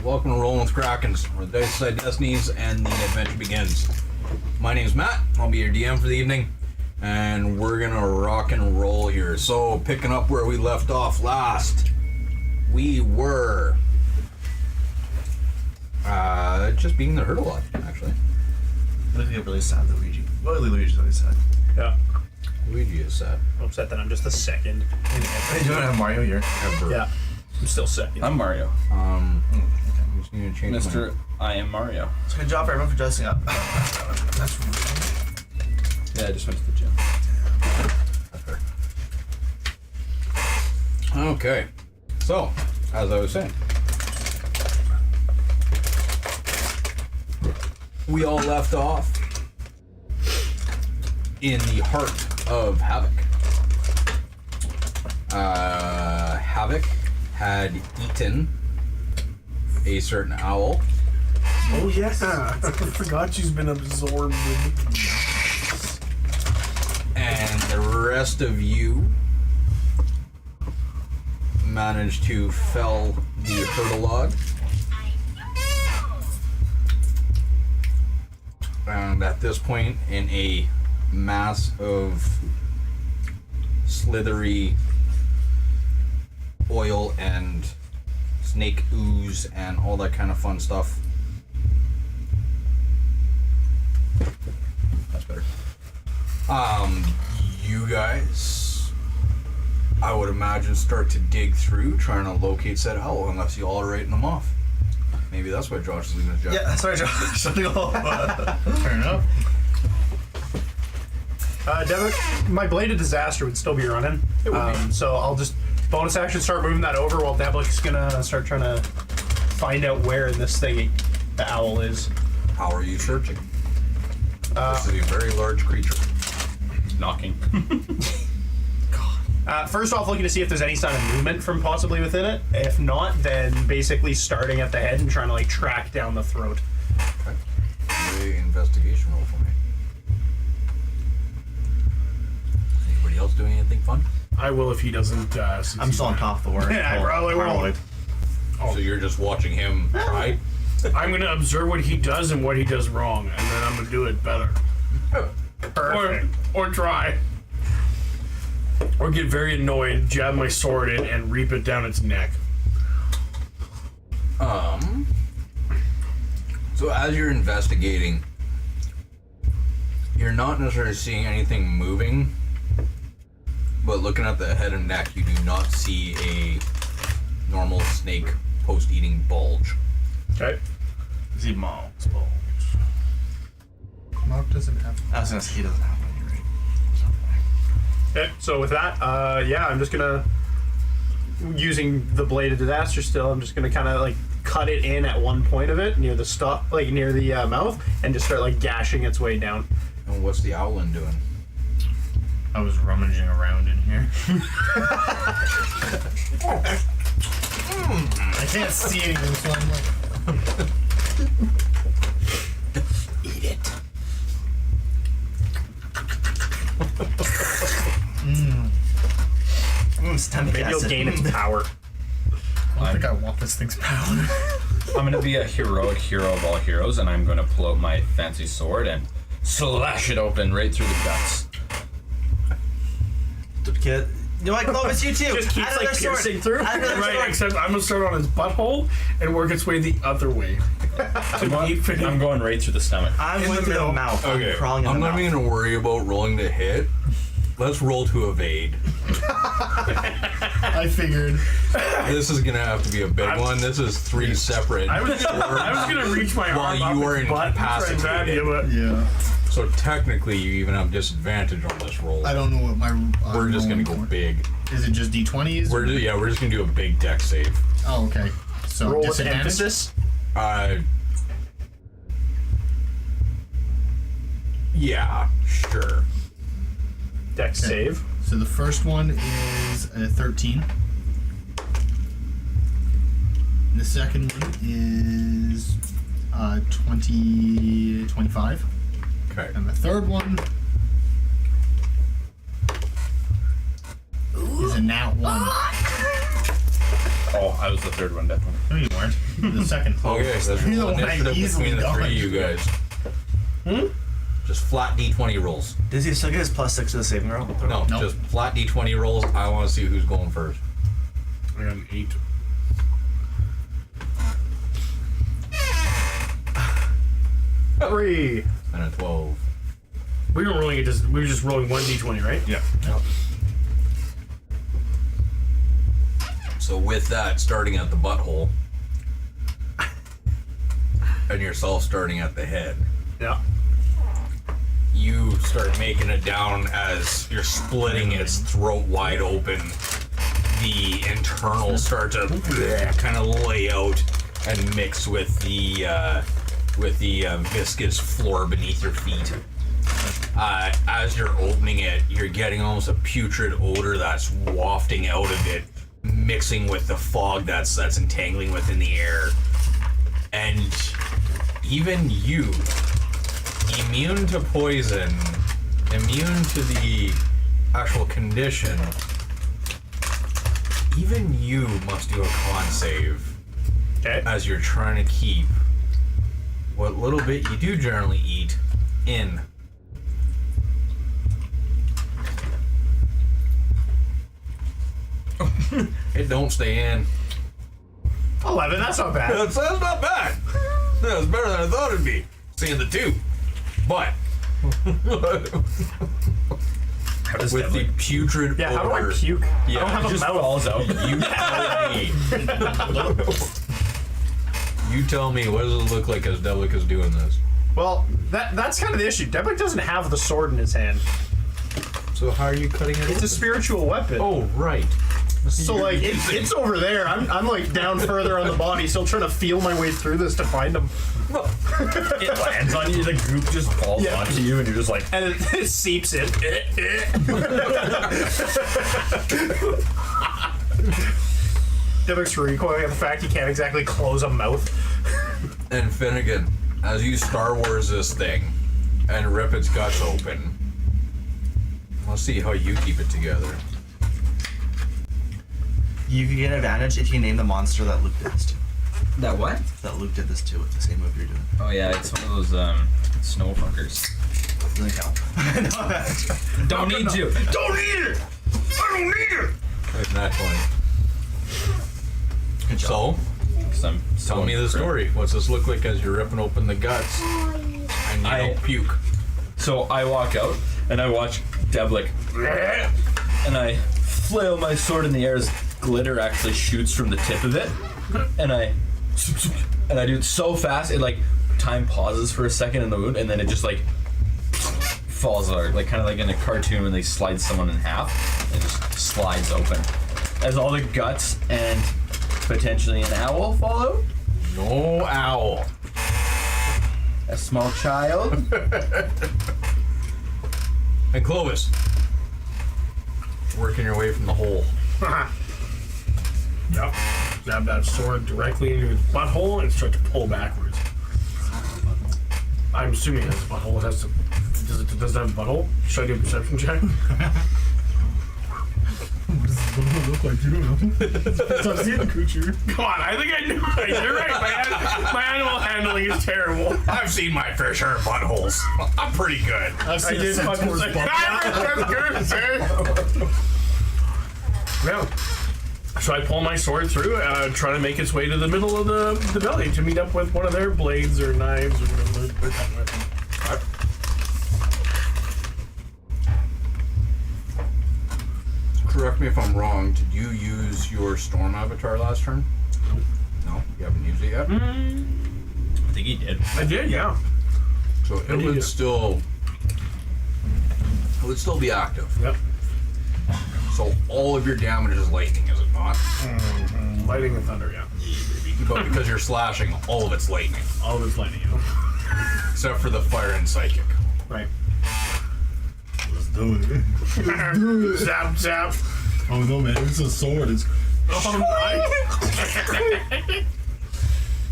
Welcome to Rollin with Krakens, where the dice decide destinies and the adventure begins. My name's Matt. I'll be your DM for the evening, and we're gonna rock and roll here. So, picking up where we left off last, we were just being the hurt a lot, actually. I get really sad that Luigi. Well, Luigi's always sad. Yeah. Luigi is sad. I'm upset that I'm just the second. Hey, you don't have Mario here. Ever. Yeah. I'm still second. I'm Mario. I'm just need to change Mr. I am Mario. It's a good job for everyone for dressing up. That's Yeah, I just went to the gym. That's fair. Okay. So, as I was saying, we all left off in the heart of Havoc. Havoc had eaten a certain owl. Oh yes, I forgot she's been absorbed. And the rest of you managed to fell the hurtle-log. And at this point, in a mass of slithery oil and snake ooze and all that kind of fun stuff. That's better. You guys, I would imagine, start to dig through, trying to locate said owl, unless you all are writing them off. Maybe that's why Josh is leaving his job. Yeah, sorry, Josh. Something off. Fair enough. Devin, my Blade of Disaster would still be running. It would be. So I'll just bonus action start moving that over while Devlik's gonna start trying to find out where in this thing the owl is. How are you searching? This is a very large creature. Knocking. First off, looking to see if there's any sign of movement from possibly within it. If not, then basically starting at the head and trying to like track down the throat. Okay. Do an investigation roll for me. Anybody else doing anything fun? I will if he doesn't. I'm still on top of the word. Yeah, I probably won't. So you're just watching him try? I'm gonna observe what he does and what he does wrong, and then I'm gonna do it better. Perfect. Or try. Or get very annoyed, jab my sword in, and reap it down its neck. So as you're investigating, you're not necessarily seeing anything moving, but looking at the head and neck, you do not see a normal snake post-eating bulge. Okay. Is he Mog's bulge? Mog doesn't have. I was gonna say he doesn't have one. You're right. Okay, so with that, yeah, I'm just gonna, using the Blade of Disaster still, I'm just gonna kind of like cut it in at one point of it, near the stop, like near the mouth, and just start like gashing its way down. And what's the owlin doing? I was rummaging around in here. I can't see anything, so I'm like. Eat it. Stomach Maybe you'll acid. gain its power. I don't think I want this thing's power. I'm gonna be a heroic hero of all heroes, and I'm gonna pull out my fancy sword and slash it open right through the guts. Kid. You know what, Clovis? You too. Just keeps Add like another sword. piercing through. Add another Right, sword. except I'm gonna start on his butthole and work its way the other way. I'm going right through the stomach. I'm in going the through the middle. mouth. Okay, I'm crawling in I'm the not mouth. even gonna worry about rolling to hit. Let's roll to evade. I figured. This is gonna have to be a big one. This is 3 separate. I was gonna reach my While arm you up are his butt and try and grab incapacitated. you, but Yeah. So technically, you even have disadvantage on this roll. I don't know what my. We're just gonna go big. Is it just D20s? We're just gonna do a big deck save. Oh, okay. So Roll with disadvantage. emphasis. Yeah, sure. Dex save. So the first one is a 13. The second one is 25. Okay. And the third one is a nat 1. Oh, I was the third one, definitely. No, you weren't. The second Okay, closest. let's You're the roll one I initiative easily between the three of dodged. you guys. Just flat D20 rolls. Does he still get his +6 to the saving roll? No, Nope. just flat D20 rolls. I want to see who's going first. I got an 8. Three. And a 12. We weren't rolling it. We were just rolling 1d20, right? Yeah. So with that, starting at the butthole, and yourself starting at the head, Yeah. you start making it down as you're splitting its throat wide open. The internals start to kind of lay out and mix with the viscous floor beneath your feet. As you're opening it, you're getting almost a putrid odor that's wafting out of it, mixing with the fog that's entangling within the air. And even you, immune to poison, immune to the actual condition, even you must do a con save Okay. as you're trying to keep what little bit you do generally eat in. It don't stay in. 11. That's not bad. That's not bad. That was better than I thought it'd be. Seeing the two. But How does with the Devlin- putrid Yeah. How do I odor, puke? I Yeah, don't have it a just mouth. falls out. you tell me, what does it look like as Devlik is doing this? Well, that's kind of the issue. Deblik doesn't have the sword in his hand. So how are you cutting it? It's a spiritual weapon. Oh, right. So like it's over there. I'm like down further on the body, still trying to feel my way through this to find him. It lands on you, the group just falls Yeah. onto you, and you're just like, And it seeps in. Debik's recoiling at the fact he can't exactly close a mouth. And Finnegan, as you Star Wars this thing and rip its guts open, let's see how you keep it together. You can get advantage if you name the monster that Luke did this to. that what? That Luke did this to with the same move you're doing. Oh yeah, it's one of those snow fuckers. Doesn't count. Don't need to. Don't need it. I don't need it. It's not 20. Good job. So, 'Cause I'm tell me the story. What's this look like as you're ripping open the guts and you don't puke? So I walk out and I watch Devlik, and I flail my sword in the air as glitter actually shoots from the tip of it, and I do it so fast it like time pauses for a second in the wound, and then it just like falls out, like kind of like in a cartoon when they slide someone in half. It just slides open as all the guts and potentially an owl fall out. No owl. A small child. And Clovis, working your way from the hole. Yep. Stab that sword directly into his butthole and start to pull backwards. I'm assuming it has a butthole. It has to. Does it have a butthole? Should I do a perception check? What does this look like? You don't know. Stop seeing the creature. Come on, I think I knew. You're right. My animal handling is terrible. I've seen my fair share of buttholes. I'm pretty good. I've I seen a did fucking centaur's say. butt. Yeah. So I pull my sword through, trying to make its way to the middle of the belly to meet up with one of their blades or knives or whatever they're cutting with. Correct me if I'm wrong. Did you use your storm avatar last turn? No, you haven't used it yet. I think he did. I did, yeah. So it you would do? still be active. Yep. So all of your damage is lightning, is it not? Lightning and thunder, yeah. But because you're slashing, all of it's lightning, All of it's lightning, yeah. except for the fire and psychic. Right. Let's do it. Zap, zap. Oh no, man! It's a sword. It's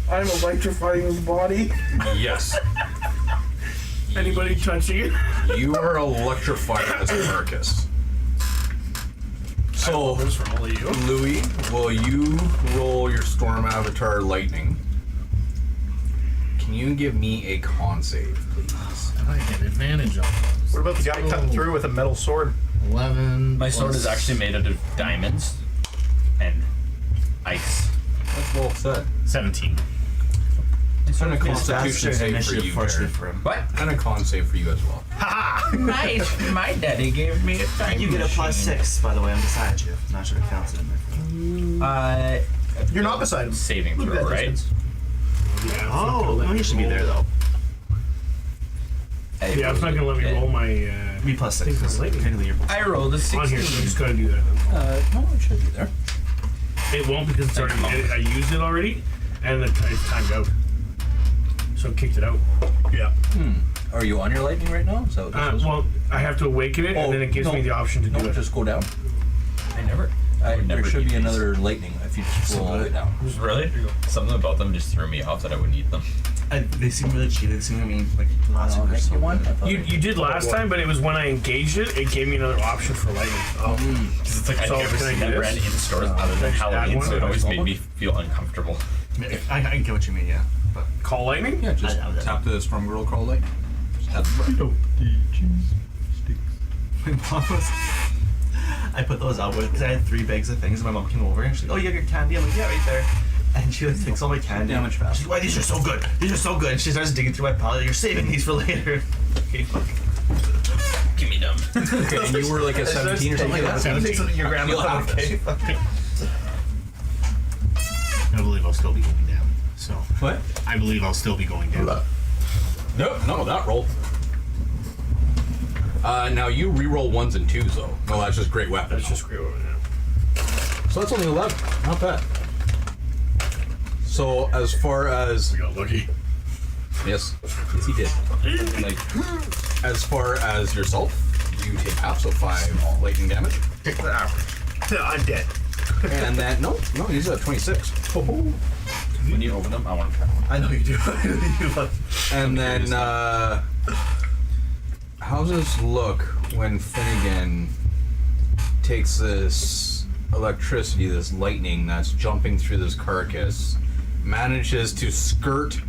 I'm electrifying his body. Yes, Anybody touching it? you are electrifying this carcass. So, This for all of you. Louis, will you roll your Storm Avatar Lightning? Can you give me a con save, please? I get advantage on those. What about the guy cutting through with a metal sword? 11. My sword is actually made out of diamonds and ice. That's well said. 17. And a That's Constitution an save for initiative you, fortunate Jared. for him. What? And a con save for you as well. My daddy gave me a time You get a +6, by the way. I'm beside you. Not sure if it counts in there. You're not beside him. Saving Look at throw, that right? distance. Yeah, Oh, no, you should be there though. Yeah, it's not gonna let me roll my Be +6. Think of lightning. Technically, you're I rolled a on 16. here, so I just gotta do that. No, it should be there. It won't because it's already. I used it already, and it's timed out. So it kicked it out. Yeah. Are you on your lightning right now? So Well, I have to awaken it, and then it gives me the option to do it. just go down. I never. There should be another lightning if you just roll all the way down. Really? Something about them just threw me off that I wouldn't eat them. they seem really cheap. They seem, I mean, like, lots of Next one? You did last time, but it was when I engaged it. It gave me another option for lightning. Because it's like So I've never can I seen do that this? brand in stores other than Just add Halloween, one so it or always just made one? me feel uncomfortable. I get what you mean, yeah. But Call lightning? Yeah, just I- tap the Storm Girl Call lightning. Just tap the button. my mom was. I put those out because I had 3 bags of things, and my mom came over and she's like, "Oh, you have your candy?" I'm like, "Yeah, right there." And she like takes all my candy. Damage fast. She's like, "Why, these are so good? These are so good." And she starts digging through my pallet. "You're saving these for later." Okay, fuck. Give me them. Okay, and you were like a 17 or something like that? You take something your grandma. You'll have Okay, this. fuck. I believe I'll still be going down. So What? I believe I'll still be going down. Nope, not with that roll. Now you re-roll 1s and 2s though. No, that's just great weapon. That's just great. So that's only 11. Not bad. So as far as We got lucky. yes, he did. Like, As far as yourself, you take half, so 5 lightning damage, Take the average. I'm dead. and then no, he's at 26. when you open them, I want to try one. I know you do. I know you do. And then how does this look when Finnegan takes this electricity, this lightning that's jumping through this carcass, manages to skirt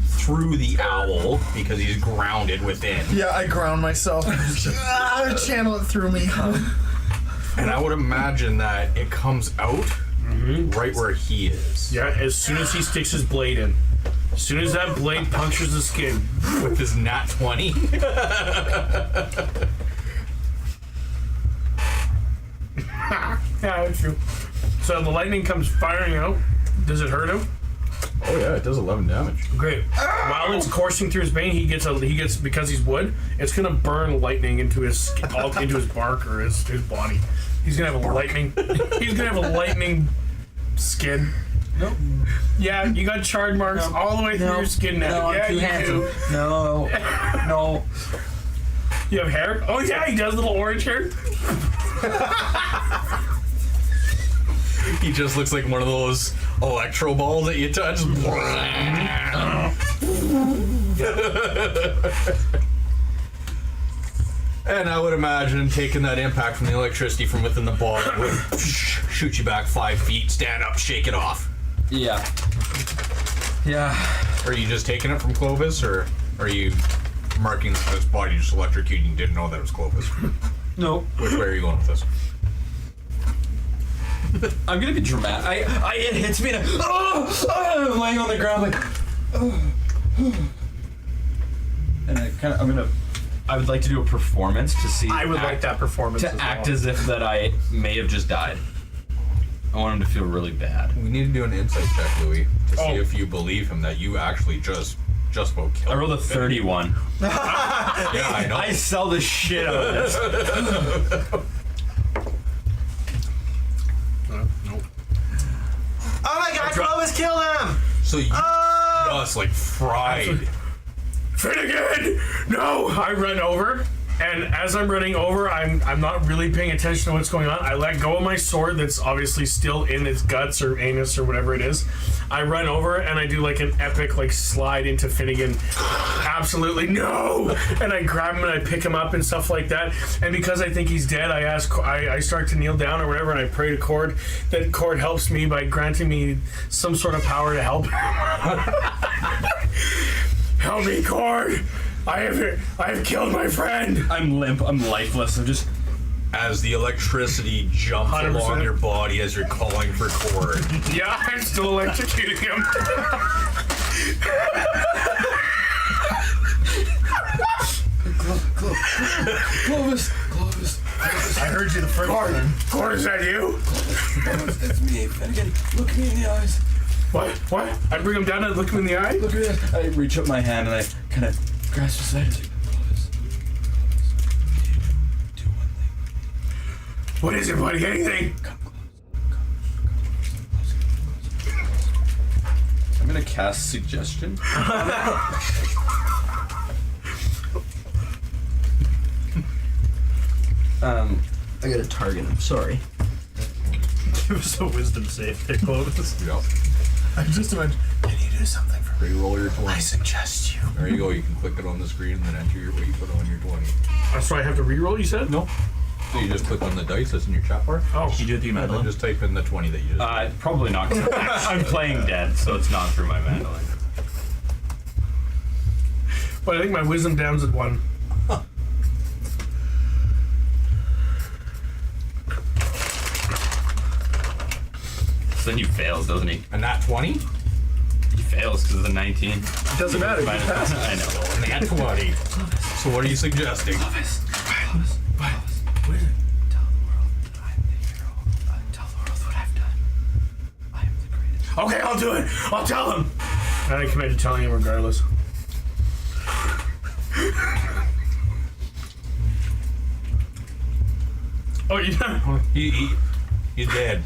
through the owl because he's grounded within? Yeah, I ground myself. Channel it through me. And I would imagine that it comes out right where he is. Yeah, as soon as he sticks his blade in. As soon as that blade punctures the skin. With his nat 20. Yeah, that's true. So the lightning comes firing out. Does it hurt him? Oh yeah, it does 11 damage. Great. While it's coursing through his vein, he gets because he's wood. It's gonna burn lightning into his skin, all into his bark or his body. He's gonna have a lightning. He's gonna have a lightning skin. Nope. Yeah, you got charred marks all the way through your skin now. No, yeah, I'm too you handsome. do. No. No. You have hair? Oh yeah, he does little orange hair. He just looks like one of those electro balls that you touch. And I would imagine taking that impact from the electricity from within the ball would shoot you back 5 feet, stand up, shake it off. Yeah. Yeah. Are you just taking it from Clovis, or are you marking that his body just electrocuting and didn't know that it was Clovis? No. Which way are you going with this? I'm gonna be dramatic. It hits me and I'm laying on the ground like, and I would like to do a performance to see. I would like that performance to as act well. as if that I may have just died. I want him to feel really bad. We need to do an insight check, Louis, to see if you believe him that you actually just about killed I rolled a 31. Yeah, I know. I sell the shit out of this. Nope. Oh my God! Clovis killed him. So you just like fried. Finnegan! No! I run over And as I'm running over, I'm not really paying attention to what's going on. I let go of my sword that's obviously still in its guts or anus or whatever it is. I run over and I do like an epic like slide into Finnegan. Absolutely no! And I grab him and I pick him up and stuff like that. And because I think he's dead, I start to kneel down or whatever, and I pray to Cord that Cord helps me by granting me some sort of power to help. Help me, Cord! I have killed my friend. I'm limp. I'm lifeless. I'm just. As the electricity jumps 100%. along your body as you're calling for Cord. Yeah, I'm still electrocuting him. Clovis. I heard you the first time. Cord, is that you? It's me, Finnegan. Look me in the eyes. What? I bring him down and look him in the eye? Look at this. I reach up my hand and I kind of grasp his side. Clovis, do one thing. What is it, buddy? Anything? Come close. I'm gonna cast suggestion. I got a target. I'm sorry. Give us a wisdom save, there, Clovis. Yep. I just imagine. Can you do something for me? Reroll your 20. I suggest you. There you go. You can click it on the screen and then enter what you put on your 20. So I have to reroll, you said? No. So you just click on the dice that's in your chat bar. Oh. You do it through your And then mandolin. just type in the 20 that you just. Probably not. 'Cause I'm playing dead, so it's not through my mandolin. But I think my wisdom down's at 1. So then he fails, doesn't he? And that 20? He fails because of the 19. It doesn't matter. You Minus- passed. I know. And that 20. So what are you suggesting? What is it? Tell the world that I'm the hero. Tell the world what I've done. I am the greatest. Okay, I'll do it. I'll tell him. And I commit to telling him regardless. Oh, you done? You dead.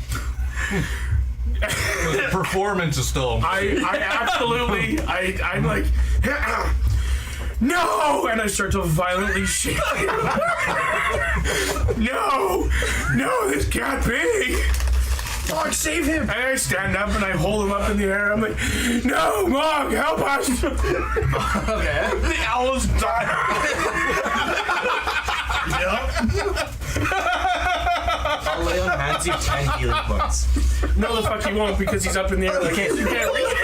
The performance is still. I absolutely, I'm like, no! And I start to violently shake. No, this can't be. Mog, save him! And I stand up and I hold him up in the air. I'm like, no, Mog, help us! Okay. The owl's dying. I'll lay on hands you 10 healing points. No, the fuck he won't because he's up in the air. Like, you can't reach.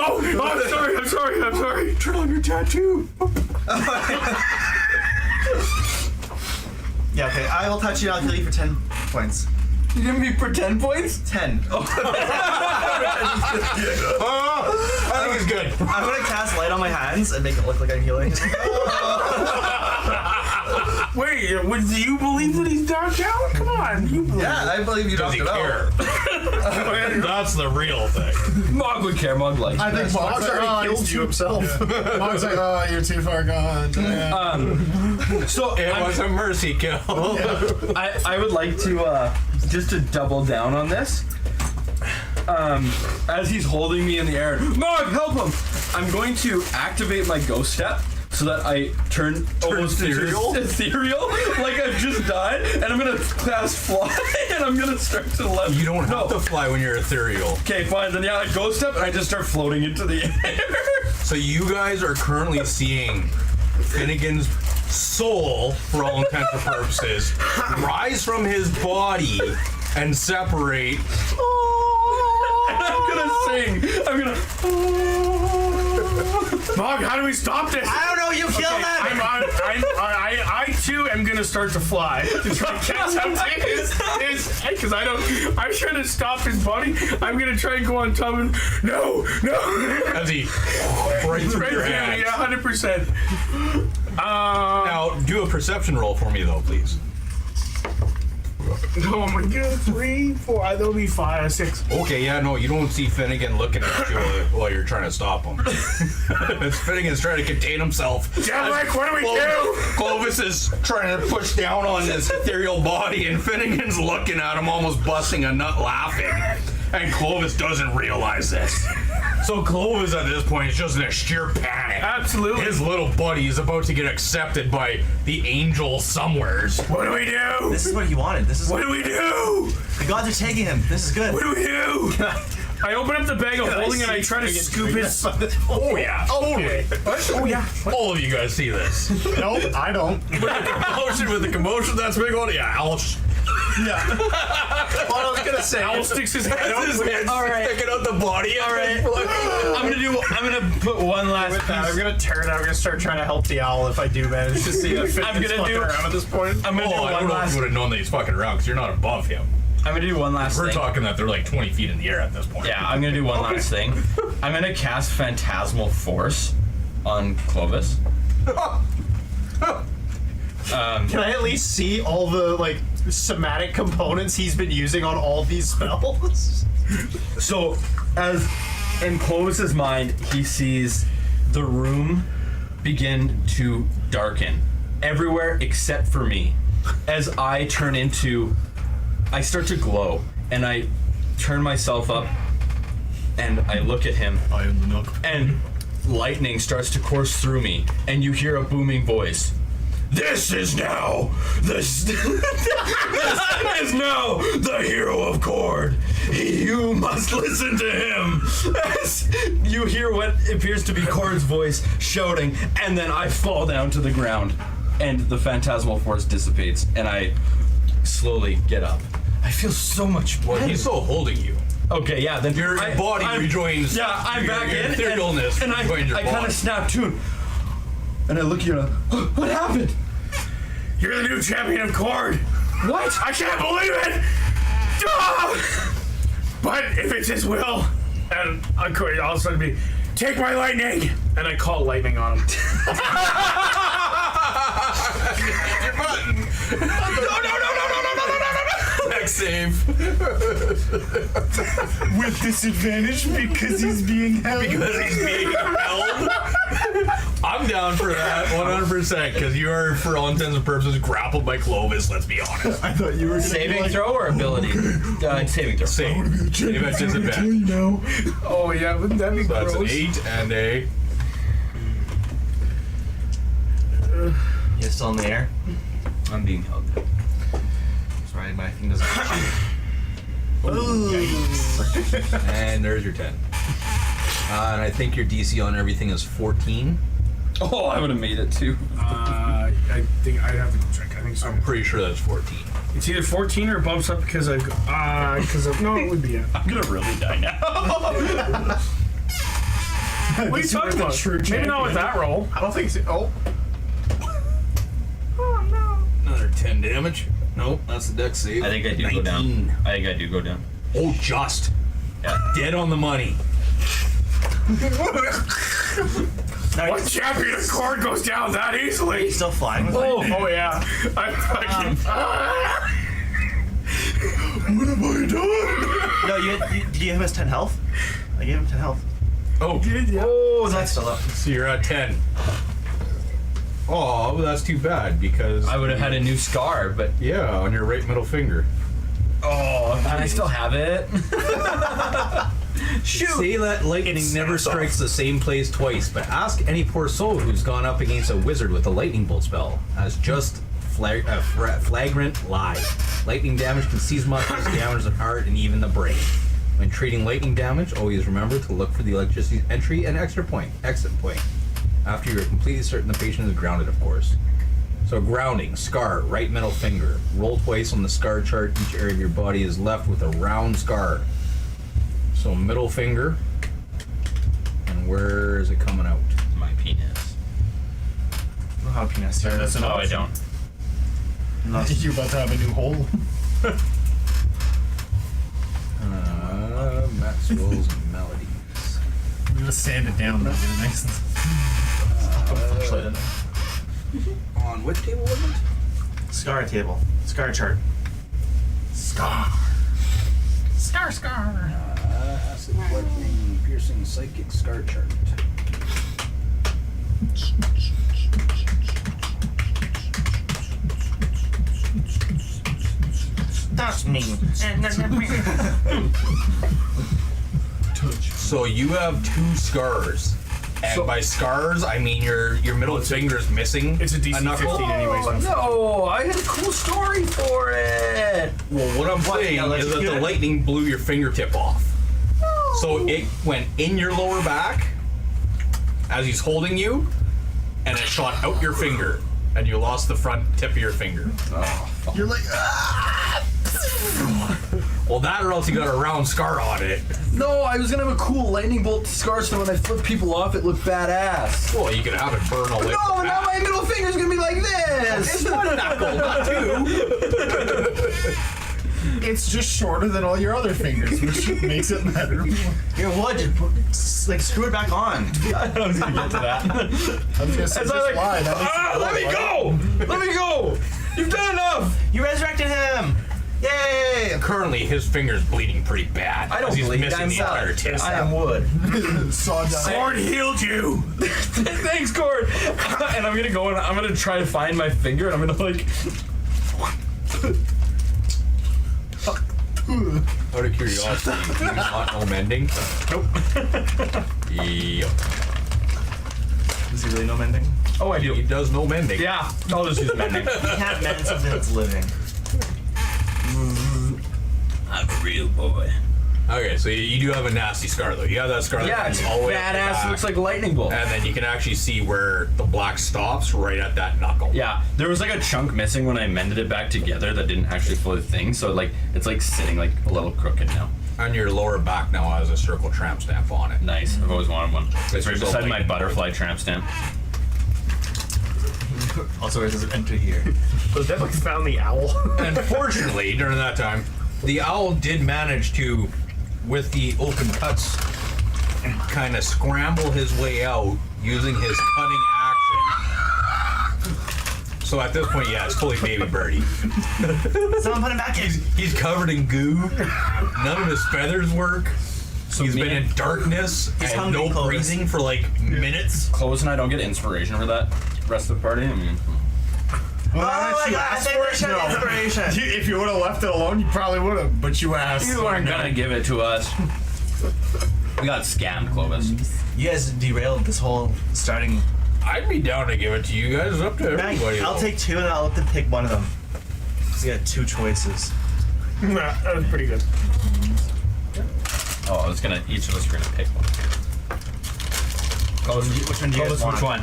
Oh, I'm sorry. Turn on your tattoo. Yeah, okay. I will touch you and I'll heal you for 10 points. You give me for 10 points? 10. I think it's good. I'm gonna cast light on my hands and make it look like I'm healing. Wait, do you believe that he's down? Come on, you believe. Yeah, I believe you Does knocked he it out. care? That's the real thing. Mog would care. Mog likes. I think Mog's like, oh, Killed you himself. Mog's like, oh, you're too far gone. So It was a mercy kill. I would like to just to double down on this. As he's holding me in the air, Mog, help him! I'm going to activate my ghost step so that I turn almost ethereal? ethereal, like I've just died, and I'm gonna cast fly, and I'm gonna start to the left. You don't have to fly when you're ethereal. Okay, fine. Then yeah, I ghost step, and I just start floating into the air. So you guys are currently seeing Finnegan's soul, for all intents and purposes, rise from his body and separate. I'm gonna sing. I'm gonna. Mog, how do we stop this? I don't know, you killed him! I too am gonna start to fly to try and catch up to his because I'm trying to stop his body. I'm gonna try and go on top of him. No. As he right through your hands. Yeah, 100%. Now, do a perception roll for me, though, please. Oh my god, 3, 4, that'll be 5, 6. Okay, yeah, no, you don't see Finnegan looking at you while you're trying to stop him. Finnegan's trying to contain himself. Yeah, like, what do we do? Clovis is trying to push down on this ethereal body, and Finnegan's looking at him, almost busting a nut laughing. And Clovis doesn't realize this. So Clovis at this point is just in a sheer panic. Absolutely. His little buddy is about to get accepted by the angel somewheres. What do we do? This is what he wanted. This is What do we do? the gods are taking him. This is good. What do we do? I open up the bag of holding and I try to scoop his. Oh yeah, totally. Oh yeah. All of you guys see this. Nope, I don't. With the commotion that's big on it, yeah, I'll Yeah. What I was gonna say. Owl sticks his head out. his head sticking out the body. All right. I'm gonna put one last With that, I'm piece. gonna turn. I'm gonna start trying to help the owl if I do manage to see that. I'm gonna do- around at this point. I'm gonna do Oh, I one don't know if last. you would have known that he's fucking around because you're not above him. I'm gonna do one last We're thing. talking that they're like 20 feet in the air at this point. Yeah, I'm gonna do one last thing. I'm gonna cast Phantasmal Force on Clovis. Can I at least see all the like somatic components he's been using on all these spells? So, as in Clovis's mind, he sees the room begin to darken everywhere except for me. As I I start to glow, and I turn myself up, and I look at him, I am the milk. and lightning starts to course through me, and you hear a booming voice. This is now this is now the hero of Cord. You must listen to him. As you hear what appears to be Cord's voice shouting, and then I fall down to the ground, and the phantasmal force dissipates, and I slowly get up. I feel so much better. Well, he's still holding you. Okay, yeah, then Your body rejoins. Yeah, I'm your- back your in, etherealness and I rejoins your kind body. of snap to, and I look at you. What happened? You're the new champion of Cord. What? I can't believe it. Ah! But if it's his will, and all of a sudden be, take my lightning, and I call lightning on him. Your button. No. Next save. With disadvantage because he's being held. Because he's being held. I'm down for that 100% because you are, for all intents and purposes, grappled by Clovis. Let's be honest. I thought you were gonna Saving be like, throw or ability? Saving throw. Save. Save at disadvantage. now. Oh yeah, wouldn't that be That's an gross? 8 and a. You're still in the air. I'm being held. Sorry, my thing doesn't. And there's your 10. And I think your DC on everything is 14. Oh, I would have made it too. I think I'd have to check. I think so. I'm pretty sure that's 14. It's either 14 or it bumps up because of no, it would be it. I'm gonna really die now. What are you talking about? Maybe not with that roll. I don't think so. Another 10 damage. Nope, that's the dex save. I think I do 19. go down. I think I do go down. Oh, just. Yeah. Dead on the money. What champion of Cord goes down that easily? He's still flying. Oh yeah. I'm fucking. What have I done? No, you gave him his 10 health. I gave him 10 health. Oh, Oh, that's still up. so you're at 10. Oh, well, that's too bad because I would have had a new scar, but yeah, on your right middle finger. oh, and I still have it. Shoot. Say that lightning never strikes the same place twice, but ask any poor soul who's gone up against a wizard with a lightning bolt spell as just flagrant lie. Lightning damage can seize muscles, damage the heart, and even the brain. When treating lightning damage, always remember to look for the electricity entry and exit point. After you're completely certain the patient is grounded, of course. So grounding, scar, right middle finger. Roll twice on the scar chart. Each area of your body is left with a round scar. So middle finger. And where is it coming out? My penis. I don't know how penis here. That's an No, I option. don't. You're about to have a new hole. Maxwell's Melodies. I'm gonna sand it down. That'll be nice. On what table was it? Scar table. Scar chart. Scar. Acid, bludgeoning, piercing, psychic, scar chart. That's me. Touch. So you have 2 scars. And by scars, I mean your middle finger's missing. It's a DC knuckle. 15 anyways. No, I had a cool story for it. Well, what I'm saying yeah, is that the electrocuted? lightning blew your fingertip off. So it went in your lower back as he's holding you, and it shot out your finger, and you lost the front tip of your finger. You're like, ah! Well, that or else you got a round scar on it. No, I was gonna have a cool lightning bolt scar, so when I flip people off, it looked badass. Well, you could have it burn away. No, from now that. my middle finger's gonna be like this. It's one knuckle, not 2. It's just shorter than all your other fingers, which makes it better. Your wood, like screw it back on. I was gonna get to that. I was gonna say, As just I like, lie. That makes it let me better. go! Let me go! You've done enough! You resurrected him. Yay! Currently, his finger's bleeding pretty bad. I don't 'cause he's bleed, missing I'm the entire solid. tip. I am wood. Sawdust. Cord healed you. Thanks, Cord! And I'm gonna go and I'm gonna try to find my finger and I'm gonna like. Out of curiosity, do you not know mending? Nope. Yep. Does he really know mending? Oh, I He do. does know mending. Yeah, I'll just use mending. You can't mend something that's living. I'm a real boy. Okay, so you do have a nasty scar though. You have that scar Yeah, that it's goes all the way up the badass. back, Looks like a lightning bolt. and then you can actually see where the black stops right at that knuckle. Yeah, there was like a chunk missing when I mended it back together that didn't actually flow the thing, so like it's like sitting like a little crooked now. And your lower back now has a circle tramp stamp on it. Nice. I've always wanted one. It's right so beside my lightning butterfly tramp stamp. Also, it doesn't enter here. So Dev like found the owl. Unfortunately, during that time, the owl did manage to, with the open cuts, kind of scramble his way out using his cunning action. So at this point, yeah, it's fully baby birdie. Someone put him back in. He's covered in goo. None of his feathers work. So He's me been and- in darkness He's and hungry, no Clovis. breathing for like minutes. Close and I don't get inspiration for that rest of the party. I mean, Well, Oh my you god, asked I for think it? they should have inspiration. If you would have left it alone, you probably would have, but you asked. you aren't gonna give it to us. We got scammed, Clovis. You guys derailed this whole starting. I'd be down to give it to you guys. It's up to everybody. I'll though. take 2 and I'll let them pick one of them. So you got 2 choices. That was pretty good. Oh, I was gonna. Each of us are gonna pick one. Clovis, Which one do you guys Clovis, want? which one?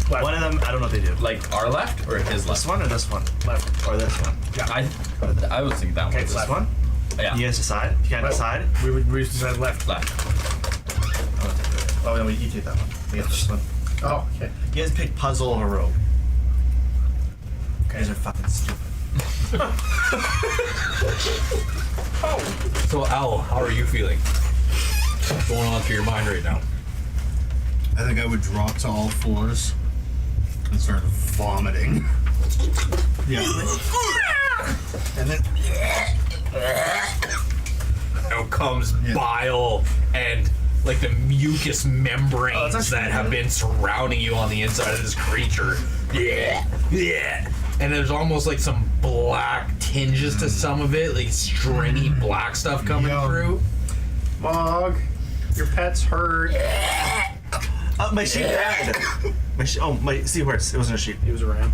Left. One of them, I don't know what they do. Like our left or his This left? one or this one? Left. Or this one? I would think that one. Okay, This left. one? Yeah, You guys decide? If you can't Left. decide? We decided left. left. Oh, no, you take that one. You get this one. Oh, okay. You guys pick puzzle or rope. You guys are fucking stupid. So, Al, how are you feeling? What's going on through your mind right now? I think I would drop to all fours and start vomiting. Yeah. And then Out comes bile and like the mucus membranes that's that have been surrounding you on the inside of this creature. Yeah, yeah. And there's almost like some black tinges to some of it, like stringy black stuff coming Yum. through. Mog, your pet's hurt. Oh, my sheep died. My seahorse. It wasn't a sheep. He was around.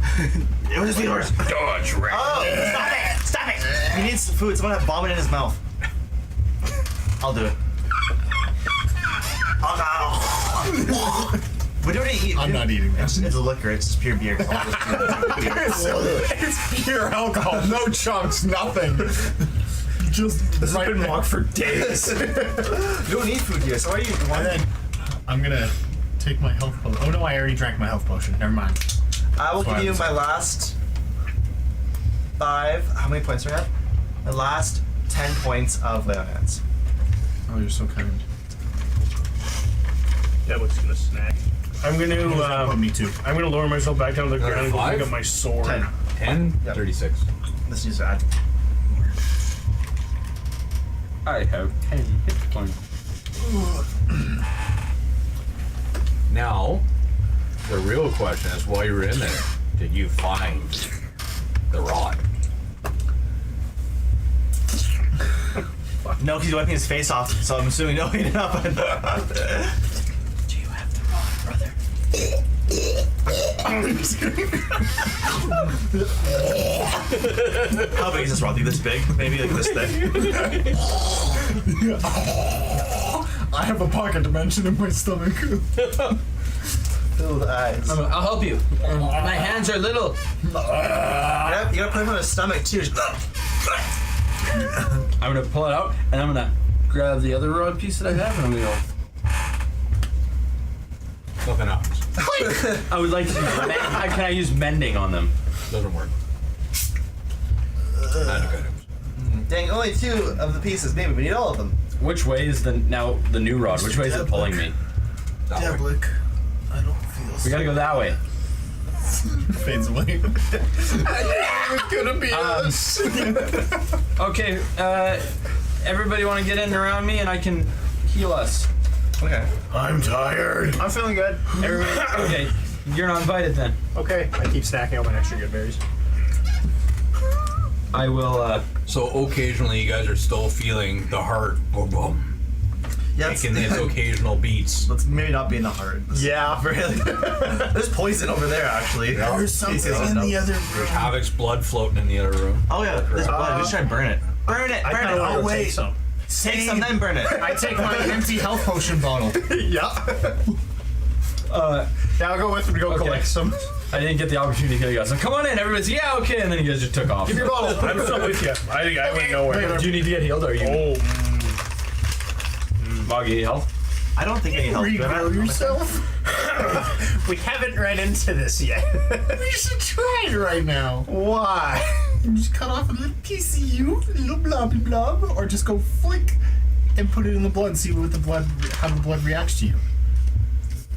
It was a seahorse. Dodge rat. Oh, stop it! Stop it! He needs food. Someone had vomit in his mouth. I'll do it. Oh no! We don't eat. I'm not eating this. It's a liquor. It's just pure beer. It's pure alcohol, no chunks, nothing. Just This right has been there. mocked for days. You don't need food here, so why are you? And then I'm gonna take my health potion. Oh no, I already drank my health potion. Never mind. I will That's give why you I'm my last 5. How many points do I have? My last 10 points of Leonance. Oh, you're so kind. That was gonna snack. I'm gonna Me too. I'm gonna lower myself back down to the ground and go pick 5? up my sword. 10. 10? Yep. 36. This needs to add. I have 10 hit points. Now, the real question is, while you were in there, did you find the rod? No, he's wiping his face off, so I'm assuming no, he did not. Do you have the rod, brother? How big is this rod? Like this big? Maybe like this thick? I have a pocket dimension in my stomach. Fill the eyes. I'll help you. My hands are little. You gotta put him on his stomach too. I'm gonna pull it out and I'm gonna grab the other rod piece that I have and I'm gonna go. Nothing happens. I would like to use can I use mending on them? Doesn't work. Magic items. Dang, only 2 of the pieces. Maybe we need all of them. Which way is the new rod? Which way is it pulling me? That way. Devlik, I don't feel We gotta go that way. Fades away. It's gonna be us. Okay, everybody want to get in around me and I can heal us. Okay. I'm tired. I'm feeling good. Everybody, okay, you're not invited then. Okay, I keep stacking up my extra good berries. I will. So occasionally you guys are still feeling the heart boom boom. Yeah, Making these occasional beats. let's maybe not be in the heart. Yeah. Really? There's poison over there, actually. There's something in the other There's room. Havoc's blood floating in the other room. Oh yeah, there's blood. We should try and burn it. Burn it! I Burn kind it! of want Oh to take wait! some. Take some, then burn it. I take my empty health potion bottle. Yeah. Uh, Yeah, I'll go with him to go Okay. collect some. I didn't get the opportunity to kill you guys. So come on in, everybody's yeah, okay, and then you guys just took off. Give your bottle. I'm still with you. I think I went nowhere. Do you need to get healed or are you? Oh, Boggy health? I don't think any help. Regrow yourself? We haven't ran into this yet. We should try it right now. Why? Just cut off a little piece of you, a little blobby blob, or just go flick and put it in the blood and see what how the blood reacts to you.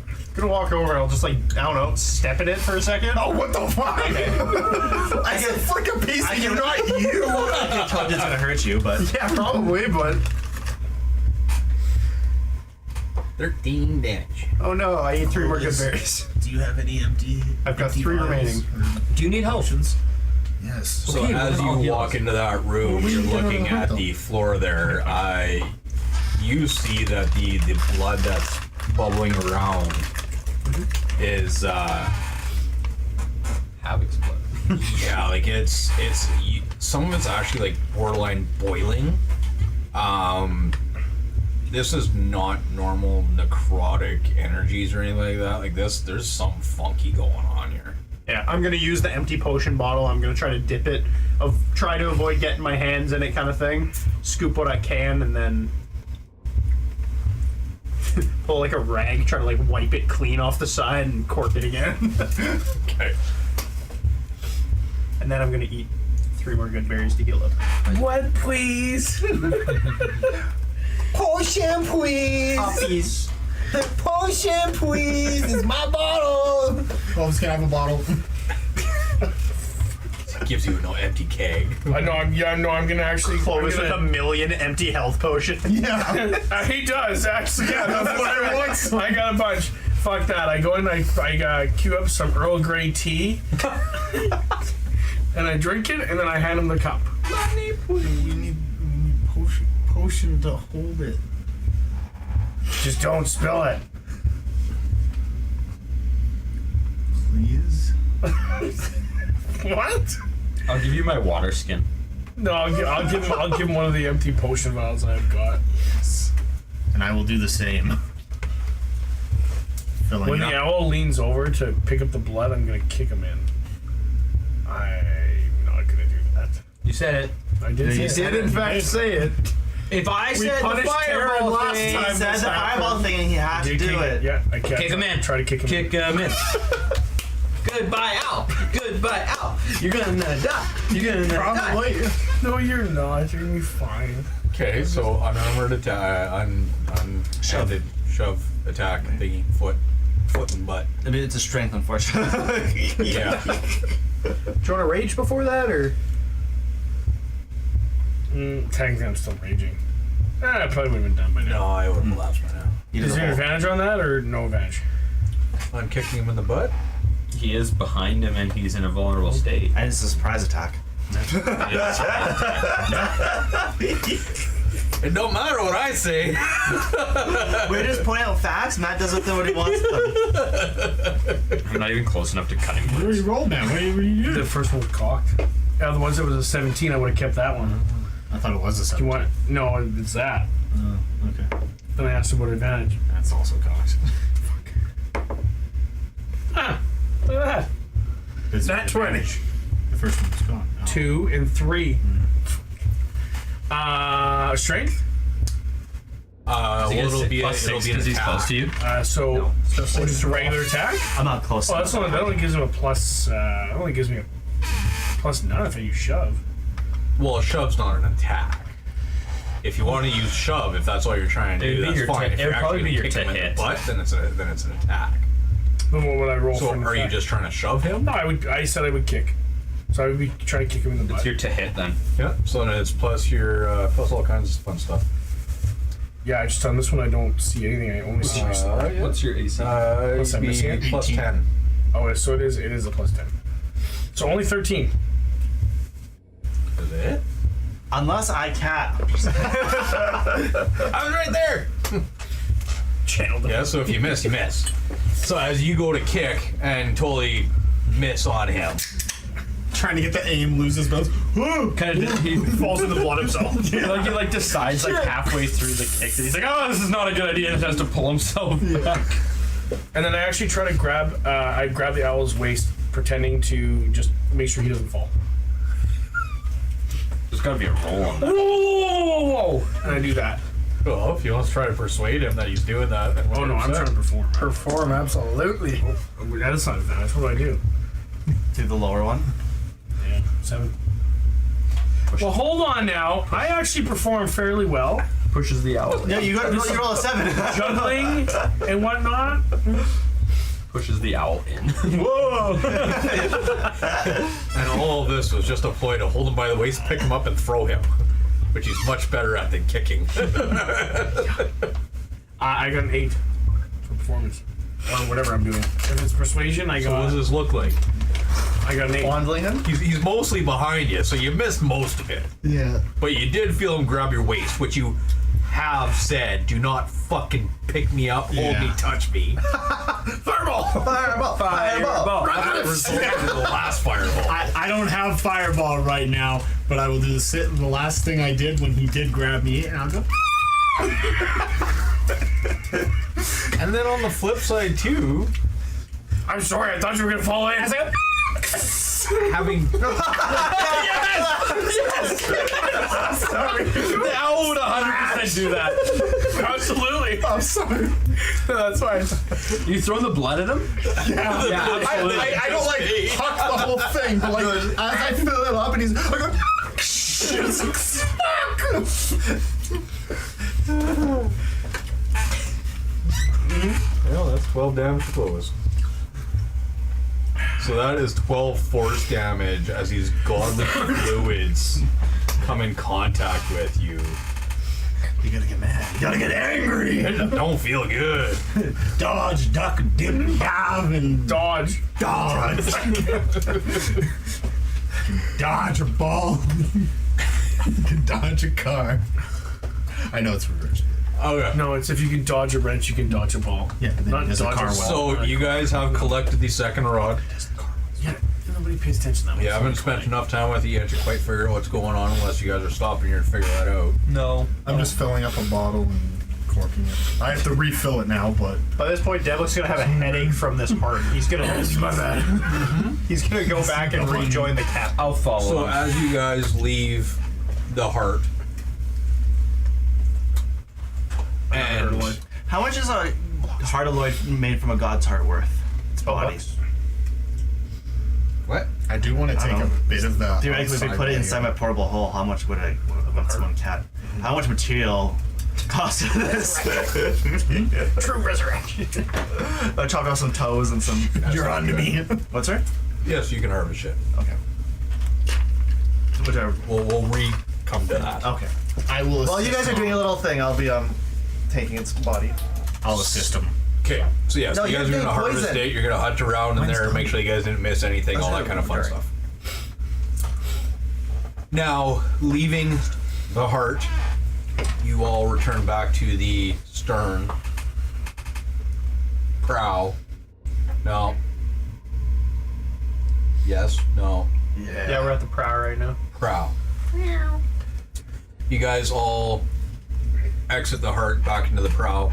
I'm gonna walk over and I'll just like, I don't know, step in it for a second. Oh, what the fuck? I said flick a piece of you, not you. I told you it's gonna hurt you, but Yeah, probably, but 13 damage. oh no, I ate 3 more good berries. Do you have any empty? I've got empty 3 vials remaining. or Do you need help? potions? Yes. So Okay, as I'll you heal walk us. into that room, we you're should get looking another at hunt, the floor there. You see that the blood that's bubbling around is Havoc's blood. yeah, like it's some of it's actually like borderline boiling. This is not normal necrotic energies or anything like that. Like this, there's something funky going on here. Yeah, I'm gonna use the empty potion bottle. I'm gonna try to dip it, try to avoid getting my hands in it, kind of thing. Scoop what I can, and then pull like a rag, try to like wipe it clean off the side and cork it again. Okay. And then I'm gonna eat 3 more good berries to heal up. what, please? Potion, please. Puppies. Potion, please. It's my bottle. Clovis, can I have a bottle? Gives you no empty keg. I know. I'm gonna actually. Clovis I'm with gonna- a million empty health potions. Yeah. He does actually. Yeah, that's what I want. I got a bunch. Fuck that. I go in. I queue up some Earl Grey tea, and I drink it, and then I hand him the cup. We need potion to hold it. Just don't spill it. Please. What? I'll give you my water skin. No, I'll give him one of the empty potion vials I've got. And I will do the same. Filling When up. the owl leans over to pick up the blood, I'm gonna kick him in. I'm not gonna do that. You said it. I did You say did it. in fact say it. If I said the punished Terran fireball last thing, time. he said this the fireball happened. thing and he had to Did do kick- it. Yeah, I can't. Kick him in. Try to kick him in. kick him in. Goodbye, Al. Goodbye, Al. You're gonna die. You're gonna die. Probably. No, you're not. You're gonna be fine. Okay, so unarmored attack, shove, attack, thingy, foot and butt. I mean, it's a strength, unfortunately. Yeah. Do you want to rage before that, or? Technically, I'm still raging. I probably would have been done by now. No, I would have collapsed by now. Is there an advantage on that or no advantage? I'm kicking him in the butt. He is behind him and he's in a vulnerable state. And it's a surprise attack. It don't matter what I say. We're just pointing out facts. Matt does with them what he wants them. I'm not even close enough to cutting Where words. you roll, man? What are you The doing? first one was cocked. Yeah, the ones that was a 17, I would have kept that one. I thought it was a Do 7. you want? No, it's that. Okay. Then I asked about advantage. That's also cocked. Ah, look at that. It's Nat 20. The first one was gone. Oh. 2 and 3. Strength. Well, it'll be plus it'll 6 be an because he's attack. close to you. So just a regular attack. I'm not close. Oh, that's only, that only gives him a plus. Only gives me a plus none if I use shove. Well, a shove's not an attack. If you want to use shove, if that's all you're trying to It'd do, be that's your fine. to- If it you're would probably actually be your kick to him in the hit. butt, then it's an attack. Then what would I roll So for an are you attack? just trying to shove him? No, I said I would kick. So I would be trying to kick him in the butt. It's your to hit then. Yeah. So then it's plus your plus all kinds of fun stuff. Yeah, I just on this one I don't see anything. I only see myself. Yeah. What's your AC? Plus I'm It'd missing be it. plus 18. 10. Oh, so it is a plus 10. So only 13. Is it? Unless I cat. I was right there. Channeled it. Yeah. So if you miss, you miss. So as you go to kick and totally miss on him, Trying to get the aim, loses both. Kind of he Falls in the blood himself. he decides like halfway through the kick that he's like, oh, this is not a good idea, and has to pull himself back. And then I actually try to grab. I grab the owl's waist, pretending to just make sure he doesn't fall. There's gotta be a roll on that. Whoa! And I do that. well, if you want to try to persuade him that he's doing that, then Oh no, I'm trying to perform. Perform, absolutely. That's not advantage. What do I do? Do the lower one. Yeah, 7. Well, hold on now. I actually performed fairly well, Pushes the owl. No, you roll a 7. juggling and whatnot. Pushes the owl in. Whoa! And all of this was just a ploy to hold him by the waist, pick him up, and throw him, which he's much better at than kicking. I got an 8 for performance, or whatever I'm doing. If it's persuasion, I So what does got this look like? I got an 8. Fondling him? He's mostly behind you, so you missed most of it. Yeah. But you did feel him grab your waist, which you have said, do not fucking pick me up, hold me, Yeah. touch me. Fireball! That resulted in the last fireball. I don't have fireball right now, but I will do the last thing I did when he did grab me, and I'll go. And then on the flip side too, I'm sorry, I thought you were gonna fall in. having The owl would 100% do that. Absolutely. I'm sorry. That's fine. You throw the blood at him? Yeah. Yeah, absolutely. I don't like huck the whole thing, but like as I fill it up and he's I go. It's like, fuck. well, that's 12 damage to close. So that is 12 force damage as these godly fluids come in contact with you. You gotta get mad. You gotta get angry. Don't feel good. Dodge, duck, dip, dive, and Dodge. dodge. Dodge a ball. Dodge a car. I know it's reversed. Okay. No, it's if you can dodge a wrench, you can dodge a ball. Yeah, but then Not he does a dodge car a well. So you guys have collected the second rod. Yeah, nobody pays attention to that. You haven't spent enough time with it yet to quite figure out what's going on unless you guys are stopping here to figure that out. No. I'm just filling up a bottle and corking it. I have to refill it now, but By this point, Devlick's gonna have a headache from this heart. He's gonna. He's gonna go back and rejoin the cap. I'll follow So him. as you guys leave the heart, and How much is a heart alloy made from a god's heart worth? Its body. what? I do want to take a bit of the. Theoretically, if we put it inside my portable hole, how much would someone cat? How much material cost this? True resurrection. I chopped off some toes and some. You're on to me. What's her? Yes, you can harvest shit. Okay. Whichever. We'll come to that. Okay. I will. While you guys are doing a little thing, I'll be taking its body. I'll assist him. Okay, so yes, No, you you're guys are gonna getting harvest poisoned. it. You're gonna hunt around in there and make sure you guys didn't miss anything, all that kind of fun Sorry. stuff. Now, leaving the heart, you all return back to the stern. Prow. No. Yes. No. Yeah, we're at the prow right now. Prow. You guys all exit the heart back into the prow.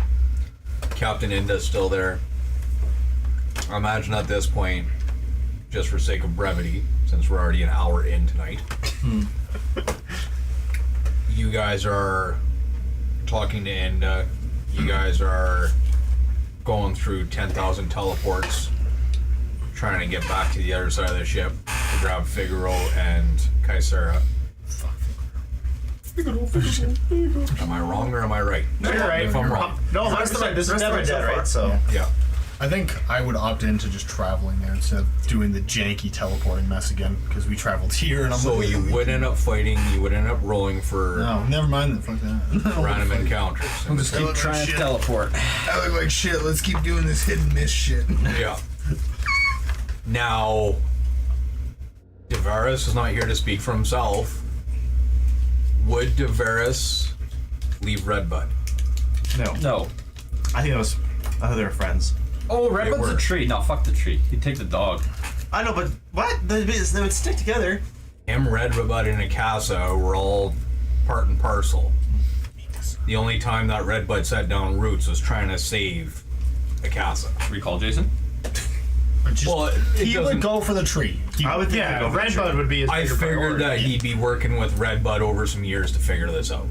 Captain Inda's still there. I imagine at this point, just for sake of brevity, since we're already an hour in tonight, you guys are talking to Inda. You guys are going through 10,000 teleports, trying to get back to the other side of the ship to grab Figaro and Kaisera. Am I wrong or am I right? No, you're right. If I'm wrong. No, The rest of 100%. This is never them are dead, dead, right? So Yeah. I think I would opt into just traveling there instead of doing the janky teleporting mess again, because we traveled here and I'm So like, you would end up fighting, you would end up rolling for No, never mind that. Fuck that. random encounters. We'll just I keep look like trying to shit. teleport. I look like shit. Let's keep doing this hit and miss shit. Yeah. Now, Devaris is not here to speak for himself. Would Devaris leave Redbud? no. No. I thought they were friends. Oh, Redbud's were. a tree. No, fuck the tree. He'd take the dog. I know, but what? They would stick together. Him, Redbud, and Akasa were all part and parcel. The only time that Redbud set down roots was trying to save Akasa. Recall Jason? Just, Well, it he would doesn't- go for the tree. I would think Yeah, they'd go for the Redbud tree. would be his I bigger figured priority. that he'd be working with Redbud over some years to figure this out.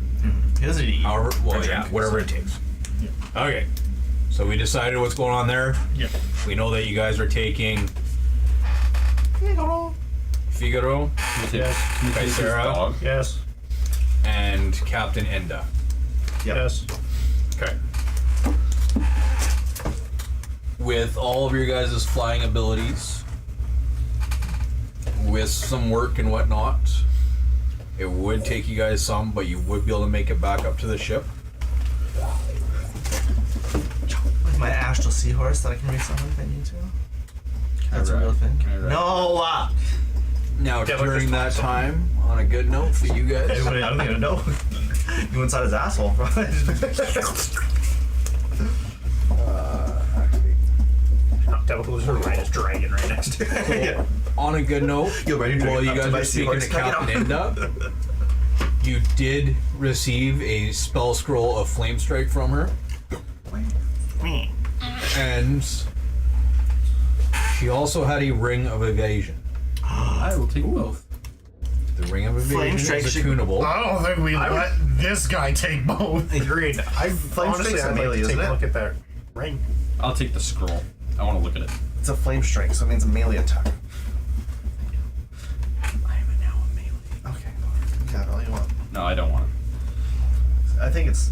He doesn't eat. However, well, Or yeah, drink, whatever so. it takes. Okay, so we decided what's going on there. Yep. We know that you guys are taking Figaro Can we take his Kaisera. dog? Yes. and Captain Enda. Yep. Yes. Okay. With all of your guys' flying abilities, with some work and whatnot, it would take you guys some, but you would be able to make it back up to the ship. With my astral seahorse that I can resummon if I need to. That's a ride? real thing. Can I ride? No. Now, Yeah, but during just that time, on a good note for you guys, I don't even know. You inside his asshole, bro. Devil is ride his dragon right next to him. Yeah. on a good note, Yo, bro, you're while drinking you up to guys my are speaking to seahorse. Captain Enda, you did receive a spell scroll of Flame Strike from her. And she also had a Ring of Evasion. I will take both. The Ring of Flame Evasion Strike is should- attunable. I don't think we let this guy take both. Agreed. Honestly, Strike's a I'd like melee, to take isn't a it? look at that ring. I'll take the scroll. I want to look at it. It's a flame strike, so it means a melee attack. I am now a melee. Okay. You got all you want. No, I don't want it. I think it's.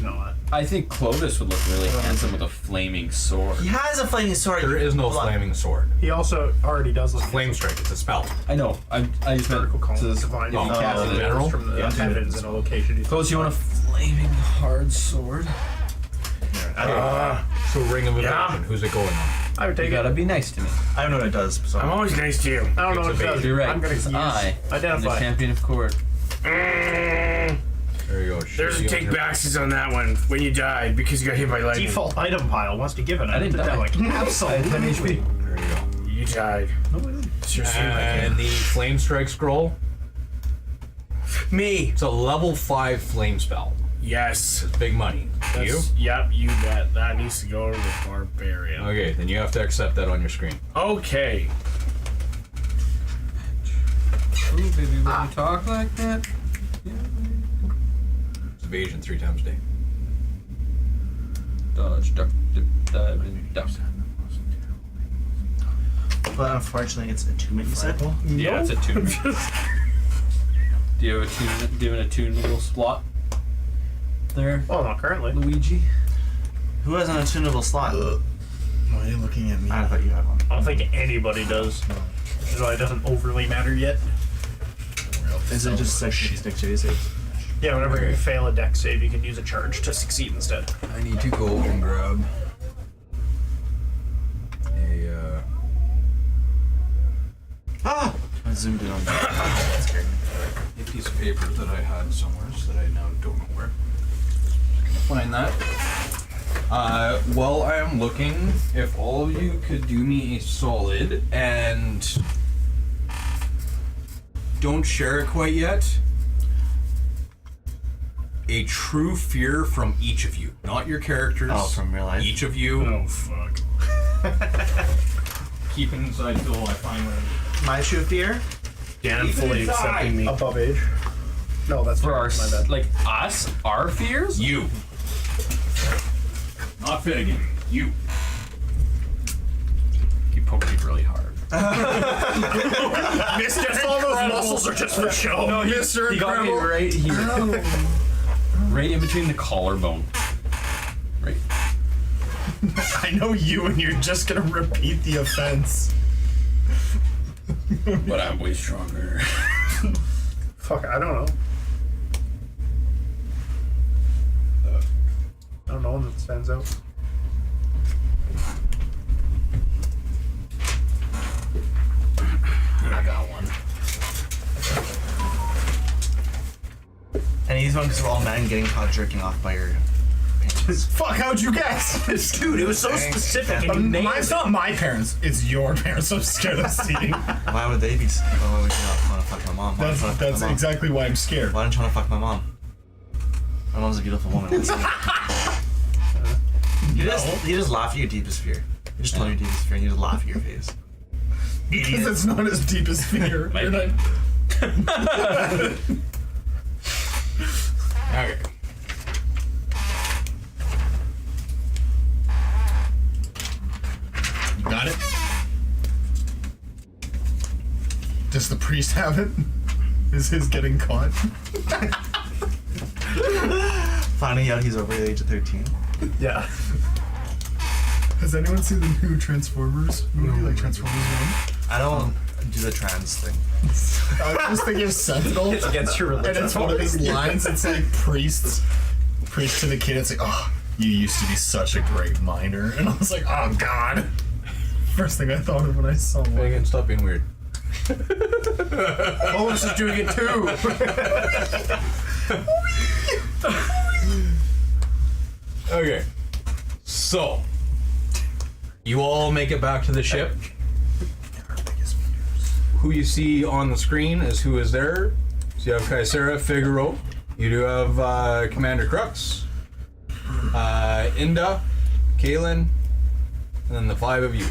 No, I think Clovis would look really handsome with a flaming sword. He has a flaming sword. There is no Blood. flaming sword. he also already does look Flame Strike, it's a spell. I know. I just meant vertical column to divine. if you Oh, cast in it. general? from the Yeah. heavens in a location. Close, you want a flaming hard sword? So Ring of Evasion, Yeah. who's it going on? I would You take gotta it. be nice to me. I don't know what it does. So. I'm always nice to you. I don't know what it does. You're right, I'm gonna because use I am the identify. champion of Cord. Mm, There you go. there's a Shitty on take your- backsies on that one when you died because you got hit by lightning. Default item pile wants to give it. I didn't die. Like, I had absolutely. 10 HP. There you go. You died. It's your And the Flame Strike Scroll, Me. it's a level 5 flame spell. Yes. It's big money. You? That's- Yep, you bet. That needs to go to the barbarian. Okay, then you have to accept that on your screen. Okay. Ooh, baby, when you talk like that. It's evasion 3 times a day. Dodge, duck, dip, dive, and duck. But unfortunately, it's attunement. You said. Yeah, it's a tune. Do you have an attunable slot there, Well, not currently. Luigi? Who has an attunable slot? Why are you looking at me? I thought you had one. I don't think anybody does. That's why it doesn't overly matter yet. Is it just dexterity saves? Yeah, whenever you fail a dex save, you can use a charge to succeed instead. I need to go and grab a, Ah! zoomed in on that. That scared me. A piece of paper that I had somewhere so that I now don't know where. Just gonna find that. While I am looking, if all of you could do me a solid and don't share it quite yet. A true fear from each of you, not your characters. Oh, from real life? Each of you. Oh fuck. Keep it inside till I find one. My true fear? Dan fully accepting me. Above age. No, that's For our, my bad. like, us, our fears? You. Not Finnegan. You. You poked me really hard. Mr. All those muscles are just for show. No, Mr. he got me right here. Right in between the collarbone. Right. I know you, and you're just gonna repeat the offense. But I'm way stronger. Fuck, I don't know. I don't know one that stands out. I got one. And he's one because we're all men getting caught jerking off by your parents. Fuck, how'd you guess? Dude, it was so specific. Mine's not my parents, it's your parents I'm scared of seeing. Why would they be? Why would you not want to fuck my mom? Why That's, don't you wanna fuck that's my mom? exactly why I'm scared. Why don't you want to fuck my mom? My mom's a beautiful woman. You just laugh at your deepest fear. You just tell your deepest fear and you just laugh at your face. Because it's not his deepest fear. Might And be. Okay. You got it? Does the priest have it? Is his getting caught? Finding out he's over the age of 13. Yeah. Has anyone seen the new Transformers movie, like Transformers 1? I don't do the trans thing. I was just thinking of Sentinel. It's against your religion. And it's one of his lines. It's like preach to the kid. It's like, oh, you used to be such a great miner. And I was like, oh god. First thing I thought of when I saw one. Finnegan, stop being weird. Holmes is doing it too. Okay. So, you all make it back to the ship. Who you see on the screen is who is there. So you have Kaisera, Figaro. You do have Commander Crux, Inda, Kaylin, and then the 5 of you.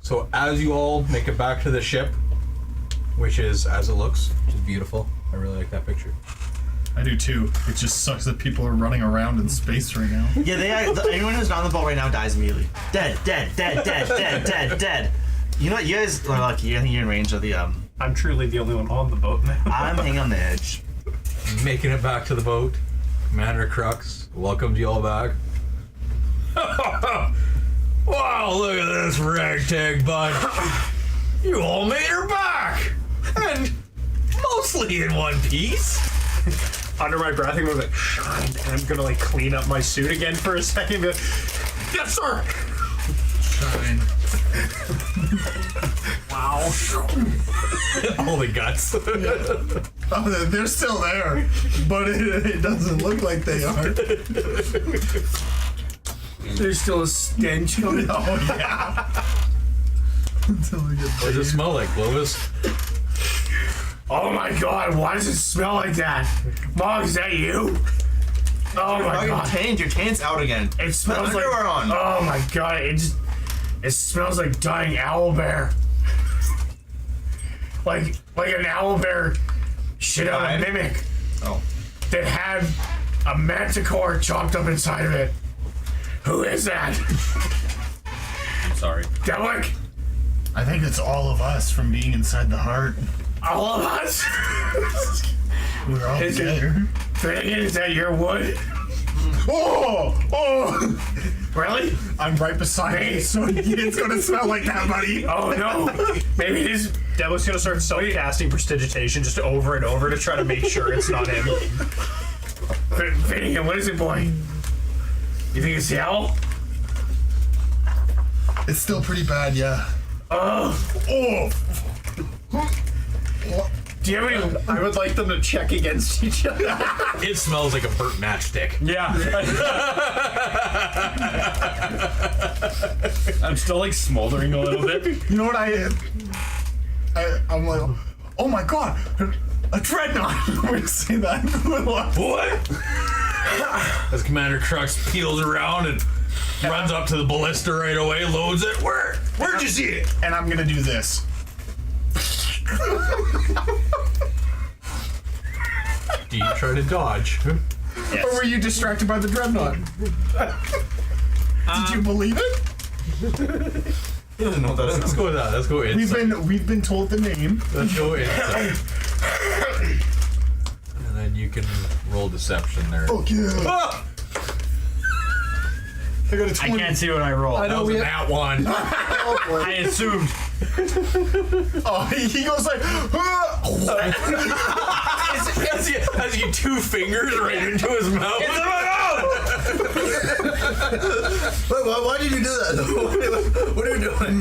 So as you all make it back to the ship, which is as it looks, which is beautiful. I really like that picture. I do too. It just sucks that people are running around in space right now. Yeah, anyone who's not on the boat right now dies immediately. Dead, dead, dead, dead, dead, dead, dead. You know what? You guys are lucky. I think you're in range of the I'm truly the only one on the boat now. I'm hanging on the edge. Making it back to the boat, Commander Crux welcomes you all back. Wow, look at this ragtag bunch. You all made her back! And mostly in one piece. Under my breath, I'm like, shine. And I'm gonna like clean up my suit again for a second. Be like, yes, sir! Shine. Wow. All the guts. Oh, they're still there, but it doesn't look like they are. There's still a stench on it. Oh yeah. Until we get What does it smell like, Clovis? Oh my god, why does it smell like that? Mog, is that you? Oh my Fucking god. taint, your taint's out again. It smells like. underwear on. Oh my god, it smells like dying owlbear. Like an owlbear shit out a mimic Oh. that had a manticore chopped up inside of it. Who is that? I'm sorry. Delic? I think it's all of us from being inside the heart. All of us? We're all Is it- together. Finnegan, is that your wood? Oh! Oh! Really? I'm right beside you, so it's gonna smell like that, buddy. Oh no. Maybe it is. Devil's gonna start self-casting prestidigitation just over and over to try to make sure it's not him. Finnegan, what is it, boy? You think it's the owl? It's still pretty bad, yeah. Oh! Do you have any? I would like them to check against each other. It smells like a burnt matchstick. Yeah. I'm still like smoldering a little bit. You know what I'm like, oh my god, a dreadnought! We say that. What? As Commander Crux peels around and runs up to the ballista right away, loads it. Where'd you see it? And I'm gonna do this. Do you try to dodge? Or were you distracted by the dreadnought? Did you believe it? He doesn't know what that is. Let's go with that. Let's go inside. We've been told the name. Let's go inside. And then you can roll deception there. Fuck yeah! Ah! I got a I 20. can't see what I roll. That was that one. I assumed. Oh, he goes like, Has you two fingers right into his mouth. It's in my mouth! Wait, why did you do that though? What are you doing?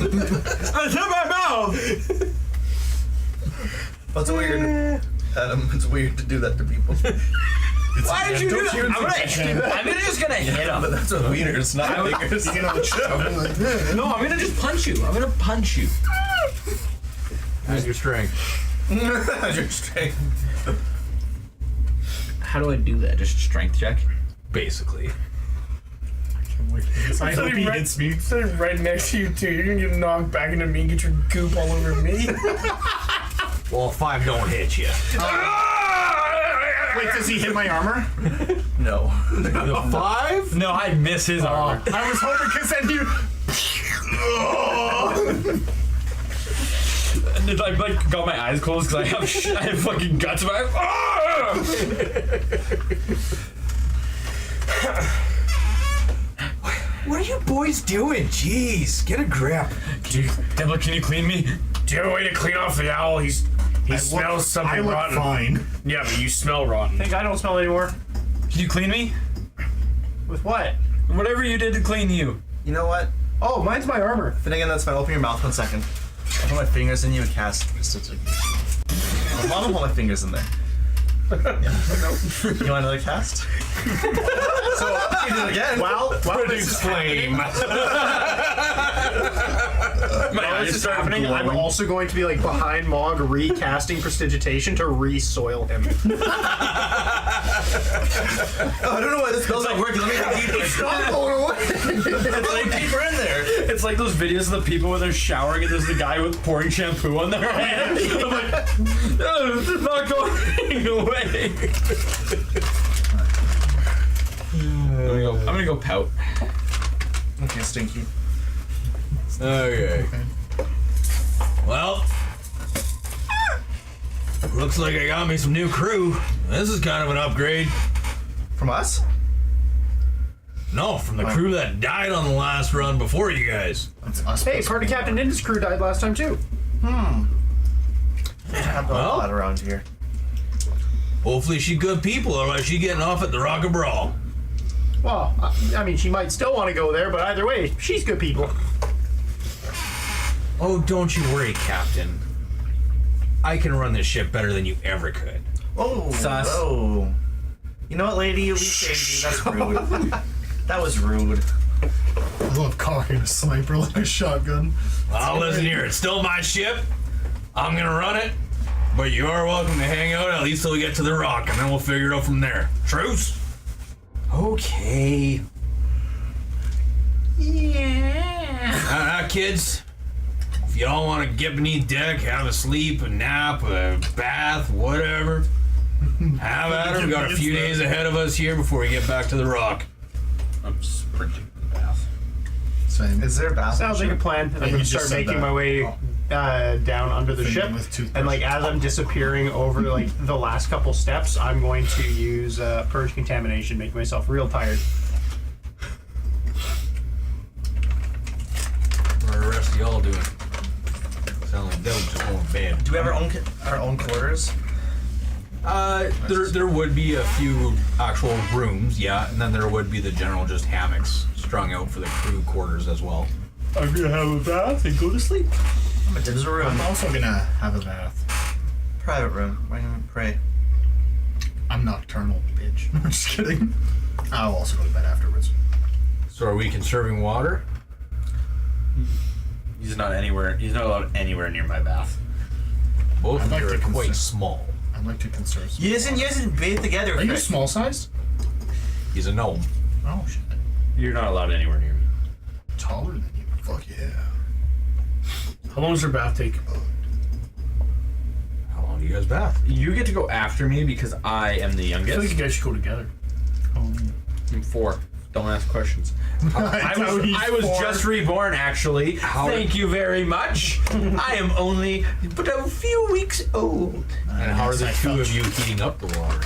It's in my mouth! That's weird. Adam, it's weird to do that to people. Why did you do that? I'm just gonna hit him. But that's a wiener, it's not fingers. you know, shoving like this. No, I'm gonna just punch you. I'm gonna punch you. How's your strength? How's your strength? How do I do that? Just a strength check? Basically. I hope he hits me. Sitting right next to you too. You're gonna get knocked back into me and get your goop all over me. Well, 5 don't hit you. Wait, does he hit my armor? No. The 5? No, I miss his armor. I was hoping because then you. And I like got my eyes closed because I have fucking guts in my What are you boys doing? Jeez, get a grip. Devil, can you clean me? Do you have a way to clean off the owl? He smells something I look rotten. fine. Yeah, but you smell rotten. I don't smell anymore. Can you clean me? With what? Whatever you did to clean you. You know what? Oh, mine's my armor. Finnegan, that's fine. Open your mouth 1 second. I'll put my fingers in you and cast. I'm gonna hold my fingers in there. Yeah. You want another cast? So, you do it again. While this is flame. While this is happening, I'm also going to be like behind Mog recasting Prestidigitation to re-soil him. Oh, I don't know why this spell's not working. Let me go deeper. Stop going away. It's like deeper in there. It's like those videos of the people when they're showering and there's the guy with pouring shampoo on their head. I'm like, oh, it's not going away. I'm gonna go pout. Okay, Stinky. Okay. Well, looks like I got me some new crew. This is kind of an upgrade. From us? No, from the crew that died on the last run before you guys. That's us. Hey, part of Captain Ninja's crew died last time too. Have a Well. lot around here. Hopefully she's good people, otherwise she's getting off at the Rock of Bral. Well, I mean, she might still want to go there, but either way, she's good people. Oh, don't you worry, Captain. I can run this ship better than you ever could. Oh, Sus. whoa. You know what, lady? We saved you. That's rude. That was rude. I love cocking a sniper like a shotgun. Well, listen here, it's still my ship. I'm gonna run it, but you are welcome to hang out at least till we get to the rock, and then we'll figure it out from there. Truce? Okay. Yeah. Kids, if y'all want to get beneath deck, have a sleep, a nap, a bath, whatever, have at it. We got a few days ahead of us here before we get back to the rock. I'm sprinting to the bath. Same. Is there a bath? Sounds like a plan. I'm you going to just start said making that. my way down under the Finger ship, with toothbrush. and like as I'm disappearing over like the last couple steps, I'm going to use purge contamination, make myself real tired. What are the rest of y'all doing? Sound like Doug just going to bed. Do we have our own quarters? There would be a few actual rooms, yeah, and then there would be the general just hammocks strung out for the crew quarters as well. I'm gonna have a bath and go to sleep. There's a room. I'm also gonna have a bath. Private room. Where I'm gonna pray. I'm nocturnal, bitch. No, just kidding. I'll also go to bed afterwards. So are we conserving water? He's not allowed anywhere near my bath. Both I'd of like you to are quite conserve. small. I'd like to conserve some You isn't bathe together. Are you Chris. small sized? He's a gnome. Oh shit. You're not allowed anywhere near me. Taller than you. Fuck yeah. How long does your bath take? How long do you guys bath? You get to go after me because I am the I feel like youngest. you guys should go together. I'm 4. Don't ask questions. I was just reborn, actually. Thank you very much. I am only but a few weeks old. And how are the two of you heating up the water?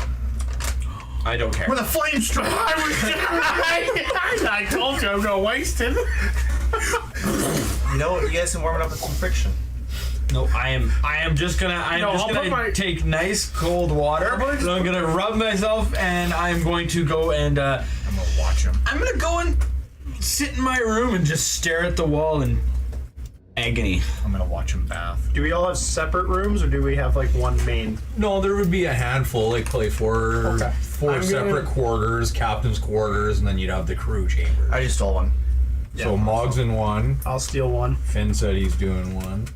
I don't care. With a flame strike! I told you I'm gonna waste it. You know what? You guys can warm it up with some friction. No, I am just gonna I'll put my- take nice cold water. And I'm gonna rub myself, and I'm going to go and I'm gonna watch him. I'm gonna go and sit in my room and just stare at the wall in agony. I'm gonna watch him bath. Do we all have separate rooms, or do we have like one main? No, there would be a handful, like probably four Okay. I'm separate quarters, captain's quarters, and then you'd have the crew chamber. I just stole one. So Mog's in one. I'll steal one. Finn said he's doing one.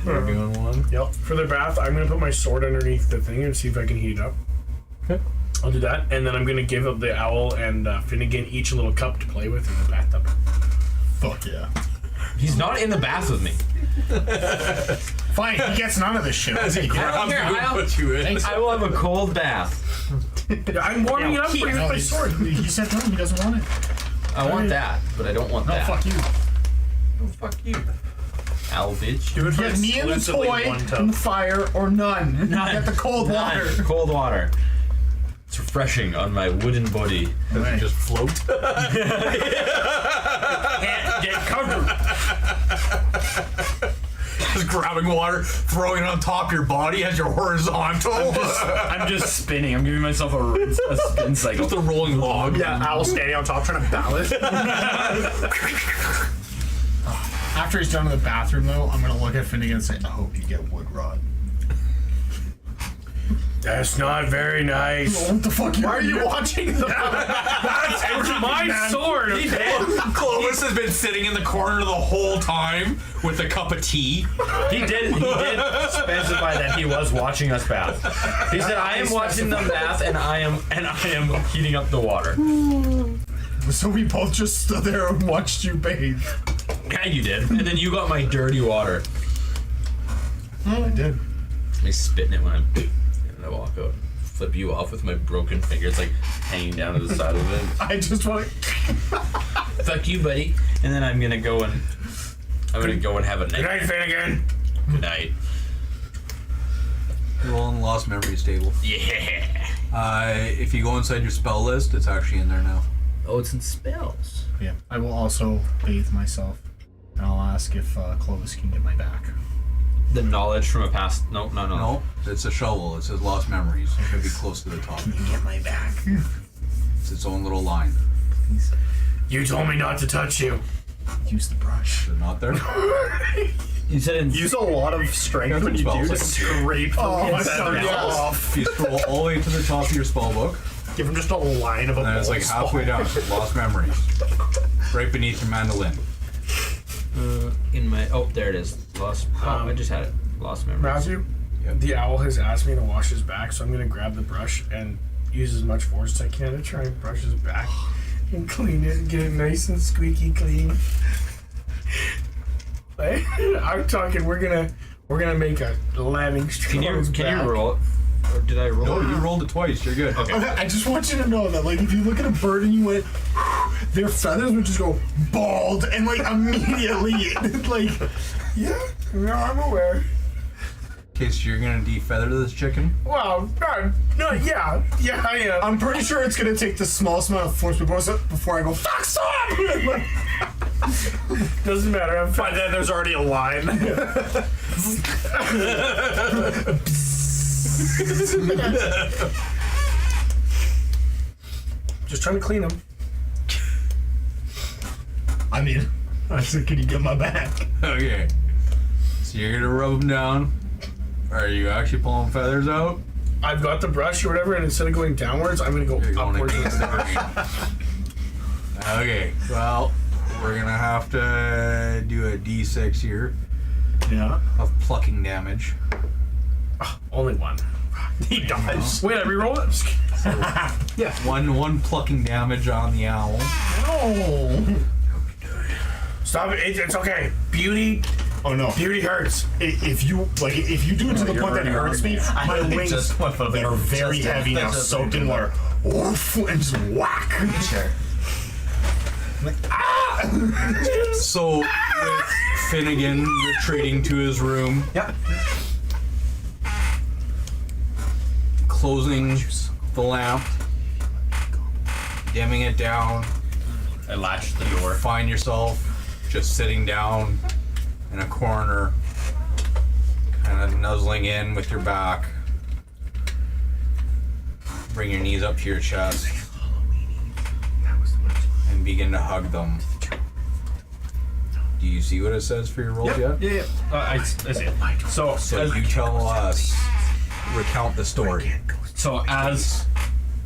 You're doing one. Yep. For the bath, I'm gonna put my sword underneath the thing and see if I can heat it up. Okay. I'll do that, and then I'm gonna give up the owl and Finnegan each a little cup to play with in the bathtub. Fuck yeah. He's not in the bath with me. Fine, he gets none of this shit. As he grabs care. you and puts you in. Thanks. I will have a cold bath. I'm warming it up for you with No, my sword. he said no, he doesn't want it. I want that, but I don't want No, that. fuck you. Oh, fuck you. Owl bitch. Do it for Get me in the exclusively toy, one in tub. the fire, or none. Get the cold None. water. Cold water. It's refreshing on my wooden body. Does he just float? Can't get comfortable. Just grabbing water, throwing it on top of your body as you're horizontal. I'm just spinning. I'm giving myself a spin cycle. Just a rolling log. Yeah, owl standing on top trying to balance. After he's done in the bathroom, though, I'm gonna look at Finnegan and say, I hope you get wood rod. That's not very nice. What the fuck? Why are you watching the? It's my sword. Okay? Clovis has been sitting in the corner the whole time with a cup of tea. He did specify that he was watching us bath. He said, "I am watching them bath, and I am heating up the water." So we both just stood there and watched you bathe. Yeah, you did. And then you got my dirty water. I did. I spit in it when and I walk out. Flip you off with my broken fingers, like hanging down to the side of it. I just want to. Fuck you, buddy. And then I'm gonna go and have a Good night. night, Finnegan. Good night. Rolling Lost Memories table. Yeah. If you go inside your spell list, it's actually in there now. Oh, it's in spells. Yeah, I will also bathe myself, and I'll ask if Clovis can get my back. The knowledge from a past. No. No, it's a shovel. It says Lost Memories. It should be close to the top. Can you get my back? It's its own little line. You told me not to touch you. Use the brush. Is it not there? You said in. Use a lot of strength when you do to scrape the Oh, my inside God, of yes. off. You scroll all the way to the top of your spell book, Give him just a line of a and then it's like halfway down. Lost Memories. Right beneath your mandolin. In my. Oh, there it is. Lost. I just had it. Lost memory. Matthew, Yep. the owl has asked me to wash his back, so I'm gonna grab the brush and use as much force as I can to try and brush his back and clean it and get it nice and squeaky clean. I'm talking. We're gonna make a landing strip. Can you roll it? Or did I roll? No, it? you rolled it twice. You're good. Okay. I just want you to know that, like, if you look at a bird and you went, their feathers would just go bald and, like, immediately, like, Yeah, no, I'm aware. Okay, so you're gonna defeather this chicken. Well, no, yeah, I am. I'm pretty sure it's gonna take the smallest amount of force before I go, fuck, stop! Like, Doesn't matter. I'm By fine. then, there's already a line. Just trying to clean them. I mean, I said, can you get my back? Okay. So you're gonna rub them down. Are you actually pulling feathers out? I've got the brush or whatever, and instead of going downwards, I'm gonna go You're going upwards. against the grain. Okay. Well, we're gonna have to do a D6 here Yeah. of plucking damage. Only one. He dies. Wait, I reroll it? One plucking damage on the owl. Oh. Stop it. It's okay. Beauty Oh no. hurts. If you do it to the point that it hurts me, my wings just went for that are very just heavy now, just soaked in water, oof, and just whack. Sure. So with Finnegan retreating to his room, Yep. closing the lamp, dimming it down, I latched the door. find yourself just sitting down in a corner, kind of nuzzling in with your back. Bring your knees up to your chest and begin to hug them. Do you see what it says for your rolls yet? Yeah. I see it. So, So as, you tell us, recount the story. so as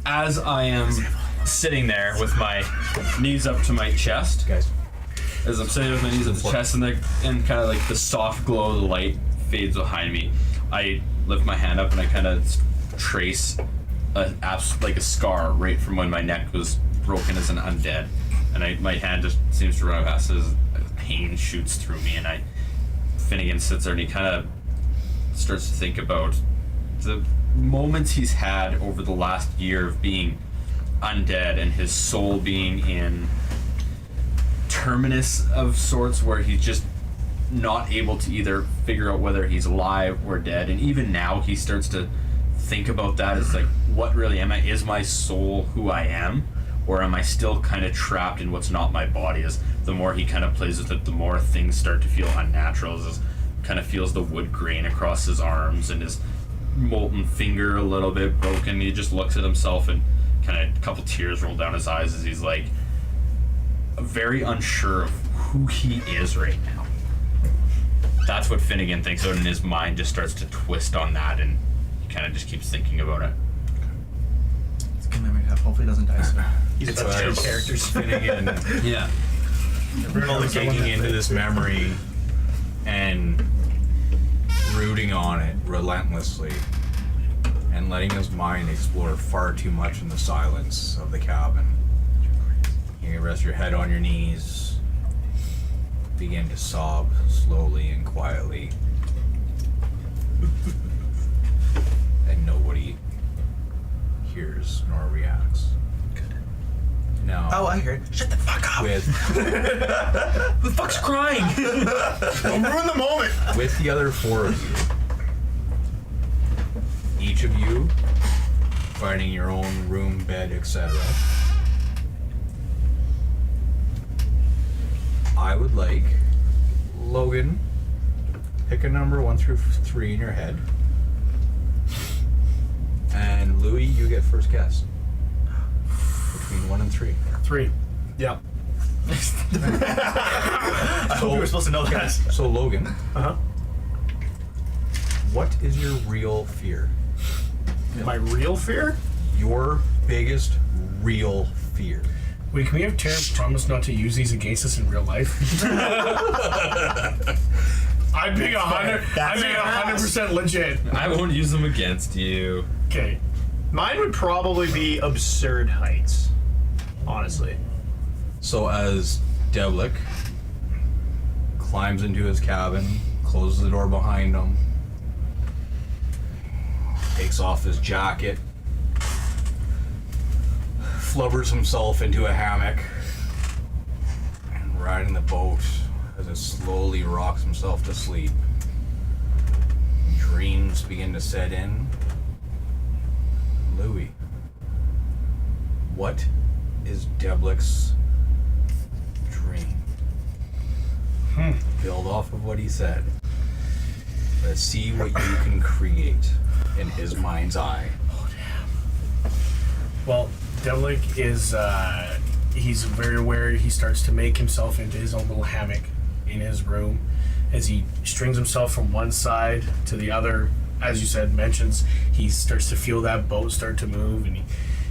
I am sitting there with my knees up to my chest, Guys. as I'm sitting with my knees up to the chest, and kind of like the soft glow of the light fades behind me, I lift my hand up and I kind of trace like a scar right from when my neck was broken as an undead, and my hand just seems to run fast as pain shoots through me, and Finnegan sits there and he kind of starts to think about the moments he's had over the last year of being undead and his soul being in terminus of sorts where he's just not able to either figure out whether he's alive or dead. And even now he starts to think about that as like, what really am I? Is my soul who I am, or am I still kind of trapped in what's not my body? As the more he kind of plays with it, the more things start to feel unnatural, as kind of feels the wood grain across his arms and his molten finger a little bit broken. He just looks at himself and kind of a couple tears roll down his eyes as he's like very unsure of who he is right now. That's what Finnegan thinks about, and his mind just starts to twist on that, and he kind of just keeps thinking about it. It's a good memory to have. Hopefully, he doesn't die soon. He's such good characters. Finnegan Yeah. digging into this memory and rooting on it relentlessly and letting his mind explore far too much in the silence of the cabin. You rest your head on your knees, begin to sob slowly and quietly, and nobody hears nor reacts. Now, Oh, I heard. Shut the fuck up. with Who the fuck's crying? Don't ruin the moment. with the other four of you, each of you finding your own room, bed, etc. I would like Logan, pick a number 1 through 3 in your head, and Louis, you get first guess between 1 and 3. 3. Yeah. I hope you were supposed to know that. So Logan, Uh-huh. what is your real fear? My real fear? Your biggest real fear? Wait, can we have Terrence promise not to use these against us in real life? I'm being 100% legit. I won't use them against you. Okay. Mine would probably be absurd heights. Honestly. So as Devlik climbs into his cabin, closes the door behind him, takes off his jacket, flubbers himself into a hammock, and riding the boat as it slowly rocks himself to sleep. Dreams begin to set in. Louis, what is Devlik's dream? Build off of what he said. Let's see what you can create in his mind's eye. Well, Devlik is he's very aware. He starts to make himself into his own little hammock in his room as he strings himself from one side to the other. As you said, mentions, he starts to feel that boat start to move, and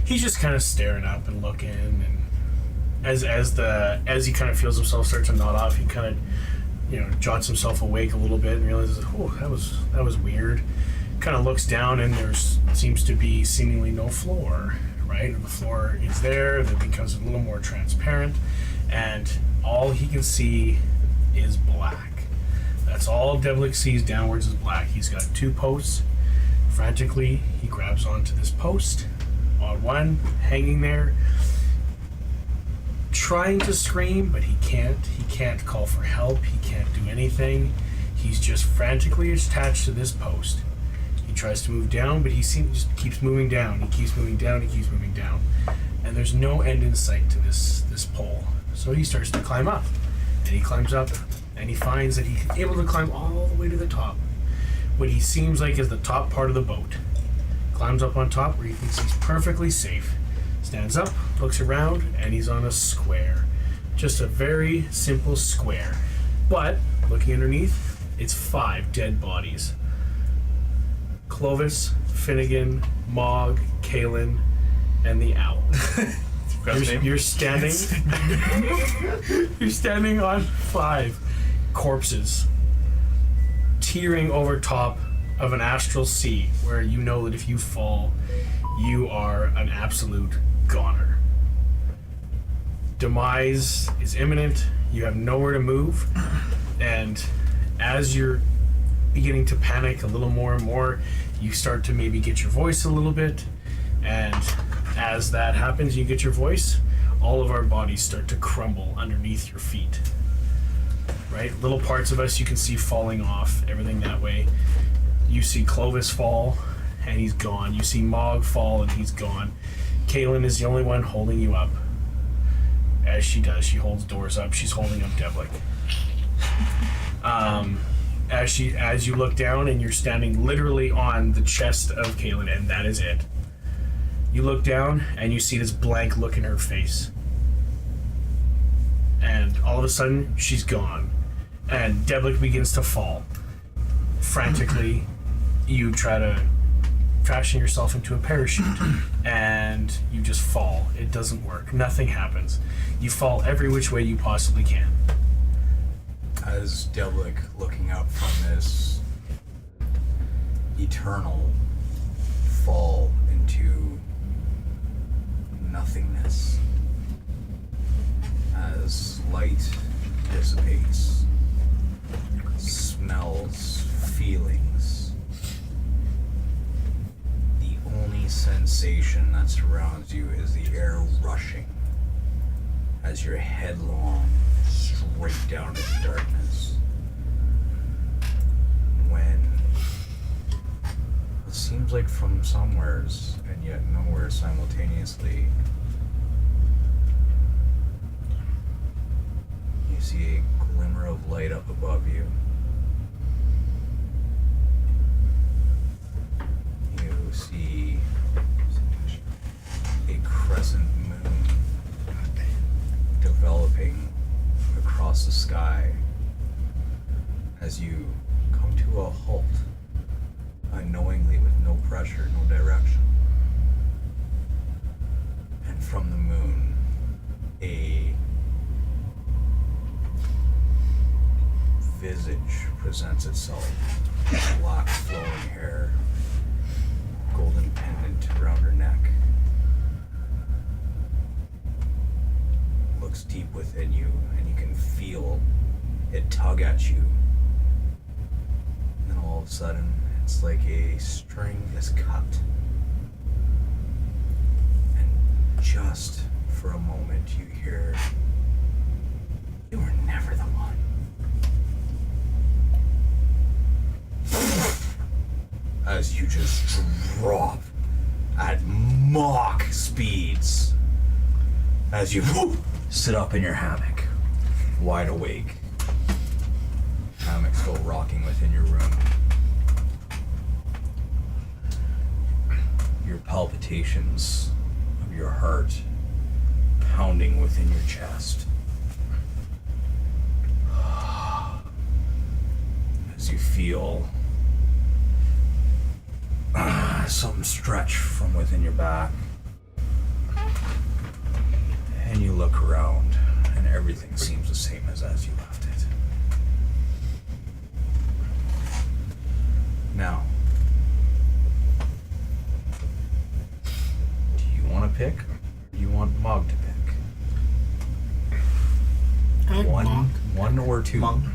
he's just kind of staring up and looking. And as he kind of feels himself start to nod off, he kind of, you know, jots himself awake a little bit and realizes, oh, that was weird. Kind of looks down, and there seems to be seemingly no floor. Right, the floor is there. That becomes a little more transparent, and all he can see is black. That's all Devlik sees downwards is black. He's got 2 posts. Frantically, he grabs onto this post, on one, hanging there, trying to scream, but he can't. He can't call for help. He can't do anything. He's just frantically attached to this post. He tries to move down, but he just keeps moving down. He keeps moving down. He keeps moving down, and there's no end in sight to this pole. So he starts to climb up, and he climbs up. And he finds that he's able to climb all the way to the top. What he seems like is the top part of the boat. Climbs up on top where he thinks he's perfectly safe. Stands up, looks around, and he's on a square. Just a very simple square. But, looking underneath, it's 5 dead bodies. Clovis, Finnegan, Mog, Kalen, and the owl. You're standing. You're standing on 5 corpses, teetering over top of an astral sea, where you know that if you fall, you are an absolute goner. Demise is imminent. You have nowhere to move, and as you're beginning to panic a little more and more, you start to maybe get your voice a little bit, and as that happens, you get your voice, all of our bodies start to crumble underneath your feet. Right? Little parts of us you can see falling off, everything that way. You see Clovis fall, and he's gone. You see Mog fall, and he's gone. Kaylin is the only one holding you up. As she does, she holds doors up. She's holding up Devlik. As you look down, and you're standing literally on the chest of Kaylin, and that is it. You look down, and you see this blank look in her face. And all of a sudden, she's gone. And Devlik begins to fall. Frantically, you try to fashion yourself into a parachute, and you just fall. It doesn't work. Nothing happens. You fall every which way you possibly can. As Devlik looking up from this eternal fall into nothingness, as light dissipates, smells, feelings, the only sensation that surrounds you is the air rushing as you're headlong straight down into darkness. When it seems like from somewheres and yet nowhere simultaneously, you see a glimmer of light up above you. You see a crescent moon developing across the sky as you come to a halt, unknowingly, with no pressure, no direction. And from the moon, a visage presents itself. Black flowing hair, golden pendant around her neck. Looks deep within you, and you can feel it tug at you. And then all of a sudden, it's like a string is cut. And just for a moment, you hear, "You were never the one." As you just drop at Mach speeds. As you sit up in your hammock, wide awake. Hammock still rocking within your room. Your palpitations of your heart pounding within your chest. As you feel something stretch from within your back. And you look around, and everything seems the same as you left it. Now, do you want to pick, or do you want Mog to pick? One or two. Mong.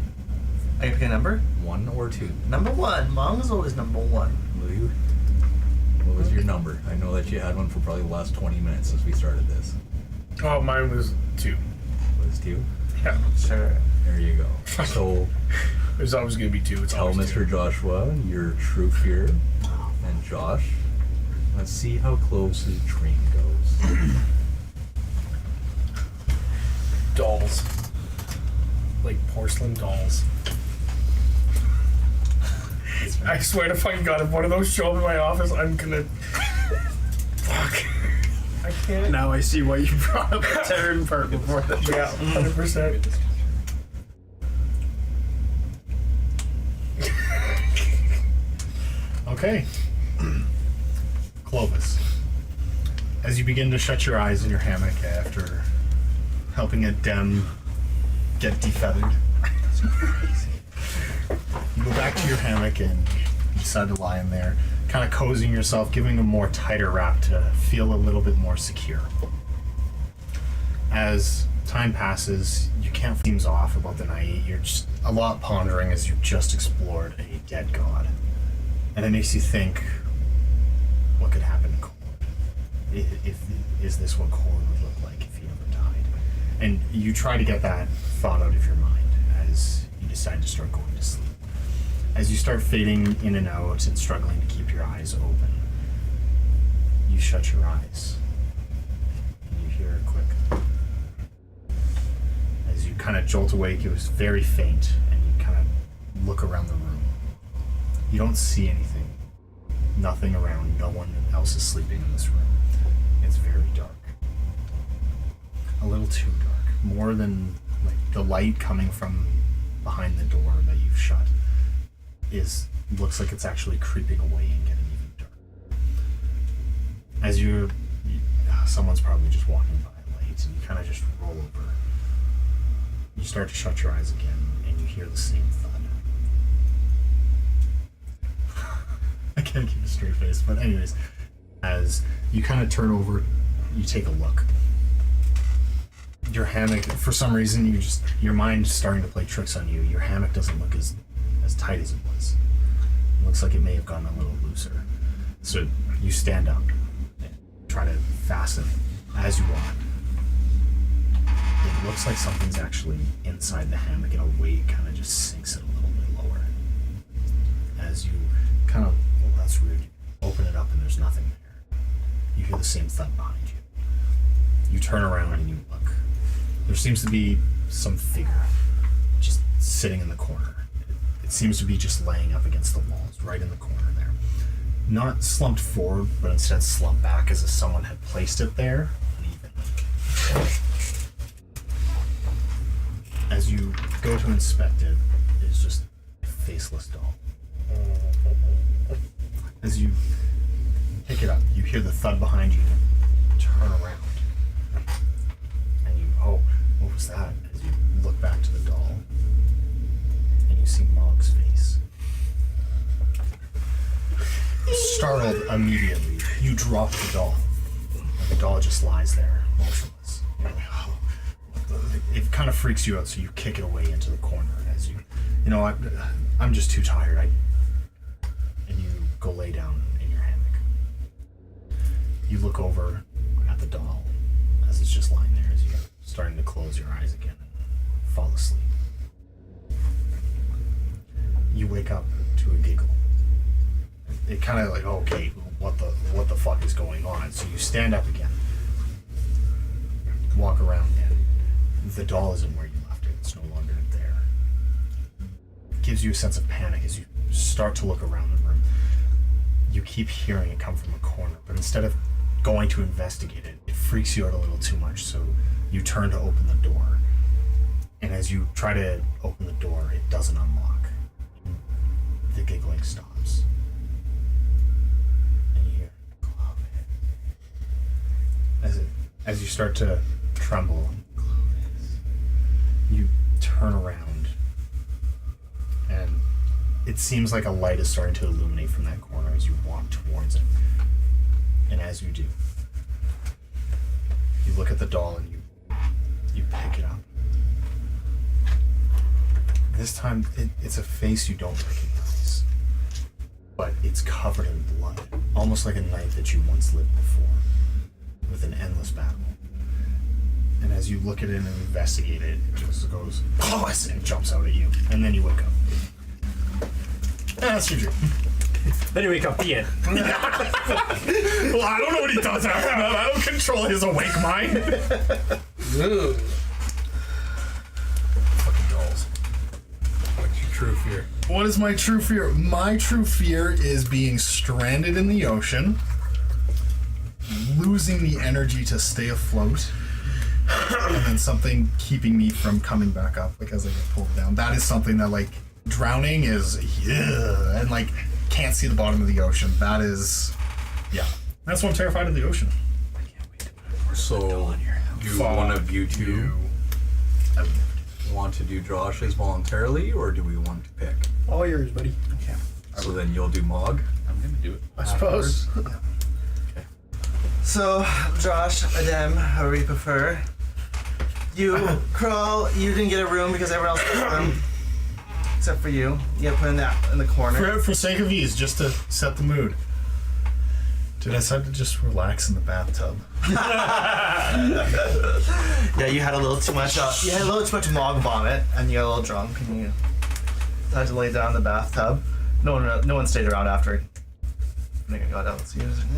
I can pick a number? 1 or 2. Number 1. Mong is always number 1. What was your number? I know that you had one for probably the last 20 minutes since we started this. Oh, mine was 2. Was 2? Yeah. Sure. There you go. So There's always going to be 2. It's tell always Mr. 2. Joshua your true fear. And Josh, let's see how close his dream goes. Dolls. Like porcelain dolls. I swear to fucking God, if one of those show up in my office, I'm gonna... Fuck. I can't. Now I see why you brought up the Terran part before that. Yeah, 100%. Okay. Clovis. As you begin to shut your eyes in your hammock after helping a dem get defeathered, you go back to your hammock and you decide to lie in there, kind of cozying yourself, giving a more tighter wrap to feel a little bit more secure. As time passes, you can't themes off about the night. You're just a lot pondering as you've just explored a dead god. And it makes you think, what could happen to Cord? Is this what Cord would look like if he ever died? And you try to get that thought out of your mind as you decide to start going to sleep. As you start fading in and out and struggling to keep your eyes open, you shut your eyes. And you hear a quick... As you kind of jolt awake, it was very faint, and you kind of look around the room. You don't see anything. Nothing around. No one else is sleeping in this room. It's very dark. A little too dark. More than like the light coming from behind the door that you've shut looks like it's actually creeping away and getting even darker. As someone's probably just walking by late, and you kind of just roll over. You start to shut your eyes again, and you hear the same thud. I can't keep a straight face, but anyways, as you kind of turn over, you take a look. Your hammock, for some reason, your mind's starting to play tricks on you. Your hammock doesn't look as tight as it was. It looks like it may have gotten a little looser. So you stand up and try to fasten it as you walk. It looks like something's actually inside the hammock, and a weight kind of just sinks it a little bit lower. As you kind of, well, that's weird. You open it up and there's nothing there. You hear the same thud behind you. You turn around and you look. There seems to be some figure just sitting in the corner. It seems to be just laying up against the walls, right in the corner there. Not slumped forward, but instead slumped back as if someone had placed it there unevenly. As you go to inspect it, it's just a faceless doll. As you pick it up, you hear the thud behind you. Turn around. And you, oh, what was that? As you look back to the doll, and you see Mog's face. Startled immediately, you drop the doll. And the doll just lies there, motionless. You're like, oh. It kind of freaks you out, so you kick it away into the corner as I'm just too tired. And you go lay down in your hammock. You look over at the doll as it's just lying there as you're starting to close your eyes again and fall asleep. You wake up to a giggle. It kind of like, okay, what the fuck is going on? So you stand up again, walk around, and the doll isn't where you left it. It's no longer there. It gives you a sense of panic as you start to look around the room. You keep hearing it come from a corner, but instead of going to investigate it, it freaks you out a little too much, so you turn to open the door. And as you try to open the door, it doesn't unlock. The giggling stops. And you hear as you start to tremble, you turn around, and it seems like a light is starting to illuminate from that corner as you walk towards it. And as you do, you look at the doll and you pick it up. This time, it's a face you don't recognize, but it's covered in blood, almost like a night that you once lived before, with an endless battle. And as you look at it and investigate it, it just goes, "Oh!" and jumps out at you, and then you wake up. And that's your dream. Then you wake up, the end. Well, I don't know what he does after that. I don't control his awake mind. Ooh. Fucking dolls. What's your true fear? What is my true fear? My true fear is being stranded in the ocean, losing the energy to stay afloat, and then something keeping me from coming back up, like as I get pulled down. That is something that, like, drowning is, yeah, and like can't see the bottom of the ocean. That is, yeah. That's why I'm terrified of the ocean. So, do one of you two want to do Josh's voluntarily, or do we want to pick? All yours, buddy. Okay. So then you'll do Mog. I'm gonna do it. I suppose. So, Josh, Adem, however you prefer. You crawl. You didn't get a room because everyone else got a room, except for you. You get put in the corner. For sake of ease, just to set the mood. Dude, I decided to just relax in the bathtub. Yeah, you had a little too much. You had a little too much Mog vomit, and you got a little drunk, and you had to lay down in the bathtub. No one stayed around after. I think I got out. So you was like,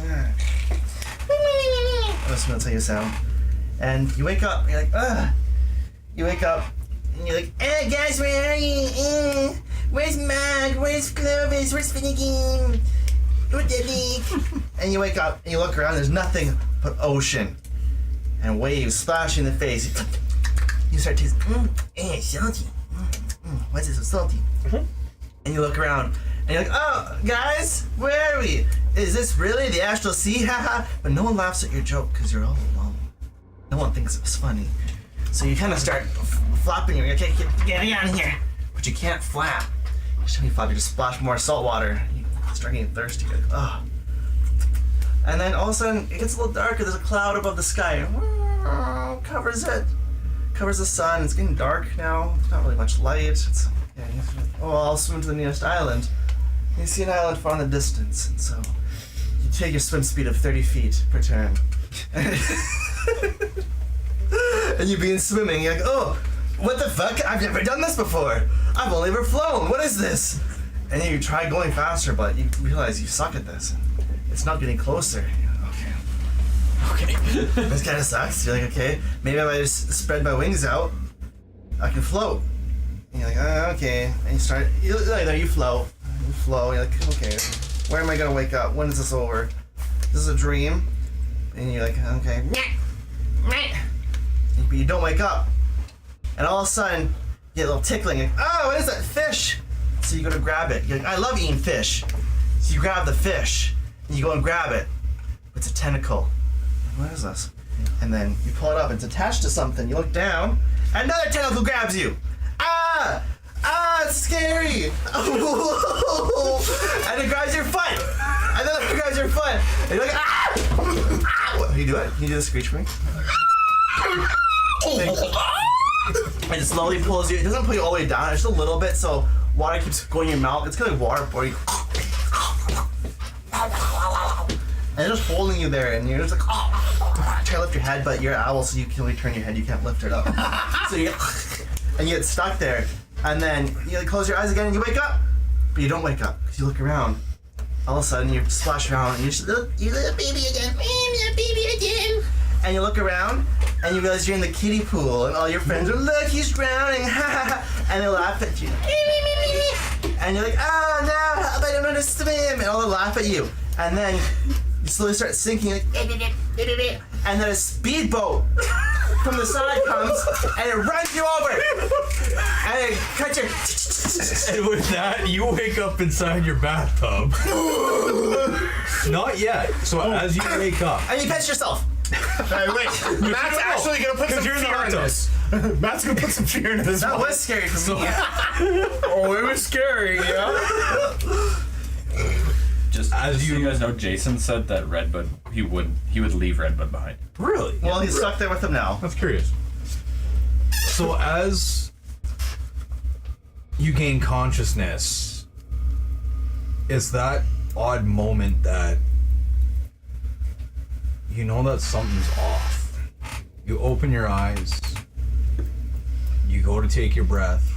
that's how you sound. And you wake up. And you're like, ugh. You wake up, and you're like, guys, where are you? Where's Mog? Where's Clovis? Where's Finnegan? And you wake up and you look around, there's nothing but ocean and waves splashing in the face. You start tasting, salty. Why is it so salty? And you look around and you're like, oh, guys, where are we? Is this really the Astral Sea? Haha. But no one laughs at your joke because you're all alone. No one thinks it's funny. So you kind of start flopping. You're like, okay, get out of here. But you can't flap. Each time you flap, you just splash more salt water. Start getting thirsty. You're like, oh. And then all of a sudden, it gets a little darker. There's a cloud above the sky. Covers it. Covers the sun. It's getting dark now. There's not really much light. I'll swim to the nearest island. You see an island far in the distance. And so you take your swim speed of 30 feet per turn. And you begin swimming. You're like, oh, what the fuck? I've never done this before. I've only ever flown. What is this? And then you try going faster, but you realize you suck at this. It's not getting closer. Okay. This kind of sucks. You're like, okay, maybe if I just spread my wings out, I can float. And you're like, okay. And you start, you float. You float. You're like, okay, where am I gonna wake up? When is this over? This is a dream. And you're like, okay. But you don't wake up. And all of a sudden, you get a little tickling. You're like, oh, what is that? Fish. So you go to grab it. You're like, I love eating fish. So you grab the fish, and you go and grab it. It's a tentacle. What is this? And then you pull it up. It's attached to something. You look down, and another tentacle grabs you. It's scary. And it grabs your foot. And then it grabs your foot. And you're like, Can you do it? Can you do the screech for me? And it slowly pulls you. It doesn't pull you all the way down. It's just a little bit, so water keeps going in your mouth. It's kind of like water, but and it's just holding you there, and you're just like, try to lift your head, but you're an owl, so you can only turn your head. You can't lift it up. So you get stuck there, and then you like, close your eyes again, and you wake up, but you don't wake up because you look around. All of a sudden, you splash around, and you little baby again, and you look around, and you realize you're in the kiddie pool, and all your friends are, look, he's drowning, and they laugh at you. And you're like, oh no, I don't know how to swim, and all they laugh at you. And then you slowly start sinking, like, and then a speedboat from the side comes and it runs you over and it cuts your. And with that, you wake up inside your bathtub. Not yet. So as you wake up, And you piss yourself. Hey, wait. Matt's actually gonna put some you're in the fear hot in tub. this. Matt's gonna put some fear into this. That one. was scary for me. Oh, it was scary, yeah. Just As so you- you guys know, Jason said that Redbud he would leave Redbud behind. really? Well, he's stuck there with him now. That's curious. So as you gain consciousness, it's that odd moment that you know that something's off. You open your eyes, you go to take your breath,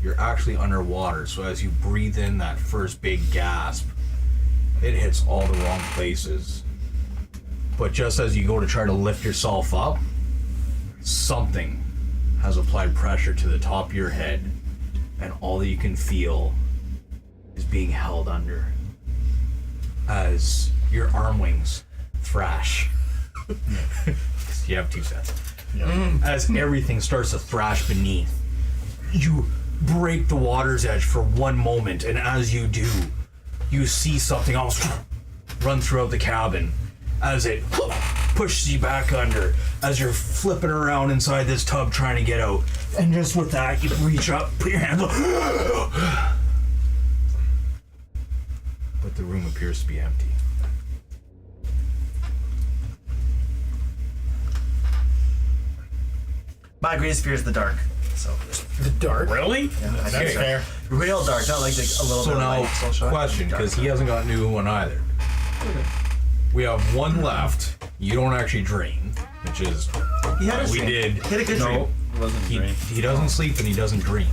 you're actually underwater, so as you breathe in that first big gasp, it hits all the wrong places. But just as you go to try to lift yourself up, something has applied pressure to the top of your head, and all that you can feel is being held under as your arm wings thrash. You have 2 sets. As everything starts to thrash beneath, you break the water's edge for one moment, and as you do, you see something almost run throughout the cabin as it pushes you back under as you're flipping around inside this tub trying to get out. And just with that, you reach up, put your hands up. But the room appears to be empty. My greatest fear is the dark. So The dark. Really? That's fair. real dark, not like a little So bit now, of light. So short. question, because he hasn't got a new one either. We have one left. You don't actually dream, which is He had a we dream. did. He had a good dream. No, it wasn't He, great. he doesn't sleep and he doesn't dream.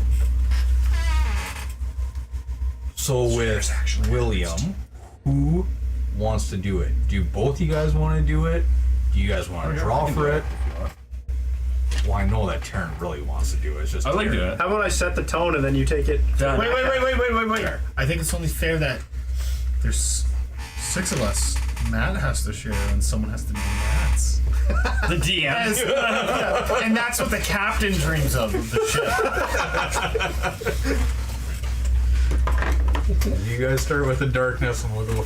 So with William, who wants to do it? Do both you guys want to do it? Do you guys want to draw for it? Well, I know that Taryn really wants to do it. It's just I like Taryn. doing it. How about I set the tone and then you take it? Done. Wait. I think it's only fair that there's 6 of us. Matt has to share and someone has to be Matt's. The DM. Yes. Yeah. And that's what the captain dreams of the ship. You guys start with the darkness and we'll go.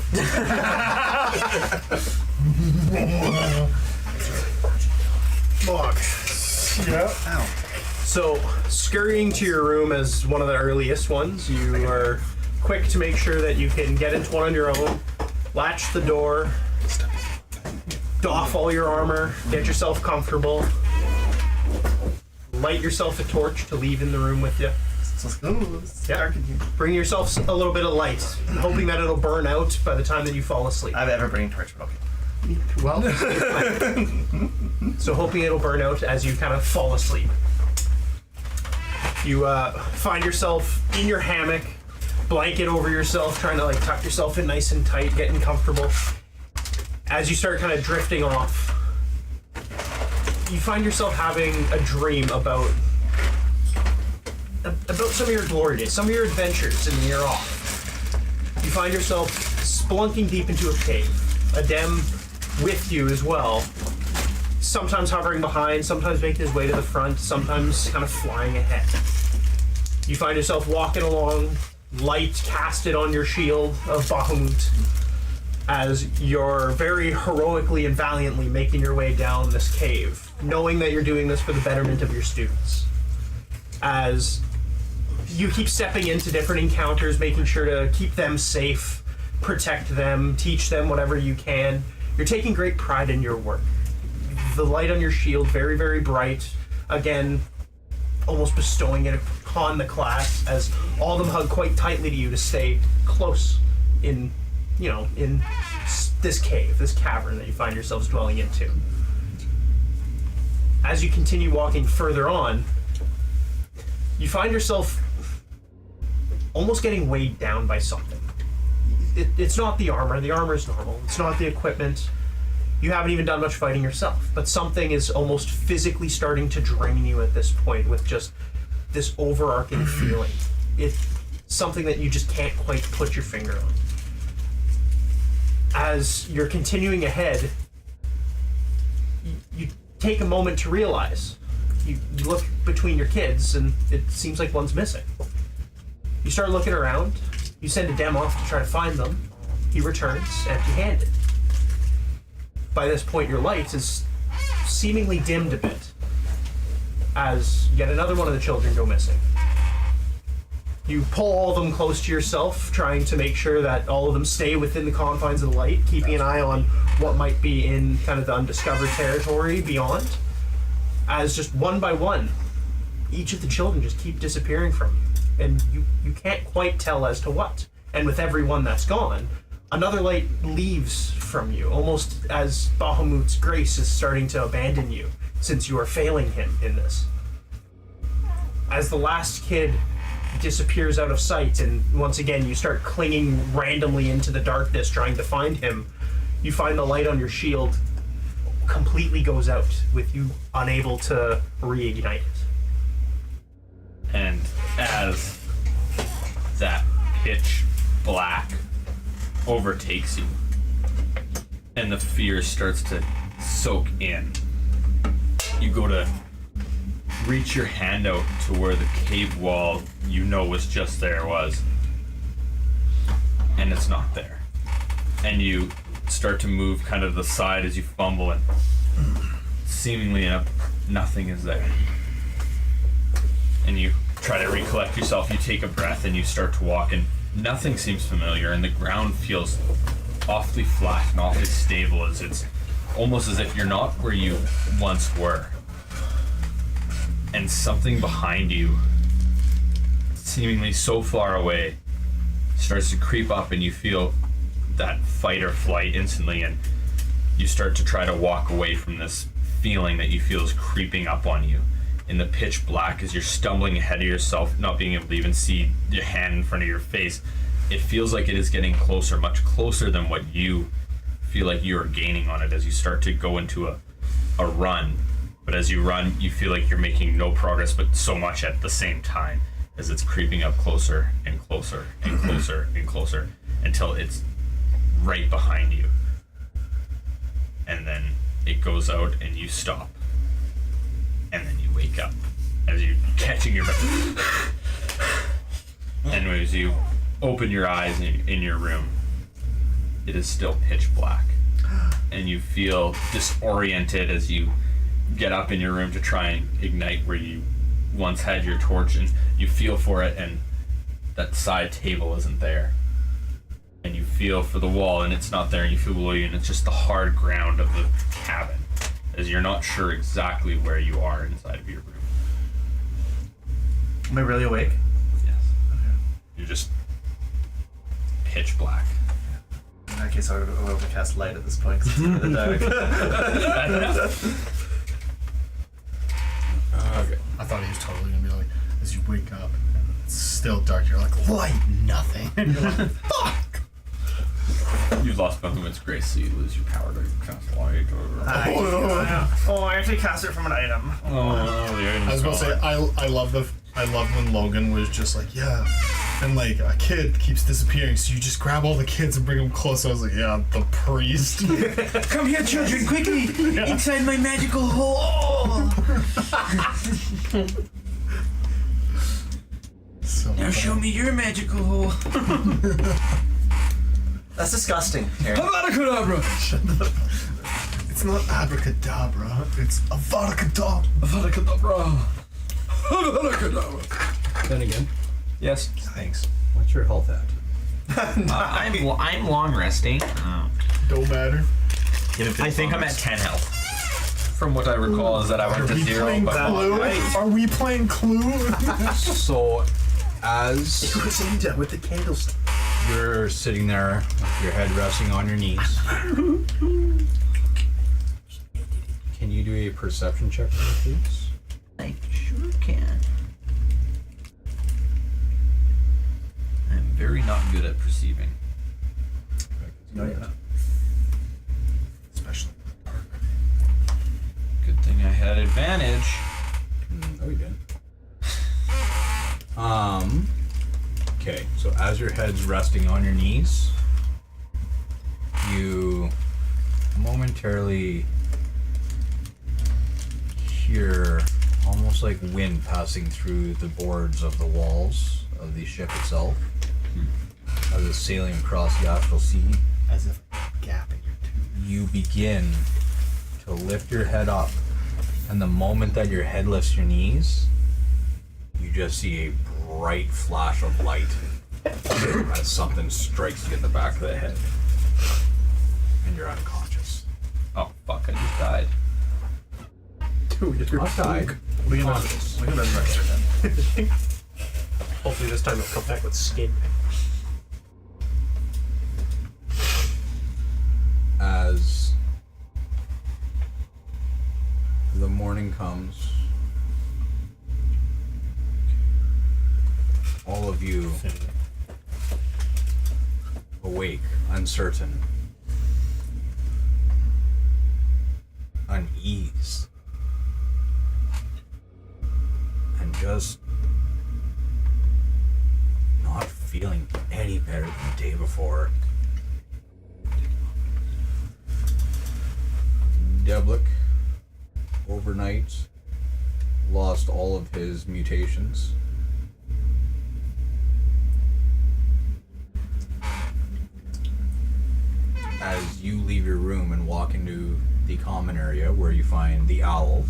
Fuck. Yeah. So, scurrying to your room as one of the earliest ones, you are quick to make sure that you can get into one on your own, latch the door, doff all your armor, get yourself comfortable, light yourself a torch to leave in the room with you. Yeah. Bring yourself a little bit of light, hoping that it'll burn out by the time that you fall asleep. I've ever bringing torch, but okay. Well, so hoping it'll burn out as you kind of fall asleep. You find yourself in your hammock, blanket over yourself, trying to like tuck yourself in nice and tight, getting comfortable. As you start kind of drifting off, you find yourself having a dream about some of your glory days, some of your adventures in the year off. You find yourself splunking deep into a cave, a dem with you as well, sometimes hovering behind, sometimes making his way to the front, sometimes kind of flying ahead. You find yourself walking along, light casted on your shield of Bahamut, as you're very heroically and valiantly making your way down this cave, knowing that you're doing this for the betterment of your students. As you keep stepping into different encounters, making sure to keep them safe, protect them, teach them whatever you can. You're taking great pride in your work. The light on your shield, very, very bright. Again, almost bestowing it upon the class as all of them hug quite tightly to you to stay close in, in this cave, this cavern that you find yourselves dwelling into. As you continue walking further on, you find yourself almost getting weighed down by something. It's not the armor. The armor is normal. It's not the equipment. You haven't even done much fighting yourself, but something is almost physically starting to drain you at this point with just this overarching feeling. It's something that you just can't quite put your finger on. as you're continuing ahead, you take a moment to realize. You look between your kids, and it seems like one's missing. You start looking around. You send a dem off to try to find them. He returns empty-handed. By this point, your light is seemingly dimmed a bit, as yet another one of the children go missing. You pull all of them close to yourself, trying to make sure that all of them stay within the confines of the light, keeping an eye on what might be in kind of the undiscovered territory beyond. As just one by one, each of the children just keep disappearing from you. And you can't quite tell as to what. And with every one that's gone, another light leaves from you, almost as Bahamut's grace is starting to abandon you, since you are failing him in this. As the last kid disappears out of sight, and once again you start clinging randomly into the darkness trying to find him, you find the light on your shield completely goes out, with you unable to reignite it. And as that pitch black overtakes you and the fear starts to soak in, you go to reach your hand out to where the cave wall you know was just there was, and it's not there. And you start to move kind of the side as you fumble, and seemingly enough, nothing is there. And you try to recollect yourself, you take a breath, and you start to walk, and nothing seems familiar, and the ground feels awfully flat and awfully stable, as it's almost as if you're not where you once were. And something behind you, seemingly so far away, starts to creep up, and you feel that fight or flight instantly, and you start to try to walk away from this feeling that you feel is creeping up on you in the pitch black as you're stumbling ahead of yourself, not being able to even see your hand in front of your face. It feels like it is getting closer, much closer than what you feel like you are gaining on it as you start to go into a run. But as you run, you feel like you're making no progress, but so much at the same time as it's creeping up closer and closer and closer and closer until it's right behind you. And then it goes out and you stop. And then you wake up as you're catching your breath. And as you open your eyes in your room, it is still pitch black. And you feel disoriented as you get up in your room to try and ignite where you once had your torch, and you feel for it, and that side table isn't there. And you feel for the wall, and it's not there, and you feel below you, and it's just the hard ground of the cabin, as you're not sure exactly where you are inside of your room. Am I really awake? Yes. You're just pitch black. In that case, I would have to cast light at this point, because it's in the dark. Okay. I thought he was totally gonna be like, as you wake up, and it's still dark, you're like, light, nothing. And you're like, fuck! You've lost Bahamut's grace, so you lose your power to cast light. I actually cast it from an item. I was gonna say, I love when Logan was just like, yeah, and like a kid keeps disappearing, so you just grab all the kids and bring them close. I was like, yeah, the priest. Come here, children, quickly! Inside my magical hole! So Now show me your magical hole. That's disgusting, Aaron. Abracadabra! it's not abracadabra, it's avada kedavra. Abracadabra! Then again, Yes. Thanks. what's your health at? I'm long resting. Don't matter. I think I'm at 10 health. From what I recall is that I went to 0. Playing But Clue? Are we playing Clue? So, as With the candlestick. you're sitting there with your head resting on your knees, can you do a perception check for me, please? I sure can. I'm very not good at perceiving. No, you're not. Especially. Good thing I had advantage. No, you didn't. Okay, so as your head's resting on your knees, you momentarily hear almost like wind passing through the boards of the walls of the ship itself as it's sailing across the astral sea. As if a gap in your tooth. You begin to lift your head up, and the moment that your head lifts your knees, you just see a bright flash of light as something strikes you in the back of the head, and you're unconscious. Oh fuck! I just died. Dude, you're Not died. We can Conscious. we can resurrect her then. hopefully this time it'll come back with skin. As the morning comes, all of you awake, uncertain, unease, and just not feeling any better than the day before. Deblick, overnight, lost all of his mutations. As you leave your room and walk into the common area where you find the owl,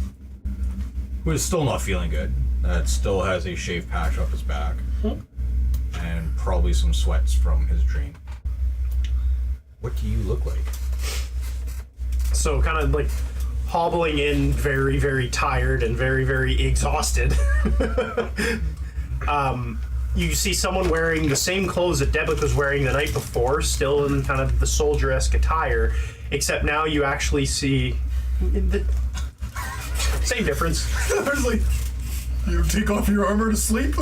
who is still not feeling good, that still has a shaved patch up his back, and probably some sweats from his dream. What do you look like? So kind of like hobbling in, very, very tired and very, very exhausted. You see someone wearing the same clothes that Deblick was wearing the night before, still in kind of the soldier-esque attire, except now you actually see the same difference. I was like, you take off your armor to sleep?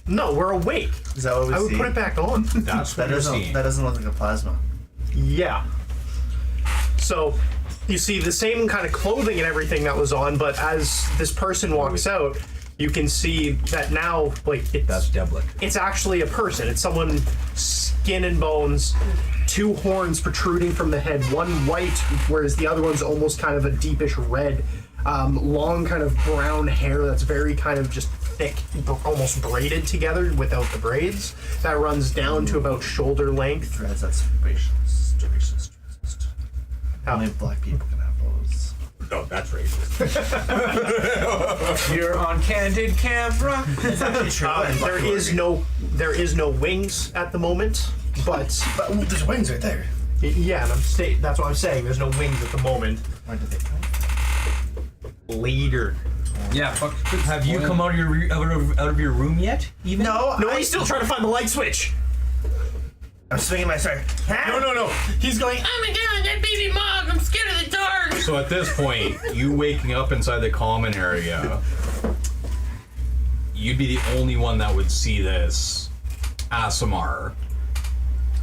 No, we're awake. Is that what we I would see? put it back on. That's what That you're doesn't seeing. that doesn't look like a plasma. Yeah. So you see the same kind of clothing and everything that was on, but as this person walks out, you can see that now, like, That's Deblick. it's actually a person. It's someone, skin and bones, two horns protruding from the head, one white, whereas the other one's almost kind of a deepish red. Long kind of brown hair that's very kind of just thick, almost braided together without the braids. That runs down to about shoulder length. Dreads, that's racist. Only black people can have those. No, that's racist. You're on candid camera. It's actually true. There is no wings at the moment, but But there's wings right there. yeah, and that's what I'm saying. There's no wings at the moment. Why did they come? Later. Yeah, fuck. Have you come out of your room yet? Even? No, No, he's still trying to find the light switch. I'm swinging my sword. No. He's going. Oh my god, that baby mog! I'm scared of the dark. So at this point, you waking up inside the common area, you'd be the only one that would see this ASMR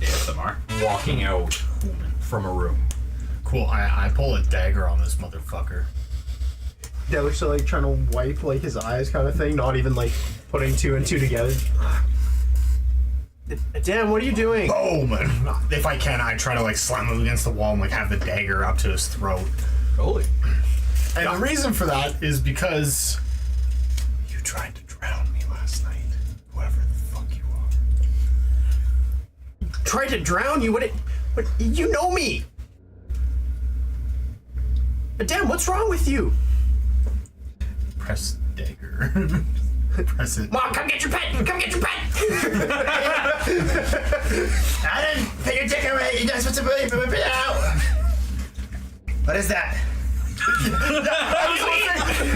ASMR. walking out from a room. Cool, I pull a dagger on this motherfucker. Yeah, looks like trying to wipe like his eyes, kind of thing. Not even like putting two and two together. Dan, what are you doing? Boom! And if I can, I try to like slam him against the wall and like have the dagger up to his throat. Holy. And the reason for that is because you tried to drown me last night. Whoever the fuck you are. Tried to drown you? What? You know me. Dan, what's wrong with you? Press dagger. Press it. Mom, come get your pet! Come get your pet! I didn't put your dick away. You're not supposed to believe it. Whip it out. What is that?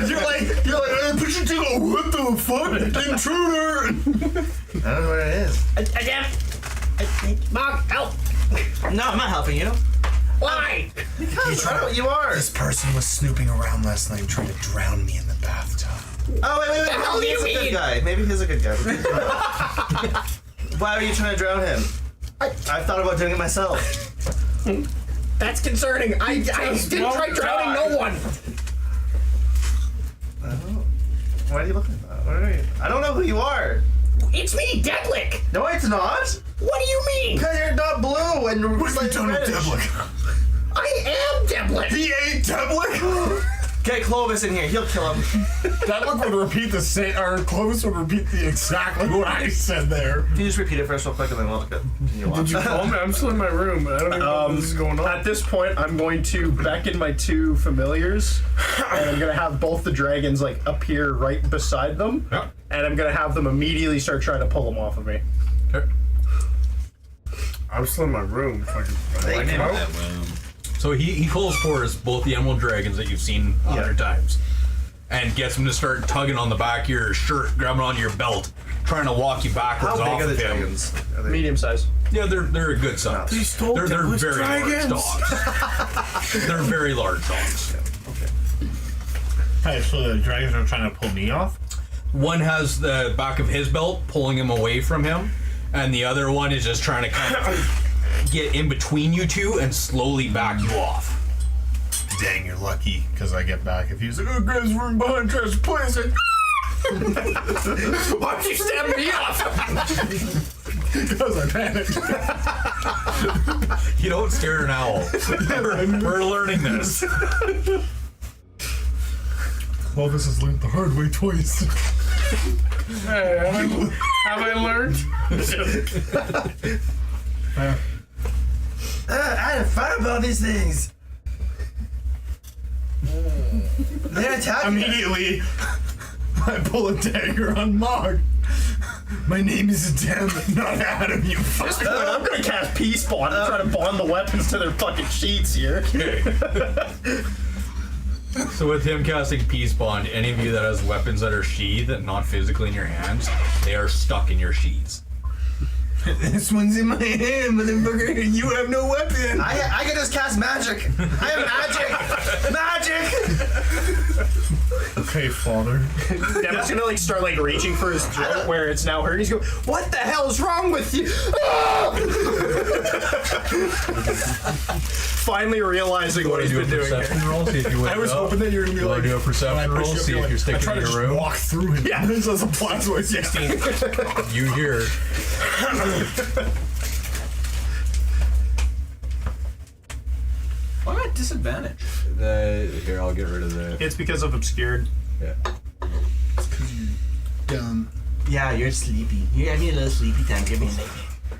You're like, hey, put your dick. What the fuck? Intruder! I don't know what it is. Dan! Mom, help! No, I'm not helping you. Why? Because I know what you are. This person was snooping around last night trying to drown me in the bathtub. Oh, wait. The hell do Maybe you he's a mean? good guy. Maybe he's a good guy. Why are you trying to drown him? I've thought about doing it myself. That's concerning. I didn't try drowning no one. I don't know. Why are you looking at that? I don't know who you are. It's me, Deadlick! No, it's not. What do you mean? Because you're not blue and What have you done with Deblick? I am Deadlick! He ate Deblick? Get Clovis in here. He'll kill him. Deblick would repeat the same, or Clovis would repeat exactly what I said there. Can you just repeat it first real quick and then we'll continue on? Did you call me? I'm still in my room. I don't even know what this is going on. At this point, I'm going to beckon my 2 familiars, and I'm gonna have both the dragons like appear right beside them, and I'm gonna have them immediately start trying to pull them off of me. Okay. I'm still in my room. If I can come out. So he calls for us both the emerald dragons that you've seen other times, and gets them to start tugging on the back of your shirt, grabbing onto your belt, trying to walk you backwards How off big are of the him. dragons? Are they- Medium size. Yeah, they're a good size. He stole they're Deadlick's very dragons. large dogs. They're very large dogs. Hey, so the dragons are trying to pull me off? One has the back of his belt pulling him away from him, and the other one is just trying to kind of get in between you two and slowly back you off. Dang, you're lucky, because I get back. If he was like, oh, guys, we're behind trash, please. Why'd you stab me off? Because I panicked. You don't scare an owl. We're learning this. Clovis has learned the hard way twice. Hey, have I learned? I had fun about these things. They're attacking. Immediately, I pull a dagger on Mog. My name is Dem, not Adam, you fuck. I'm gonna cast Peace Bond and try to bond the weapons to their fucking sheets here. So with him casting Peace Bond, any of you that has weapons that are sheathed and not physically in your hands, they are stuck in your sheaths. This one's in my hand, motherfucker, and you have no weapon. I can just cast magic. I have magic. Magic. Okay, father. Devin's gonna like start like reaching for his throat where it's now hurting. He's going, "What the hell's wrong with you?" Finally realizing what he's been doing here. Roll, see if you I was hoping that you were gonna be You like, wanna do a perception when I push roll, you up, see if like, you're sticking I try in to your just room? walk through him. Yeah. This is a plasma 16. You hear I'm at disadvantage. here, I'll get rid of the. It's because of obscured. Yeah. Dumb. Yeah, you're sleepy. You give me a little sleepy time. Give me a minute.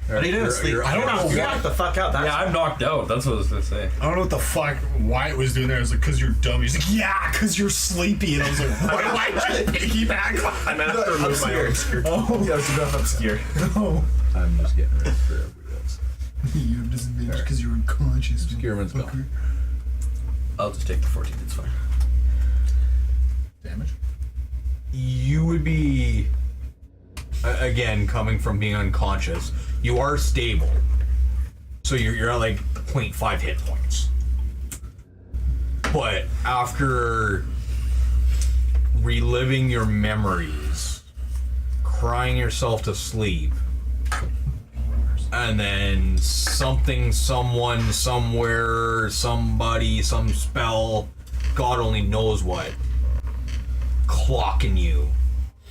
What are you doing? Sleep. you're- I don't know Get the fuck out. That's Yeah, I'm knocked out. That's what I was gonna say. I don't know what the fuck Wyatt was doing there. I was like, because you're dumb. He's like, yeah, because you're sleepy. And I was like, why did you piggyback? I'm gonna have to remove my own obscured. Oh, yeah, it's enough obscure. no. I'm just getting rid for everybody else. You have disadvantage because you're unconscious. Obscurement's gone. I'll just take the 14. It's fine. Damage? You would be, again, coming from being unconscious, you are stable. So you're at like 0.5 hit points. But after reliving your memories, crying yourself to sleep, and then something, someone, somewhere, somebody, some spell, God only knows what, clocking you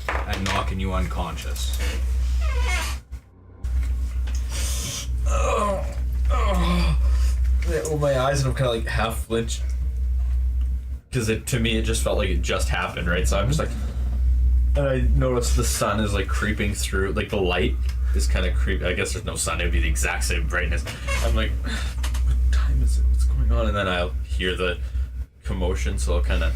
and knocking you unconscious. Well, my eyes and I'm kind of like half flinched because to me it just felt like it just happened, right? So I'm just like, and I noticed the sun is like creeping through, like the light is kind of creeping. I guess there's no sun; it'd be the exact same brightness. I'm like, what time is it? What's going on? And then I'll hear the commotion, so I'll kind of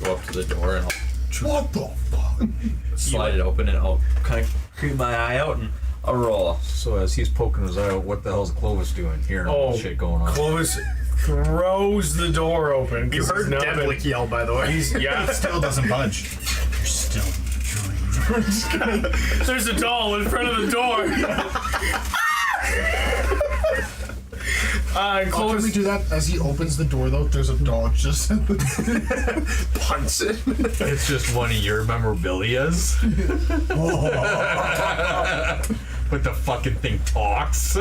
go up to the door and I'll What the fuck? slide it open and I'll kind of creep my eye out and I'll roll. So as he's poking his eye out, what the hell's Clovis doing? Hearing all this shit going on. Clovis throws the door open. You heard Deadlick yell, by the way. Yeah. Still doesn't budge. You're still There's a doll in front of the door. Can Clovis we do that as he opens the door though? There's a dog just Punts it. It's just one of your memorabilias. But the fucking thing talks.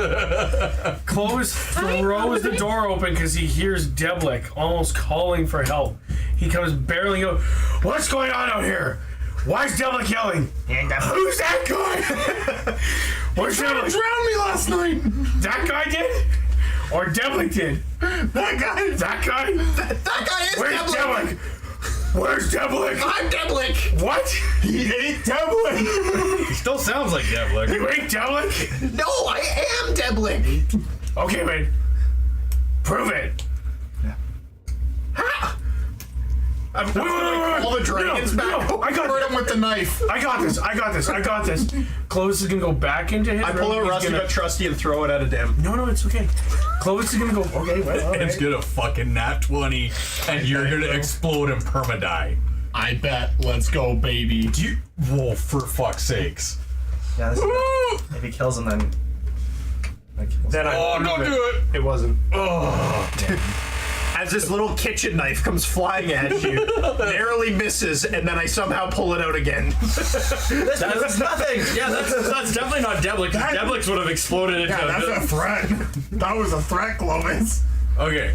Clovis throws the door open because he hears Deblick almost calling for help. He comes barreling out. What's going on out here? Why is Devlik yelling? Who's that guy? Where's Devlik? Drowned me last night. That guy did? Or Devlik did? That guy. That guy? That guy is Where's Devlik. Devlik? Where's Devlik? I'm Devlik. What? He ate Devlin. He still sounds like Devlik. You ain't Devlik? No, I am Devlik. Okay, wait. Prove it. Ha! Wait, all the dragons back. No, I got Hurt him with the knife. I got this. Clovis is gonna go back into his I room. pull out He's Rusty gonna- but Trusty and throw it at a dim. No, it's okay. Clovis is gonna go, okay, well, all It's right. gonna fucking nat 20, and you're gonna explode and permadie. I bet. Let's go, baby. Whoa, for fuck's sakes. Yeah, this if he kills him, then. Then I Oh, don't do it! It wasn't. Oh, As this little kitchen knife comes flying at you, narrowly misses, and then I somehow pull it out again. That's nothing! Yeah, that's definitely not Devlik. Devlik's would have exploded into. Yeah, that's a threat. That was a threat, Clovis. okay.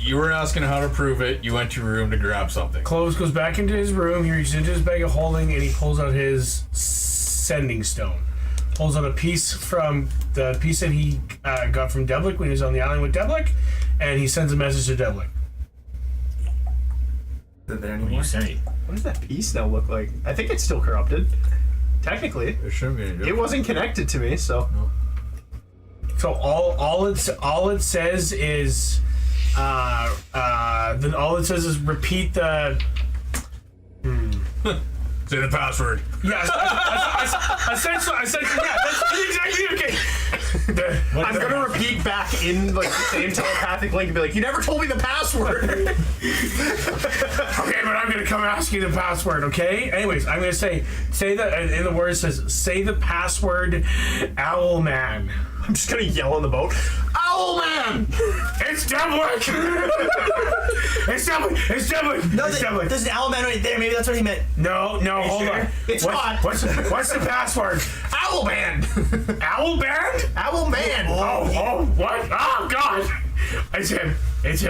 You were asking how to prove it. You went to your room to grab something. Clovis goes back into his room. He reaches into his bag of holding and he pulls out his sending stone. Pulls out a piece from the piece that he got from Devlik when he was on the island with Devlik, and he sends a message to Devlik. Is it there What do anymore? you say? What does that piece now look like? I think it's still corrupted. Technically, It shouldn't be any it different. wasn't connected to me, so. So all it says is then all it says is repeat the. Say the password. Yes, essentially, yeah, that's exactly okay. I'm gonna repeat back in like the same telepathic link and be like, "You never told me the password." Okay, but I'm gonna come ask you the password, okay? Anyways, I'm gonna say that in the word it says, say the password, Owlman. I'm just gonna yell on the boat, "Owlman!" It's Devlik! It's Devlik! No, It's Devlik! there's an owl man right there. Maybe that's what he meant. No, hold on. It's not. What's the password? Owlman! Owlman? Owlman! Oh, what? Oh, God! It's him.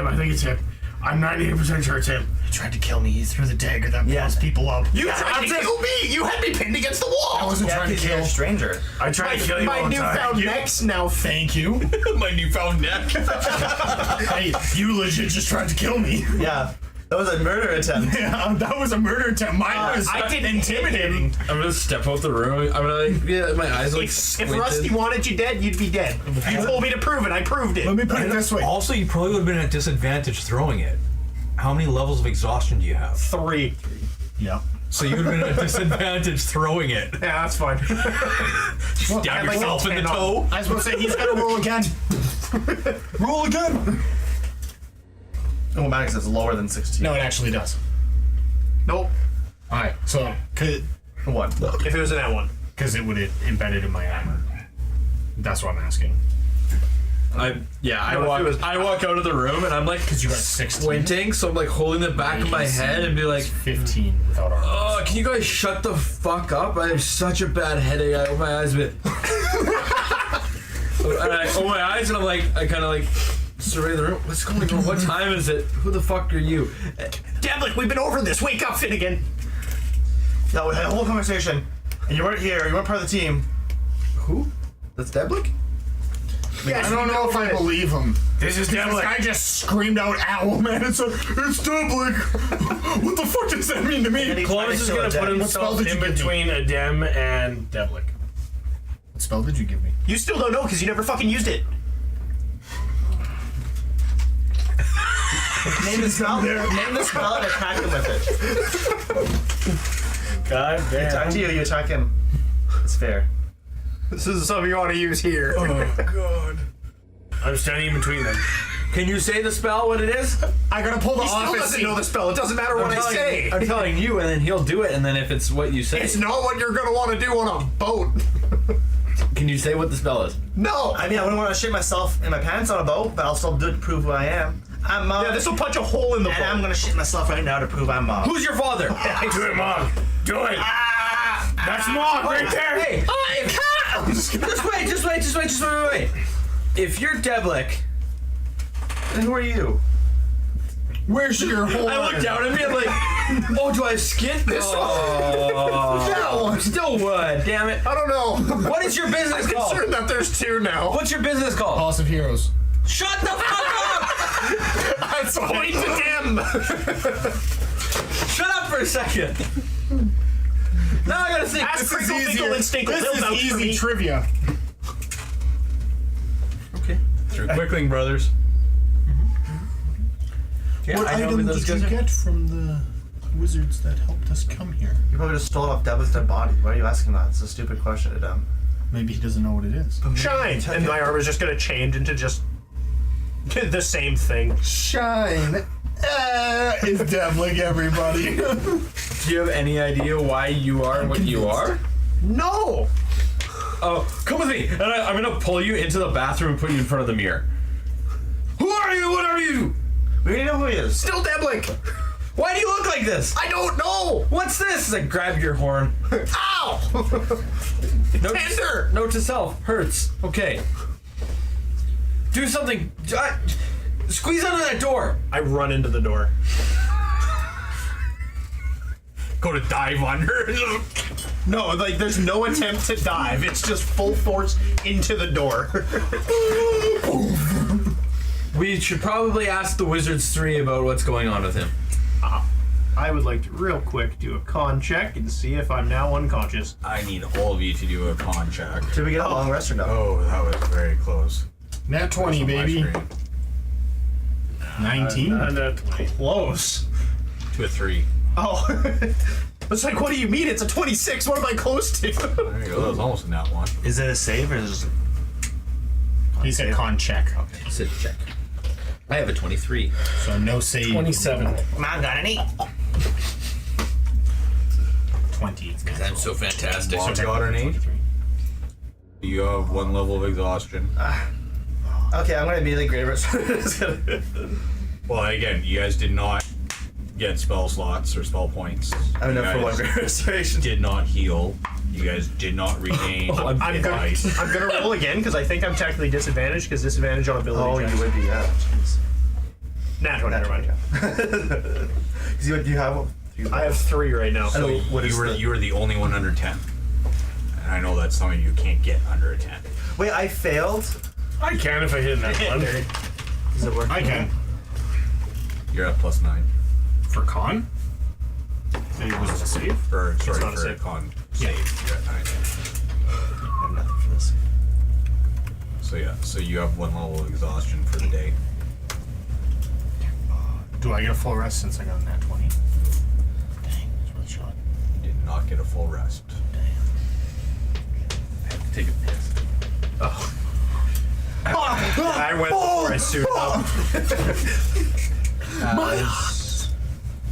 I think it's him. I'm 98% sure it's him. He tried to kill me. He threw the dagger that blows people up. You tried to kill me! You had me pinned against the wall! I wasn't Yeah, trying to because you're kill. a stranger. I tried to kill you My all the time. newfound neck's now Thank you. My newfound neck. Hey, you legit just tried to kill me. Yeah. That was a murder attempt. Yeah, that was a murder attempt. Mine was I didn't intimidating. I'm gonna step out the room. I'm gonna like, yeah, my eyes like If squinted. Rusty wanted you dead, you'd be dead. You told me to prove it, I proved it. Let me put it this way. Also, you probably would have been at a disadvantage throwing it. How many levels of exhaustion do you have? 3. Yeah. So you would have been at a disadvantage throwing it. Yeah, that's fine. Stab I'd like yourself to in the 10 on. toe. I was going to say, he's going to roll again. Roll again. Oh, Max is lower than 16. No, it actually does. Nope. Alright, so, What? If it was an at one. because it would have embedded in my armor. That's what I'm asking. I No, if it was- walk out of the room and I'm like You got 16. squinting, so I'm like holding the back of my head and be like, 15 without armor. oh, can you guys shut the fuck up? I have such a bad headache. I open my eyes a bit. And I open my eyes and I'm like, I kind of like survey the room. What's going on? What time is it? Who the fuck are you? Devlik, we've been over this. Wake up, Finnegan. No, we had a whole conversation, and you weren't here. You weren't part of the team. Who? That's Devlik? I don't know if I believe him. This is This Devlik. guy just screamed out owl, man. It's Devlik. What the fuck does that mean to me? Clovis is gonna put What spell himself did you in give me? between Adem and Devlik. What spell did you give me? You still don't know because you never fucking used it. Name the spell. Name the spell and attack him with it. God Attack to you, you attack him. It's fair. This is something you want to use here. I'm standing in between them. Can you say the spell, what it is? I gotta pull the He still office doesn't seat. know the spell. It doesn't matter what I say. I'm telling you, and then he'll do it, and then if it's what you say, It's not what you're gonna want to do on a boat. can you say what the spell is? No. I mean, I wouldn't want to shit myself in my pants on a boat, but I'll still do it to prove who I am. I'm Mom. Yeah, this will punch a hole in the and boat. I'm gonna shit myself right now to prove I'm Mom. Who's your father? Do it, Mom. Do it. That's Mom right there. Hey, just wait. If you're Devlik, Then who are you? Where's your whole I look down at me, I'm like, Oh, do I have skin? Oh, still wood. Damn it. I don't know. What is your business I'm called? concerned that there's 2 now. What's your business called? House of Heroes. Shut the fuck up! That's point to him. Shut up for a second. Now I gotta think. Ask This is Crinkle, easier. Dinkle, and Stinkle. This They'll is vouch for easy me. trivia. Okay. Through Quickling Brothers. Yeah, What I know who item those did you guys are. get from the wizards that helped us come here? You probably just stole it off Deb's dead body. Why are you asking that? It's a stupid question, Adam. Maybe he doesn't know what it is. Shine. And my armor is just going to change into just the same thing. Shine. Is Devlik, everybody. Do you have any idea why you are what you are? No. Oh, come with me, and I'm gonna pull you into the bathroom and put you in front of the mirror. Who are you? What are you? We already know who he is. Still Deblink. Why do you look like this? I don't know. What's this? I grab your horn. Ow. Note Tender. Note to self. Hurts. Okay. Do something. Squeeze under that door. I run into the door. Go to dive under. No, like there's no attempt to dive. It's just full force into the door. We should probably ask the Wizards 3 about what's going on with him. I would like to real quick do a con check and see if I'm now unconscious. I need all of you to do a con check. Did we get a long rest or no? Oh, that was very close. Nat 20, On my baby. screen. 19. Close. To a 3. Oh. It's like, what do you mean? It's a 26. What am I close to? There you go. That was almost a nat 1. Is it a save or is it He said con check. Sit check. I have a 23. So no save. 27. Man, got an 8. 20. I'm so fantastic. Long got an 8. You have 1 level of exhaustion. Okay, I'm gonna immediately grade it. Well, again, you guys did not get spell slots or spell points. I'm You enough for guys 1 grade restoration. did not heal. You guys did not regain. I'm gonna roll again because I think I'm technically disadvantaged because disadvantage on ability Oh, checks. you would be, yeah. Jeez. Natural, never mind. Because you have 3. I have 3 right now. So So what is you were the only one under 10. And I know that's something you can't get under a 10. Wait, I failed? I can if I hit that one. Does it work? I can. You're at +9. For con? Was it a save? Or sorry, not a for save. con save. You're at 9. I have nothing for this. So yeah, so you have 1 level of exhaustion for the day. Do I get a full rest since I got a nat 20? Dang, it's worth a shot. You did not get a full rest. I have to take a piss. I went before I suited up.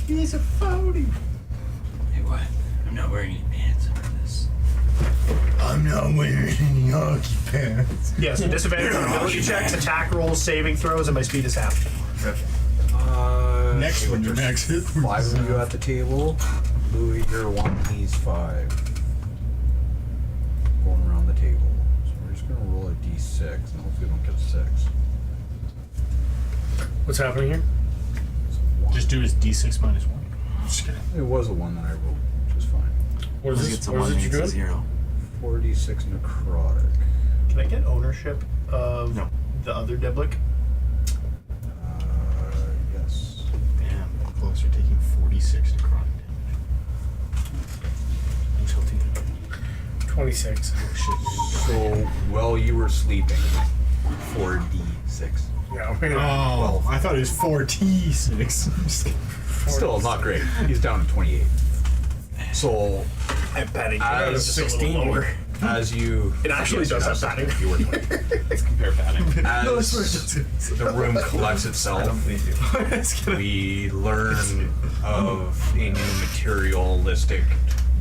He's a phony. Hey, what? I'm not wearing any pants under this. I'm not wearing any hockey pants. Yeah, so disadvantage on ability checks, attack rolls, saving throws, and my speed is half. Next one, your next hit. 5 of you at the table. Louis, you're 1, he's 5. Going around the table. So we're just gonna roll a d6 and hopefully we don't get a 6. What's happening here? Just do his d6 minus 1. Just kidding. It was the one that I rolled, which is fine. What is It's this? a What 1, is it it's you a doing? 0. 46 necrotic. Can I get ownership of No. the other Deblick? Yes. Damn, close. You're taking 46 necrotic damage. I'm tilting it. 26. So while you were sleeping, 4d6. Yeah, wait. Oh, I thought it was 4t6. I'm just kidding. Still not great. He's down to 28. So I'm betting. as 16 lower. as you, It actually does have padding. You were 20. Let's compare padding. As the room collects itself, we learn of a new materialistic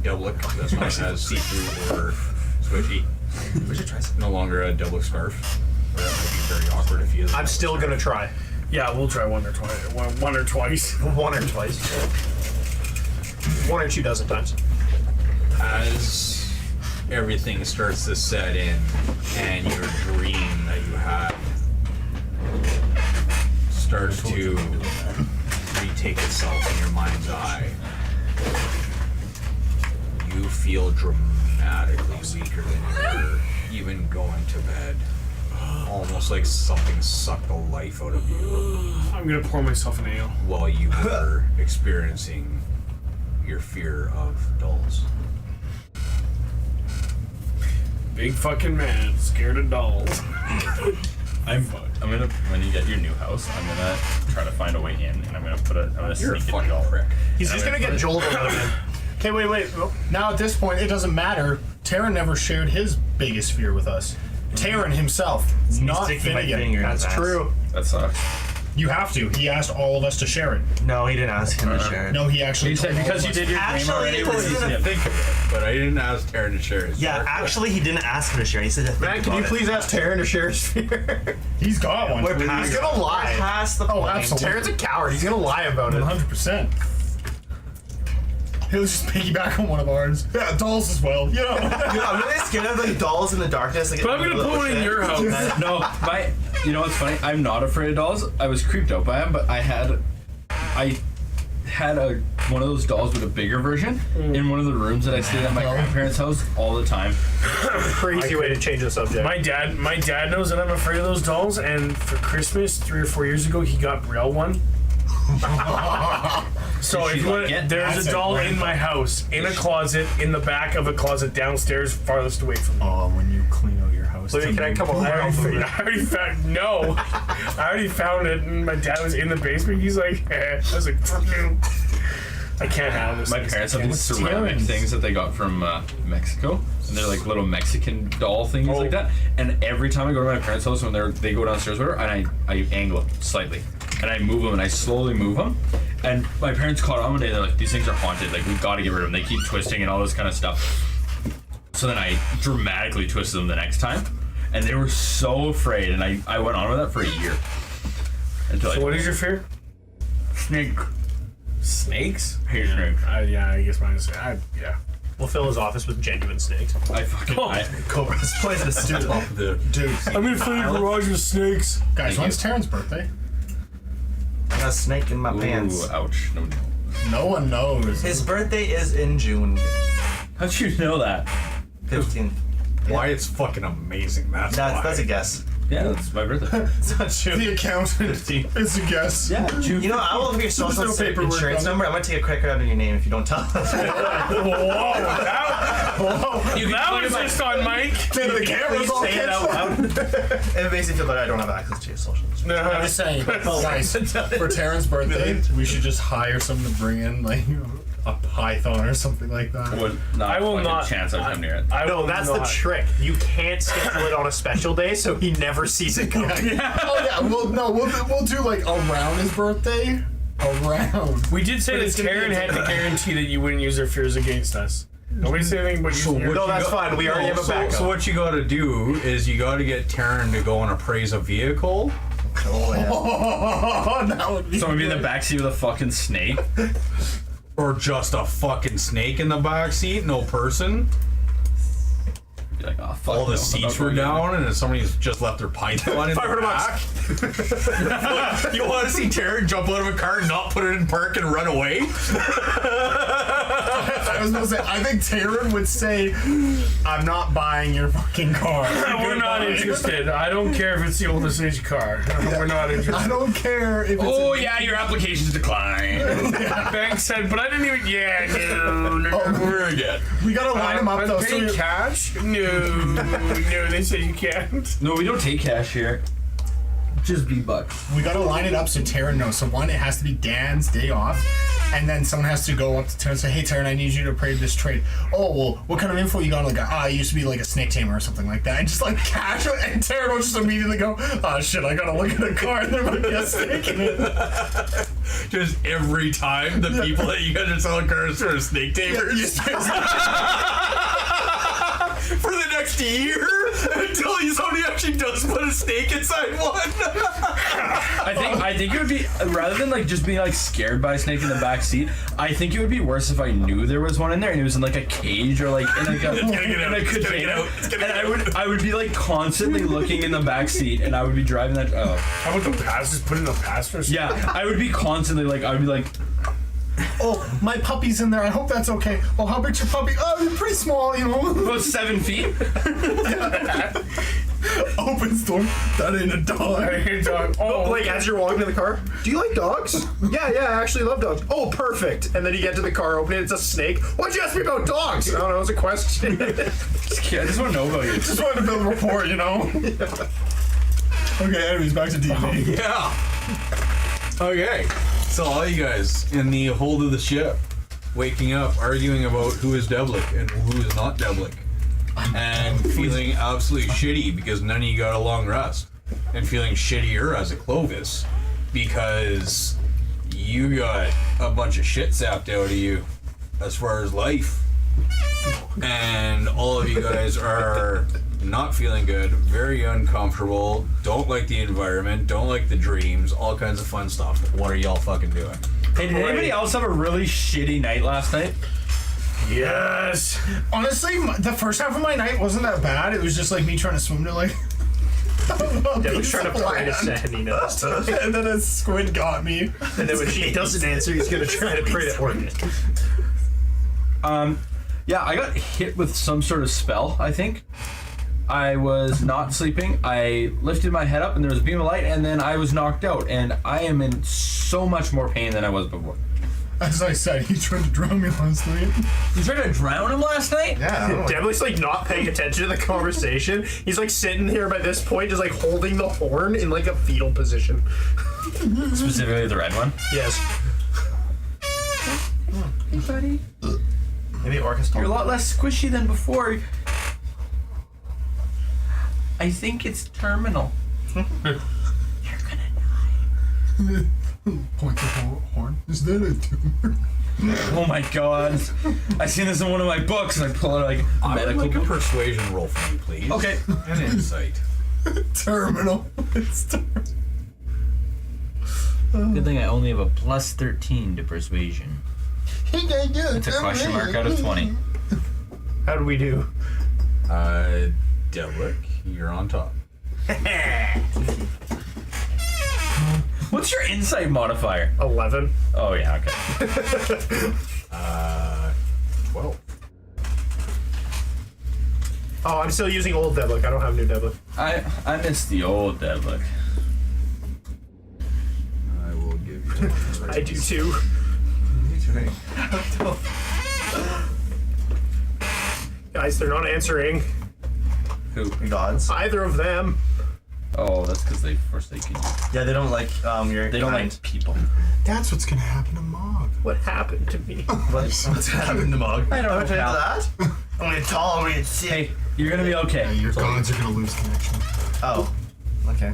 doublet that's not as see-through or squishy. We should try something. No longer a doublet scarf. Or that might be very awkward if he is. I'm still gonna try. Yeah, we'll try one or twice. One or twice. 1 or twice. 1 or 2 dozen times. As everything starts to set in and your dream that you had starts to retake itself in your mind's eye, you feel dramatically weaker than you were even going to bed. Almost like something sucked the life out of you I'm gonna pour myself an ale. while you were experiencing your fear of dolls. Big fucking man, scared of dolls. I'm gonna, when you get your new house, I'm gonna try to find a way in, and I'm gonna You're a sneak fucking in doll. prick. He's just gonna get Joel to let him in. Okay, wait. Oh, Now at this point, it doesn't matter. Terran never shared his biggest fear with us. Terran himself, not sticking my Finnegan. finger in his that's ass. true. That sucks. You have to. He asked all of us to share it. No, he didn't ask him to share it. No, he actually He said told all because of you us. did your game Actually, already. it we're was using in a it. Think of it, but I didn't ask Taryn to share his. Yeah, actually, he didn't ask him to share. He said, Matt, can you please ask Taryn to share his fear? He's got one. We're past, He's gonna lie. We're past the Oh, point. absolutely. Taryn's a coward. He's gonna lie about it. 100%. He'll just piggyback on one of ours. Yeah, dolls as well. You know. Dude, I'm really scared of like dolls in the darkness. Like, But I'm gonna put one in your house. No, you know what's funny? I'm not afraid of dolls. I was creeped out by them, but I had one of those dolls with a bigger version in one of the rooms that I stayed at my grandparents' house all the time. Crazy way to change the subject. My dad knows that I'm afraid of those dolls, and for Christmas 3 or 4 years ago, he got Bral one. So Did if she you like want, it? there's That's a a doll great in my house, in a closet, in the back of a closet downstairs, farthest away from me. Oh, when you clean out your house. Louis, can I come over? I already found no. I already found it, and my dad was in the basement. He's like, I was like, fuck you. I can't handle this. My parents have these ceramic things that they got from Mexico, and they're like little Mexican doll things like that. And every time I go to my parents' house when they go downstairs with her, and I angle them slightly, and I move them, and I slowly move them. And my parents caught on one day. They're like, "These things are haunted. Like we got to get rid of them. They keep twisting and all this kind of stuff." So then I dramatically twisted them the next time, and they were so afraid. And I went on with that for a year. Until So what is your fear? snake? Snakes? Hate snakes. Yeah, I guess mine is. Yeah. We'll fill his office with genuine snakes. I fucking. Cobra's poisonous. Dude, I'm gonna fill your garage with snakes. guys, Thank when's Terran's birthday? I got a snake in my Ooh, pants. ouch. No. No one knows. His birthday is in June How'd you know that? 15th. Why it's fucking amazing. That's why. That's a guess. Yeah, that's my birthday. It's not true. The accountant. It's a guess. Yeah, June. You know, I will look at your social no paperwork insurance on it. number. I'm gonna take a credit card under your name if you don't tell us. That was just on Mike. The camera's all Say it out catch loud. It makes me feel that I don't have access to your socials. I'm just saying, guys, for Terran's birthday, we should just hire someone to bring in, like, a python or something like that. Would not I will fucking not- chance I'd come near it. I No, will that's the not- trick. You can't schedule it on a special day, so he never sees it coming. Oh yeah, we'll do like around his birthday. Around. We did say But that it's gonna be Taryn a had to guarantee that you wouldn't use their fears against us. Nobody said anything but using your. No, that's fine. We already have a backup. So what you got to do is you got to get Taryn to go and appraise a vehicle. Oh, yeah. Oh, that would be. So maybe in the backseat with a fucking snake. Or just a fucking snake in the back seat, no person. Be like, oh fuck. All the no, seats I'm were not going down, and somebody's just left their python in the back. You want to see Taryn jump out of a car, not put it in park, and run away? I was gonna say, I think Taryn would say, "I'm not buying your fucking car. We're not interested. I don't care if it's the oldest age car. We're not I interested. don't care if it's." Oh yeah, your application's declined. Bank said, but I didn't even. Yeah, no. We're again. We gotta line him up I'm though. paying So cash? No, they said you can't. No, we don't take cash here. Just $bucks. we gotta line it up so Taryn knows. So one, it has to be Dan's day off, and then someone has to go up to Taryn and say, "Hey Taryn, I need you to appraise this trade." Oh well, what kind of info you got? Like, I used to be like a snake tamer or something like that, and just like cash it. And Taryn will just immediately go, "Oh shit, I gotta look at the car. There might be a snake in it." Just every time the people that you guys are selling cars to are snake tamers. for the next year until somebody actually does put a snake inside one. I think it would be, rather than like just being like scared by a snake in the back seat, I think it would be worse if I knew there was one in there and it was in like a cage or like in like a, in a container. And I would be like constantly looking in the back seat and I would be driving that. Oh, How about the pass? Just put in the passengers. yeah, I would be constantly like, I would be like, Oh, my puppy's in there. I hope that's okay. Oh, how big's your puppy? Oh, you're pretty small, you know. about 7 feet. Opens door. That ain't a dog. Oh, Blake, as you're walking to the car, do you like dogs? Yeah, I actually love dogs. Oh, perfect. And then you get to the car, open it, it's a snake. Why'd you ask me about dogs? I don't know, it's a question. I just want to know about you. Just wanted to build a rapport, you know. Okay, anyways, back to D&D. Yeah. Okay. So all you guys in the hold of the ship, waking up, arguing about who is Devlik and who is not Devlik, and feeling absolutely shitty because none of you got a long rest, and feeling shittier as a Clovis because you got a bunch of shit sapped out of you as far as life, and all of you guys are not feeling good, very uncomfortable, don't like the environment, don't like the dreams, all kinds of fun stuff. What are y'all fucking doing? Hey, did anybody else have a really shitty night last night? Yes. Honestly, the first half of my night wasn't that bad. It was just like me trying to swim to like. Devlik's trying to pry to sand, he knows. And then a squid got me. And then when she doesn't answer, he's gonna try to pray to order it. Yeah, I got hit with some sort of spell, I think. I was not sleeping. I lifted my head up and there was a beam of light and then I was knocked out. And I am in so much more pain than I was before. As I said, he tried to drown me last night. You tried to drown him last night? Yeah. Devlik's like not paying attention to the conversation. He's like sitting here by this point, just like holding the horn in like a fetal position. Specifically the red one? Yes. Hey, buddy. Maybe Orcus told You're a lot me. less squishy than before. I think it's terminal. You're gonna die. Point the horn. Is that a tumor? Oh my god. I seen this in one of my books and I pull out like a I would medical like a book. persuasion roll from you, please. Okay. And insight. Terminal. It's terminal. Good thing I only have a plus 13 to persuasion. It's a question mark out of 20. How do we do? Devlik, you're on top. What's your insight modifier? 11. Oh yeah, okay. 12. Oh, I'm still using old Devlik. I don't have new Devlik. I miss the old Devlik. I will give you one. I do too. Guys, they're not answering. Who? Gods. Either of them. Oh, that's because they forsaken you. Yeah, they don't like your. They don't kind. like people. That's what's gonna happen to Mog. What happened to me? What's happened to Mog? I don't know, Into pal. that? Only tall, only shit. Hey, you're gonna be okay. Your gods are gonna lose connection. Oh. Okay.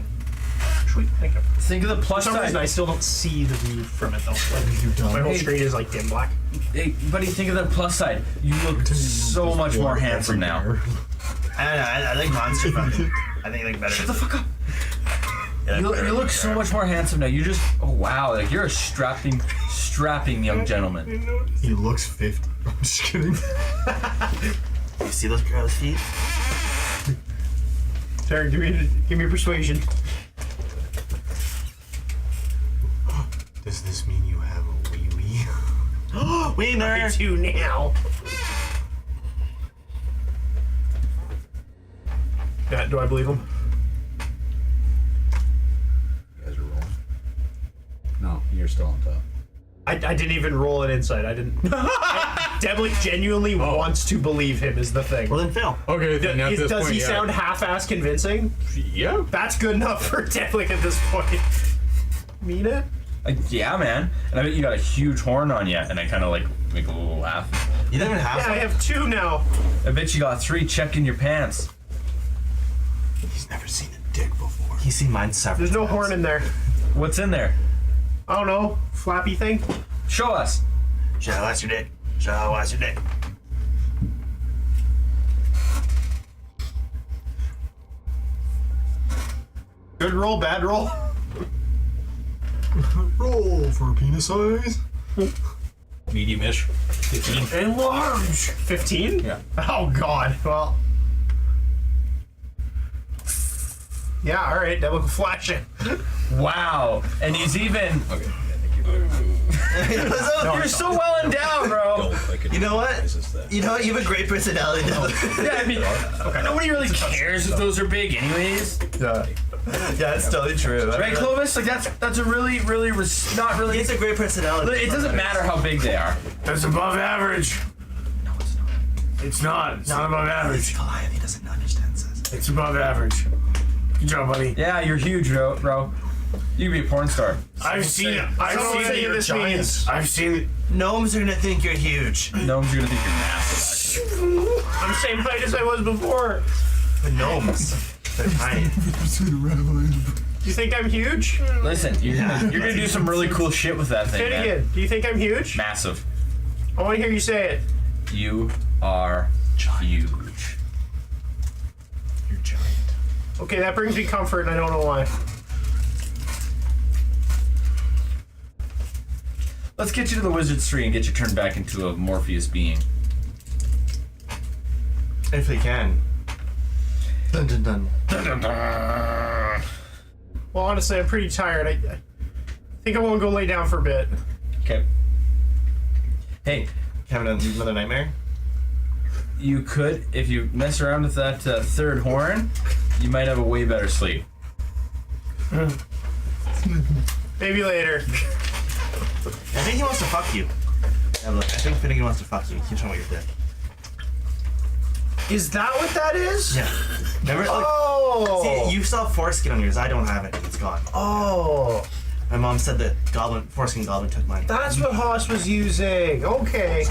Sweet, thank you. Think of the For plus some reason, I side. still don't see the view from it though. Like, You done? my whole Hey. screen is like dim black. Hey, buddy, think of the plus side. You look so much more handsome now. I don't know. I like monster fucking. I think I like better. Shut the fuck up. Yeah, You look so much more handsome now. You just, oh wow, like you're a strapping young gentleman. He looks 50. I'm just kidding. You see those girls' feet? Taryn, give me persuasion. Does this mean you have a wee-wee? Wiener! I do now. Yeah, do I believe him? You guys are rolling. No, you're still on top. I didn't even roll an insight. I didn't. Devlik genuinely wants to believe him is the thing. Well then, Phil. Okay, then at this Does point, he yeah. sound half-ass convincing? Yeah. That's good enough for Devlik at this point. Mean it? Yeah, man. And I bet you got a huge horn on you, and I kind of like make a little laugh. You don't even have Yeah, I one. have 2 now. I bet you got 3 checked in your pants. He's never seen a dick before. He's seen mine several There's no times. horn in there. What's in there? I don't know. Flappy thing? Show us. Show us your dick. Show us your dick. Good roll, bad roll. Roll for penis size. Medium-ish. 15. And large. 15? Yeah. Oh god. Well. Yeah, alright, that look flashing. Wow. And he's even. Okay. You're so well endowed, bro. You know what? You know what? You have a great personality. Yeah, I mean, nobody really cares if those are big, anyways. Yeah, it's totally true. Right, Clovis? Like that's a really, really not really. It's a great personality. It doesn't matter how big they are. That's above average. No, it's not. It's not. It's not above average. Goliath, he doesn't understand this. It's above average. Good job, buddy. Yeah, you're huge, bro. You could be a porn star. I've seen it. I've Someone seen say it. you're giant. I've seen it. Gnomes are gonna think you're huge. Gnomes are gonna think you're massive. I'm the same height as I was before. But gnomes, they're tiny. Do you think I'm huge? Listen, you're gonna do some really cool shit with that thing, Say it man. again. Do you think I'm huge? Massive. I want to hear you say it. You are huge. You're giant. Okay, that brings me comfort, and I don't know why. Let's get you to the wizard's tree and get you turned back into a Morpheus being. If we can. Dun dun dun. Well, honestly, I'm pretty tired. I think I want to go lay down for a bit. Okay. Hey, Having another nightmare? you could, if you mess around with that third horn, you might have a way better sleep. Maybe later. I think he wants to fuck you. Yeah, look, I think Finnegan wants to fuck you. Keep showing your dick. Is that what that is? Yeah. Remember? Like, Oh. see, you still have foreskin on yours. I don't have it. It's gone. Oh. My mom said that foreskin goblin took mine. That's what Haas was using. Okay.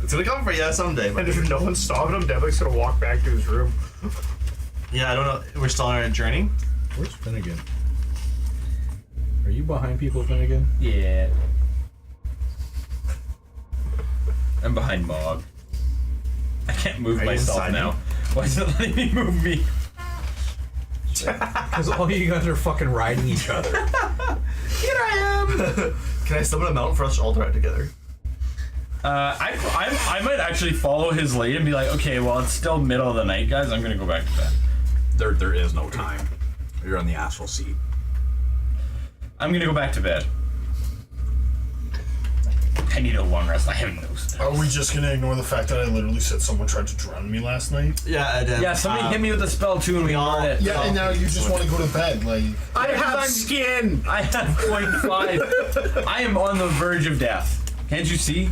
It's gonna come for you someday. But And if no one's stopping him, Devlin's gonna walk back to his room. yeah, I don't know. We're still on our journey. Where's Finnegan? Are you behind people, Finnegan? Yeah. I'm behind Mog. I can't move Are you myself inside now. me? Why is it letting me move me? Because all you guys are fucking riding each other. Here I am! Can I summon a mountain for us all to ride together? I might actually follow his lead and be like, okay, well, it's still middle of the night, guys. I'm gonna go back to bed. There is no time. You're on the astral seat. I'm gonna go back to bed. I need a long rest. I have no sleep. Are we just gonna ignore the fact that I literally said someone tried to drown me last night? Yeah, I did. Yeah, somebody hit me with a spell too, and we all- learned it. Yeah, and now you just want to go to bed, like. I have skin. I have 0.5. I am on the verge of death. Can't you see?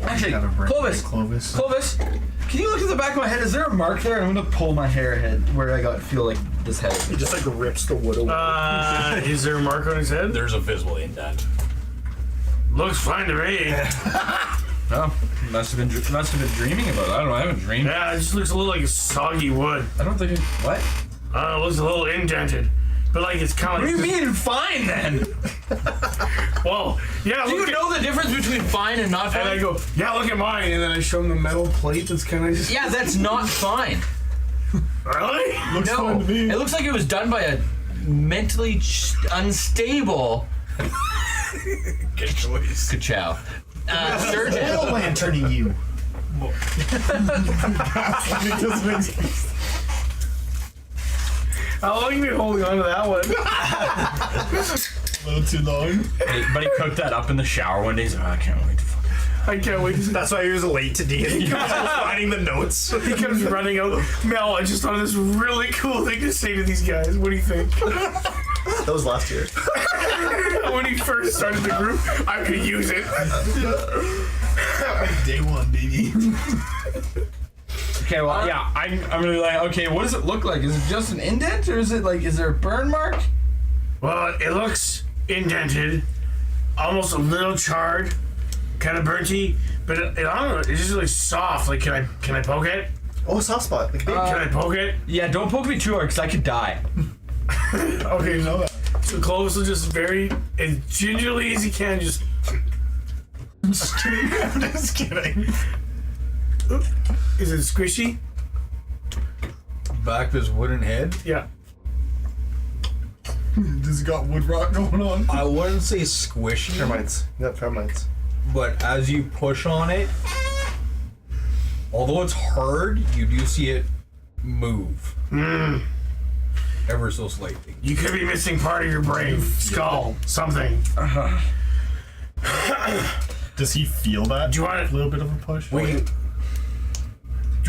Actually, Have a break, Clovis, Clovis. Clovis, can you look at the back of my head? Is there a mark there? I'm gonna pull my hair ahead where I feel like this head. He just like rips the wood away. Is there a mark on his head? There's a visible indent. Looks fine to me. Oh, must have been dreaming about it. I don't know. I haven't dreamed. Yeah, it just looks a little like soggy wood. I don't think. What? It looks a little indented. But like it's kind of What like do you mean fine then? Well, yeah, Do you look at, know the difference between fine and not and I fine? go, yeah, look at mine, and then I show him the metal plate that's kind of just Yeah, that's not fine. really. Looks No, fine to me. it looks like it was done by a mentally unstable Good choice. ka-chow. Surgeon. Metal lanterning you. How long have you been holding on to that one? A little too long. But he cooked that up in the shower one day. He's like, oh, I can't wait to fucking. I can't wait. That's why he was late to D&D. He was finding the notes. He comes running out. Mel, I just thought of this really cool thing to say to these guys. What do you think? That was last year. When he first started the group, I could use it. Day one, baby. Okay, well, yeah, I'm gonna be like, okay, what does it look like? Is it just an indent, or is it like, is there a burn mark? Well, it looks indented, almost a little charred, kind of burnty, but I don't know. It's just really soft. Like, can I poke it? Oh, soft spot. Like, Can I poke it? Yeah, don't poke me too hard, because I could die. Okay, so Clovis will just very as gingerly as he can just just kidding. I'm just kidding. Is it squishy? Back this wooden head. Yeah. Does it got wood rot going on? I wouldn't say squishy, Termites. You got termites. but as you push on it, although it's hard, you do see it move. Ever so slightly. You could be missing part of your brain, skull, something. Does he feel that? Do you want a little bit of a push? Do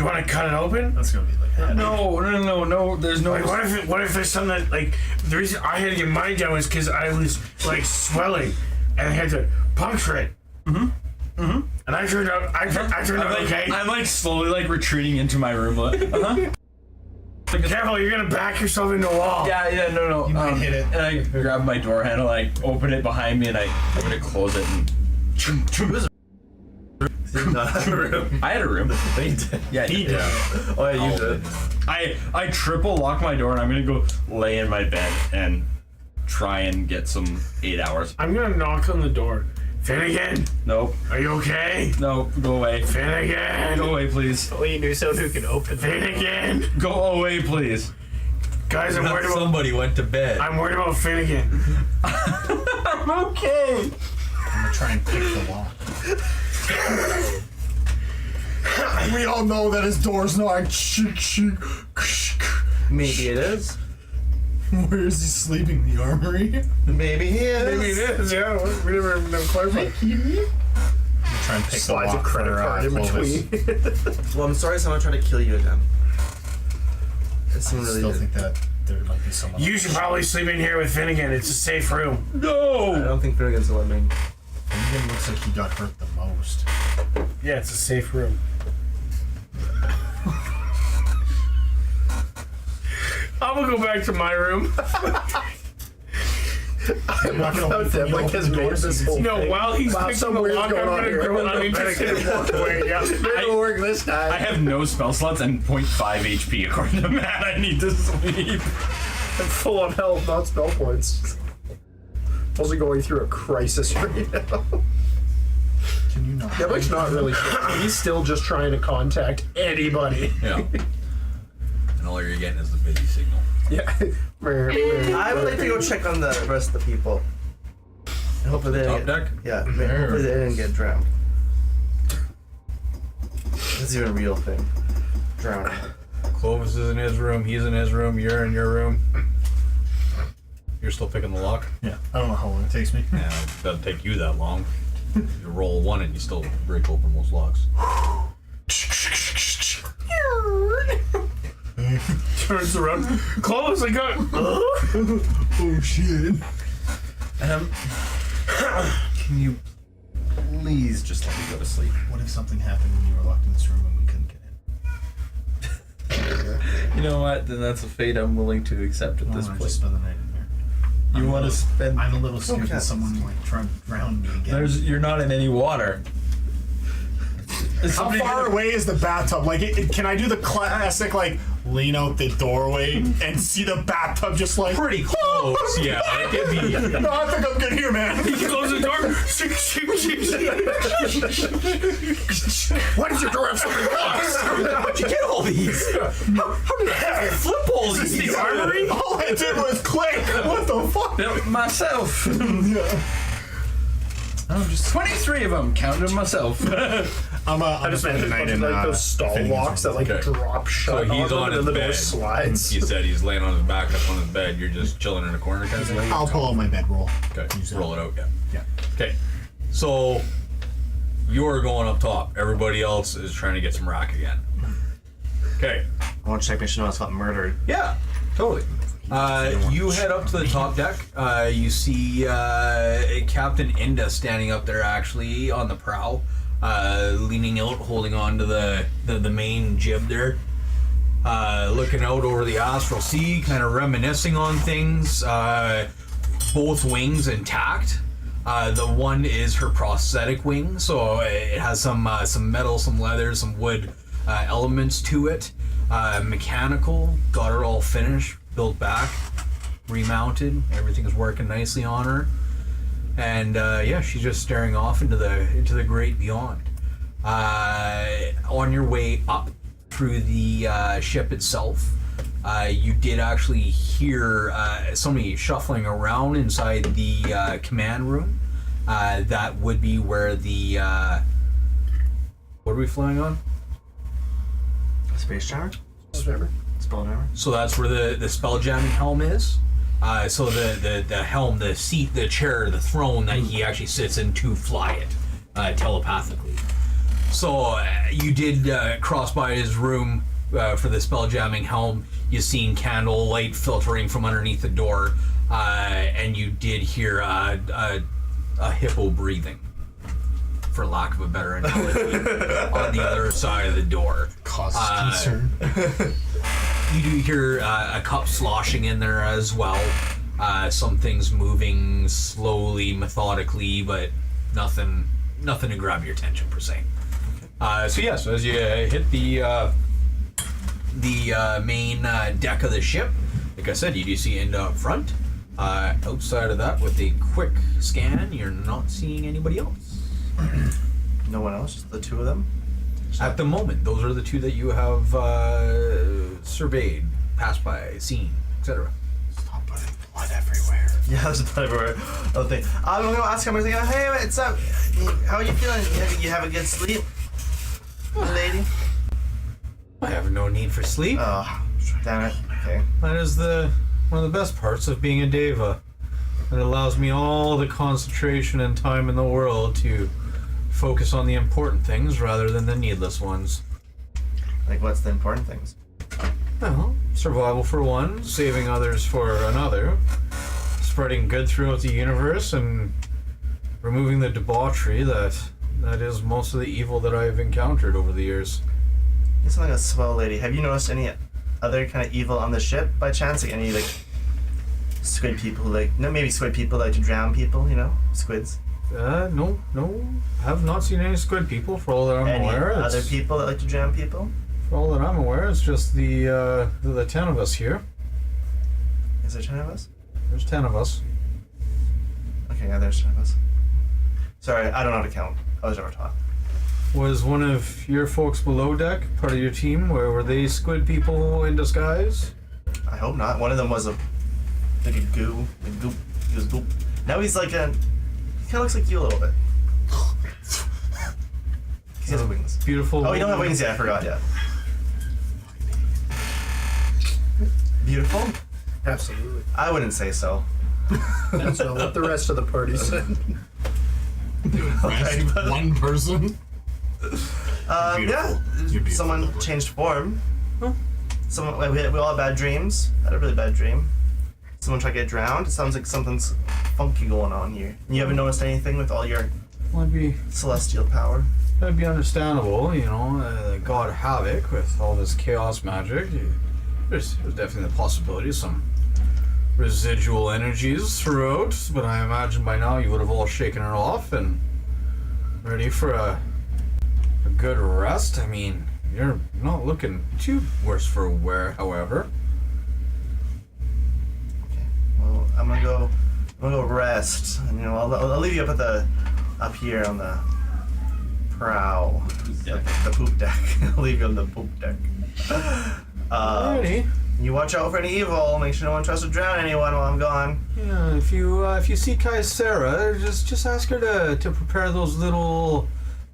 you want to cut it open? That's gonna be like that. No. There's no. Like, what if there's something that, like, the reason I had to get mine done was because I was, like, swelling and I had to puncture it. And I turned out okay. I'm like slowly like retreating into my room. Careful, you're gonna back yourself into a wall. Yeah, no. You might hit it. And I grab my door handle, I open it behind me, and I'm gonna close it. And I had a room. Yeah, he did. Oh yeah, you did. I triple lock my door, and I'm gonna go lay in my bed and try and get some 8 hours. I'm gonna knock on the door. Finnegan, Nope. are you okay? No, go away. Finnegan, Go away, please. We knew someone who could open it. Finnegan. Go away, please. Guys, I'm worried about. Somebody went to bed. I'm worried about Finnegan. I'm okay. I'm gonna try and pick the lock. We all know that his door's not. Maybe it is. Where is he sleeping? The armory? Maybe he is. Maybe it is, yeah. We never clarified. I'm gonna try and pick Slides the a lock credit for, card in Clovis. between. Well, I'm sorry someone tried to kill you again. Someone I really still did. think that there might be someone. You should probably sleep in here with Finnegan. It's a safe room. I No. don't think Finnegan's living. Finnegan looks like he got hurt the most. Yeah, it's a safe room. I'm gonna go back to my room. I'm not gonna Without them, like, has made this whole No, thing. while he's Wow, picking some the weird's lock, I'm going on gonna here. go I'm uninterested and walk away. Yeah. It'll work this time. I have no spell slots and 0.5 HP according to Matt. I need to sleep. I'm full on health, not spell points. Also going through a crisis right now. Can you not? Deblic's not really sure. He's still just trying to contact anybody. Yeah. And all you're getting is the busy signal. Yeah. I would like to go check on the rest of the people. And hopefully they Top didn't deck? Yeah, hopefully they didn't get drowned. That's even a real thing. Drowning. Clovis is in his room, he's in his room, you're in your room. You're still picking the lock? Yeah, I don't know how long it takes me. Yeah, it doesn't take you that long. You roll one and you still break open most locks. Turns around. Close. I got. Oh shit. Can you please just let me go to sleep? What if something happened when you were locked in this room and we couldn't get in? You know what? Then that's a fate I'm willing to accept at this I point. just spend the night in here. You want to spend? I'm a little scared Okay. that someone might try to drown me again. You're not in any water. Is How somebody far gonna- away is the bathtub? Like, can I do the classic, like, lean out the doorway and see the bathtub just like... Pretty close, yeah. It could be. No, I think I'm good here, man. Close the door. Why does your door have so many locks? How'd you get all these? How did I flip all Is these? the armory? All I did was click. What the fuck? Yeah, myself. Yeah. I'm just... 23 of them, counted myself. I just imagine night like in, those stall Finnegan's locks that like Okay. drop shut. So he's on them his and then the door bed. slides. He said he's laying on his back up on his bed. You're just chilling in a corner kind of thing? I'll pull out my bedroll. Okay, Use that. roll it out, yeah. Yeah. Okay, so you're going up top. Everybody else is trying to get some rack again. Okay. I want to check, make sure no one's got murdered. Yeah, totally. You head up to the top deck. You see Captain Inda standing up there, actually on the prow, leaning out, holding on to the main jib there, looking out over the astral sea, kind of reminiscing on things. Both wings intact. The one is her prosthetic wing, so it has some metal, some leather, some wood elements to it. Mechanical, got her all finished, built back, remounted. Everything is working nicely on her. And yeah, she's just staring off into the great beyond. On your way up through the ship itself, you did actually hear somebody shuffling around inside the command room. That would be where the what are we flying on? Space jammer? Whatever. Spell jammer? So that's where the spell jamming helm is. So the helm, the seat, the chair, the throne that he actually sits in to fly it telepathically. So you did cross by his room for the spell jamming helm. You seen candle light filtering from underneath the door, and you did hear a hippo breathing, for lack of a better analogy, on the other side of the door. Causes concern. You do hear a cup sloshing in there as well. Some things moving slowly, methodically, but nothing to grab your attention per se. So yes, as you hit the main deck of the ship, like I said, you do see Inda up front. Outside of that, with a quick scan, you're not seeing anybody else. No one else? Just the two of them? At the moment, those are the two that you have surveyed, passed by, seen, etc. Stop putting blood everywhere. Yeah, there's blood everywhere. Oh, thing. I'm gonna ask him. Hey, what's up? How are you feeling? You have a good sleep, lady? I have no need for sleep. Oh, damn it. Okay. That is one of the best parts of being a Deva. It allows me all the concentration and time in the world to focus on the important things rather than the needless ones. Like, what's the important things? Well, survival for one, saving others for another, spreading good throughout the universe, and removing the debauchery that is most of the evil that I've encountered over the years. You sound like a swell lady. Have you noticed any other kind of evil on the ship by chance? Like any squid people? Maybe squid people like to drown people. Squids. No, have not seen any squid people. For all that I'm aware, other people that like to drown people? For all that I'm aware, it's just the 10 of us here. Is there 10 of us? There's 10 of us. Okay, yeah, there's 10 of us. Sorry, I don't know how to count. I was never taught. Was one of your folks below deck part of your team? Were they squid people in disguise? I hope not. One of them was a goo. He was goop. Now he's like he kind of looks like you a little bit. He has wings. Beautiful. Oh, you don't have wings yet. I forgot. Yeah. Beautiful? Absolutely. I wouldn't say so. That's not what the rest of the party said. Okay, but- One person. Yeah. You're beautiful. Someone changed form. We all had bad dreams. I had a really bad dream. Someone tried to get drowned. It sounds like something's funky going on here. You haven't noticed anything with all your celestial power? That'd be understandable, God Havoc with all this chaos magic. There's definitely the possibility of some residual energies throughout, but I imagine by now you would have all shaken it off and ready for a good rest. I mean, you're not looking too worse for wear, however. Okay. Well, I'm gonna go rest. And, I'll leave you up here on the prow, the poop deck. I'll leave you on the poop deck. Alrighty. You watch out for any evil. Make sure no one tries to drown anyone while I'm gone. Yeah, if you see Kai Sarah, just ask her to prepare those little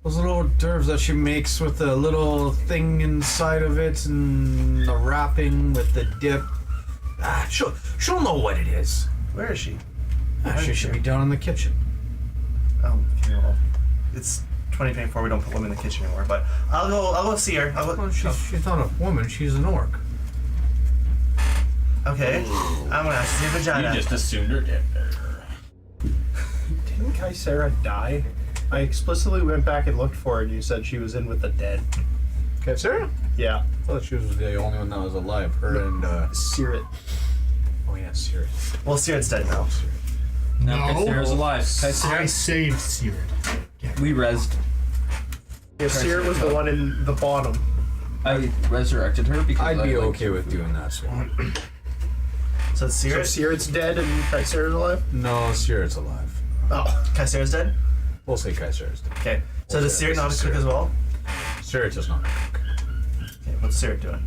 hors d'oeuvres that she makes with the little thing inside of it and the wrapping with the dip. She'll know what it is. Where is she? She should be down in the kitchen. Oh, okay. Well, it's 2024. We don't put women in the kitchen anymore. But I'll go see her. Well, she's not a woman. She's an orc. Okay. I'm gonna see your vagina. You just assumed her dead. Didn't Kaisera die? I explicitly went back and looked for her, and you said she was in with the dead. Kai Sarah? Yeah. I thought she was the only one that was alive. Her and Sirit. oh yeah, Siri. Well, Siret's dead now. No, No. Kaisera's alive. I Kaisera, saved Sirit. we rezzed. Yeah, Sirit was the one in the bottom. I resurrected her because I'd be I, okay with doing that, Swan. So it's So Siret. Sirit's dead and Kaisera's alive? No, Sirit's alive. Oh. Kaisera's dead? We'll say Kaiser's dead. Okay. So We'll does say Sirit know how to cook Sirit. as well? Sirit is not a cook. Okay, what's Sirit doing?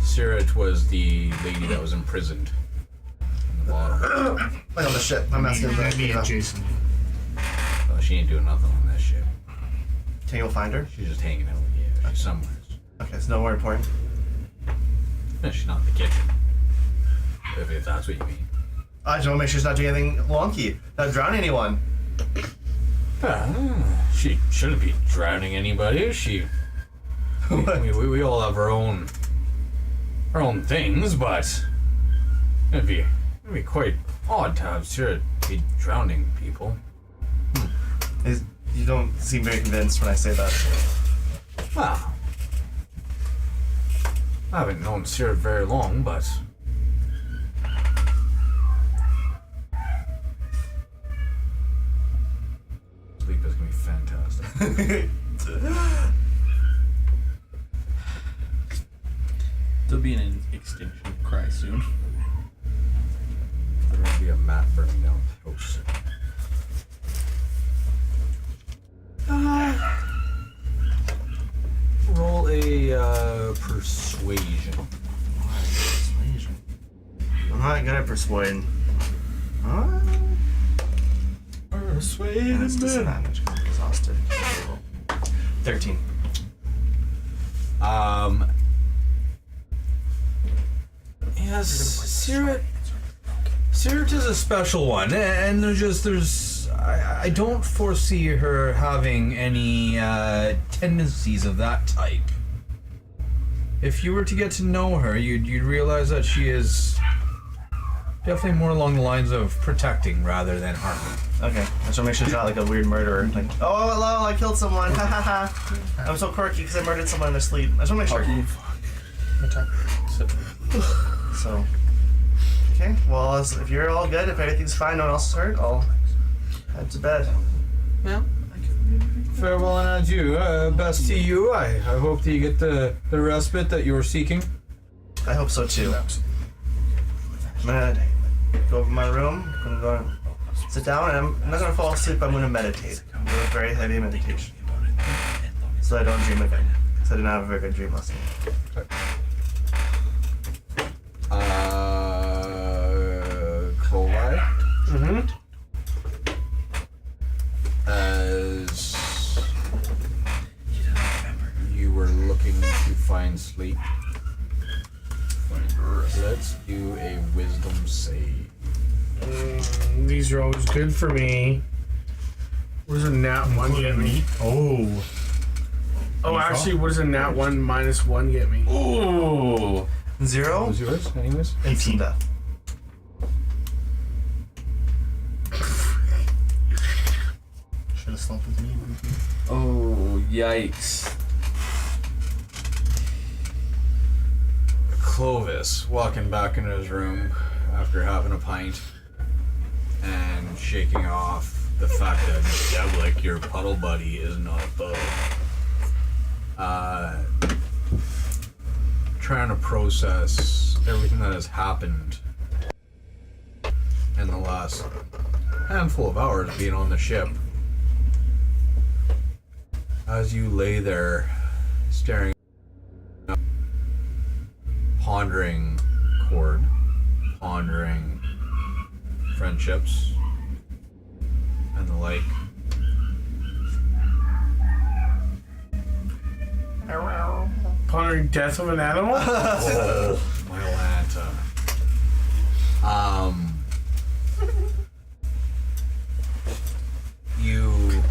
Sirit was the lady that was imprisoned in the bottom. Like on the ship. I'm asking about Me and Eva. Jason. Oh, she ain't doing nothing on this ship. Can you go find her? She's just hanging out with you. She's somewhere. Okay, so no more important. No, she's not in the kitchen. If that's what you mean. I just want to make sure she's not doing anything wonky. Not drowning anyone. She shouldn't be drowning anybody. We all have our own things, but it'd be quite odd to have Sirit be drowning people. You don't seem very convinced when I say that. Well, I haven't known Sirit very long, but sleep is gonna be fantastic. There'll be an extinction cry soon. There's gonna be a mat burning down the house. Roll a persuasion. Persuasion. I'm not good at persuading. That's disadvantage. I'm exhausted. 13. Yes, Sirit is a special one, and I don't foresee her having any tendencies of that type. If you were to get to know her, you'd realize that she is definitely more along the lines of protecting rather than harming. Okay, I just want to make sure it's not like a weird murderer. Like, oh, hello, I killed someone. Ha ha ha. I'm so quirky because I murdered someone in their sleep. I just want to make sure. So, okay, well, if you're all good, if everything's fine, no one else is hurt, I'll head to bed. Yeah. Farewell and adieu. Best to you. I hope that you get the respite that you were seeking. I hope so too. I'm gonna go over to my room. I'm gonna sit down, and I'm not gonna fall asleep. I'm gonna meditate. I'm doing a very heavy meditation, so I don't dream again. Because I did not have a very good dream last night. Kolai. Mm-hmm. As you were looking to find sleep, let's do a wisdom save. These are always good for me. What does a nat 1 get me? Oh. Oh, actually, what does a nat 1 minus 1 get me? Ooh. 0. What was yours, anyways? 18 death. Should have slept with me. Oh, yikes. Clovis walking back into his room after having a pint and shaking off the fact that Devlik, your puddle buddy, is not a foe. Trying to process everything that has happened in the last handful of hours being on the ship. As you lay there staring up, pondering Cord, pondering friendships and the like. Pondering death of an animal? Oh, my Atlanta. You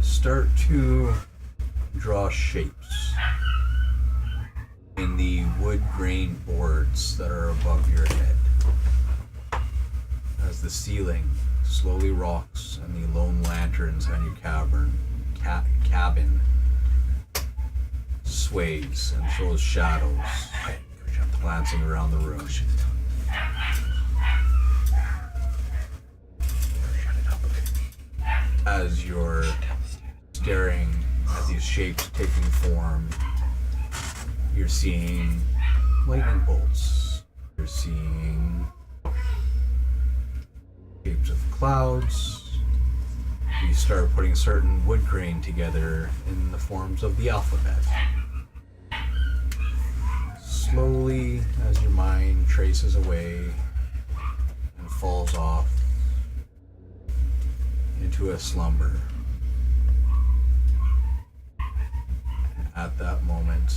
start to draw shapes in the wood grain boards that are above your head as the ceiling slowly rocks and the lone lanterns on your cabin sways and shows shadows glancing around the room. As you're staring at these shapes taking form, you're seeing lightning bolts. You're seeing shapes of clouds. You start putting certain wood grain together in the forms of the alphabet. Slowly, as your mind traces away and falls off into a slumber. And at that moment,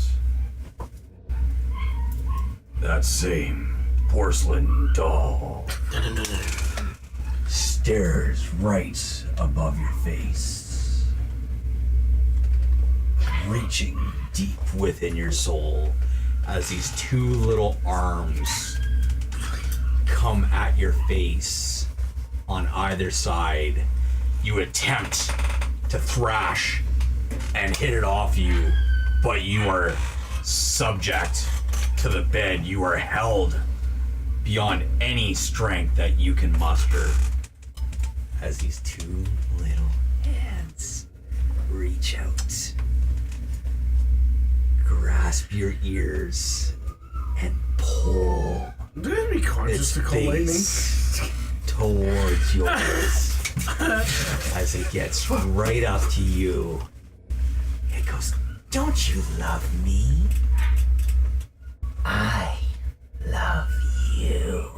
that same porcelain doll stares right above your face, reaching deep within your soul as these two little arms come at your face on either side. You attempt to thrash and hit it off you, but you are subject to the bed. You are held beyond any strength that you can muster as these two little hands reach out, grasp your ears, and pull Do you have to be conscious its to call lightning? face towards yours as it gets right up to you. It goes, "Don't you love me? I love you."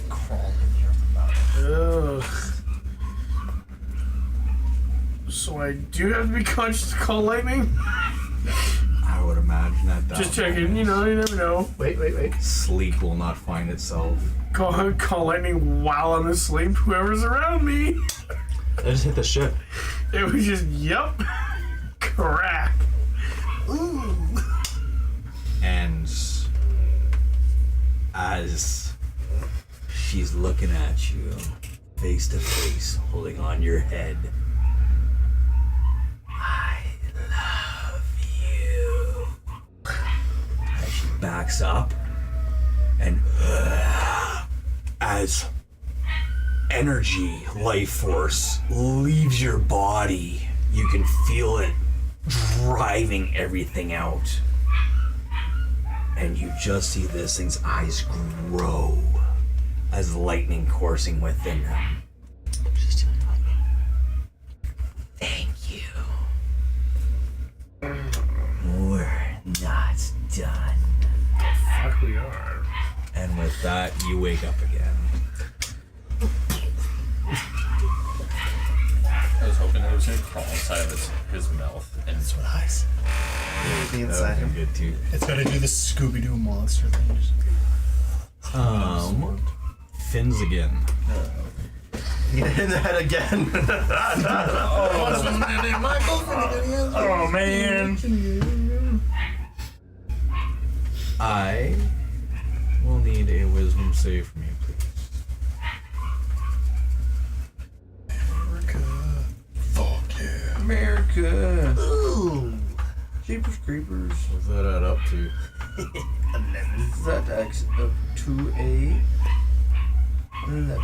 Crawl in your mouth. Ugh. So I do have to be conscious to call lightning? I would imagine that Just checking, you know, you never know. Wait. sleep will not find itself. Call lightning while I'm asleep, whoever's around me. I just hit the ship. It was just, yup, crack. Ooh. And as she's looking at you, face to face, holding on your head, "I love you." As she backs up, and as energy, life force leaves your body, you can feel it driving everything out. And you just see this thing's eyes grow as lightning coursing within them. Just doing lightning. Thank you. We're not done. Fuck, we are. And with that, you wake up again. I was hoping it was gonna crawl inside of his mouth and That's what I said. Anything inside him. Good too. It's gotta do the Scooby-Doo monster thing. Fins again. Get in the head again. oh man. I will need a wisdom save from you, please. Fuck yeah. America. Ooh. Jeepers creepers. What's that add up to? Is that X up to a 11?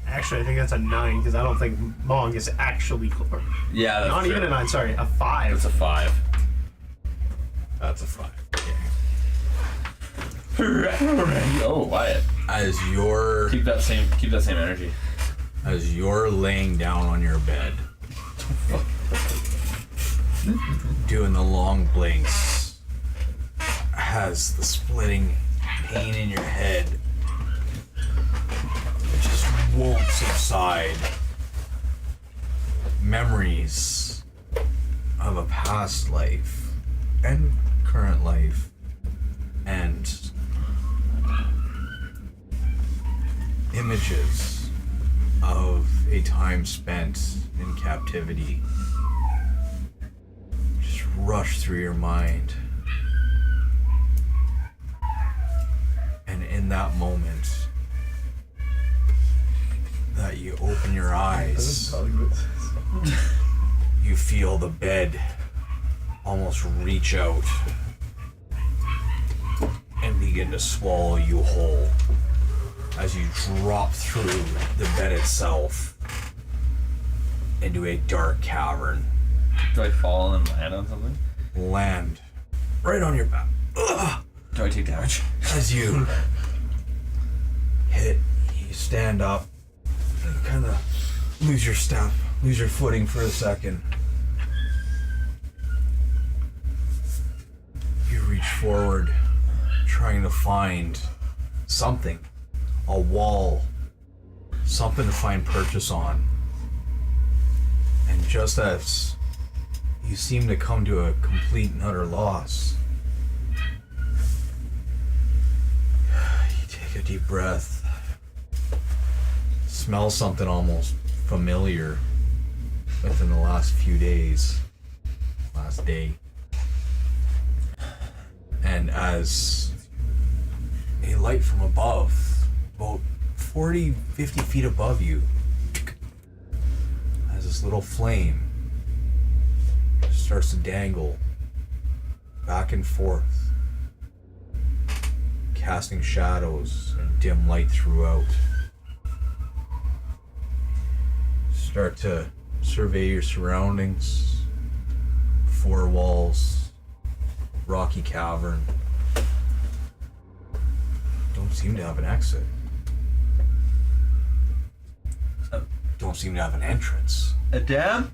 Actually, I think that's a 9 because I don't think Mong is actually close. Yeah, that's Not true. even a 9. Sorry, a 5. It's a 5. That's a 5. Oh, Wyatt. As you're Keep that same energy. as you're laying down on your bed, doing the long blinks, has the splitting pain in your head. It just won't subside. Memories of a past life and current life and images of a time spent in captivity just rush through your mind. And in that moment that you open your eyes, you feel the bed almost reach out and begin to swallow you whole as you drop through the bed itself into a dark cavern. Do I fall and land on something? Land right on your back. Ugh. Do I take damage? As you hit stand up and kind of lose your step, lose your footing for a second. You reach forward, trying to find something, a wall, something to find purchase on. And just as you seem to come to a complete and utter loss, you take a deep breath, smell something almost familiar within the last few days, last day. And as a light from above, about 40, 50 feet above you, as this little flame starts to dangle back and forth, casting shadows and dim light throughout. Start to survey your surroundings. 4 walls, rocky cavern. Don't seem to have an exit. Don't seem to have an entrance. A dam?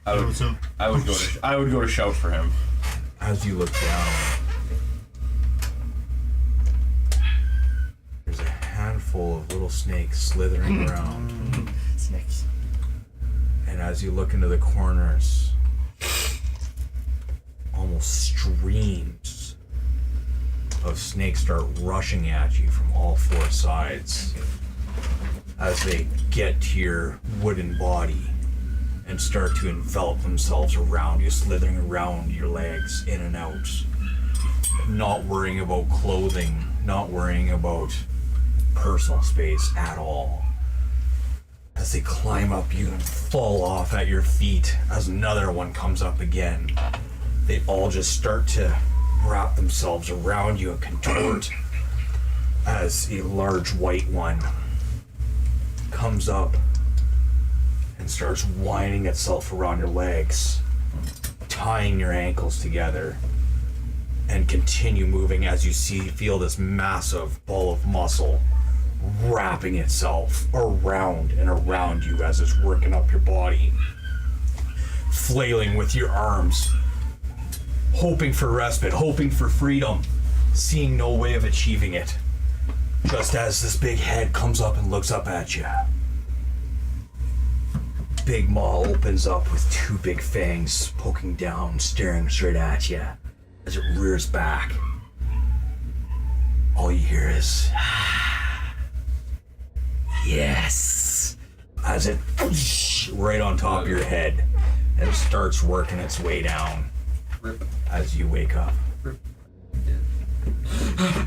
I would go to shout for him. As you look down, there's a handful of little snakes slithering around. Snakes. And as you look into the corners, almost streams of snakes start rushing at you from all 4 sides as they get to your wooden body and start to envelop themselves around you, slithering around your legs, in and out. Not worrying about clothing, not worrying about personal space at all. As they climb up you and fall off at your feet, as another one comes up again, they all just start to wrap themselves around you and contort as a large white one comes up and starts winding itself around your legs, tying your ankles together, and continue moving as you feel this massive ball of muscle wrapping itself around and around you as it's working up your body, flailing with your arms, hoping for respite, hoping for freedom, seeing no way of achieving it. Just as this big head comes up and looks up at you, big maw opens up with 2 big fangs poking down, staring straight at you as it rears back. All you hear is yes, as it right on top of your head and it starts working its way down. As you wake up.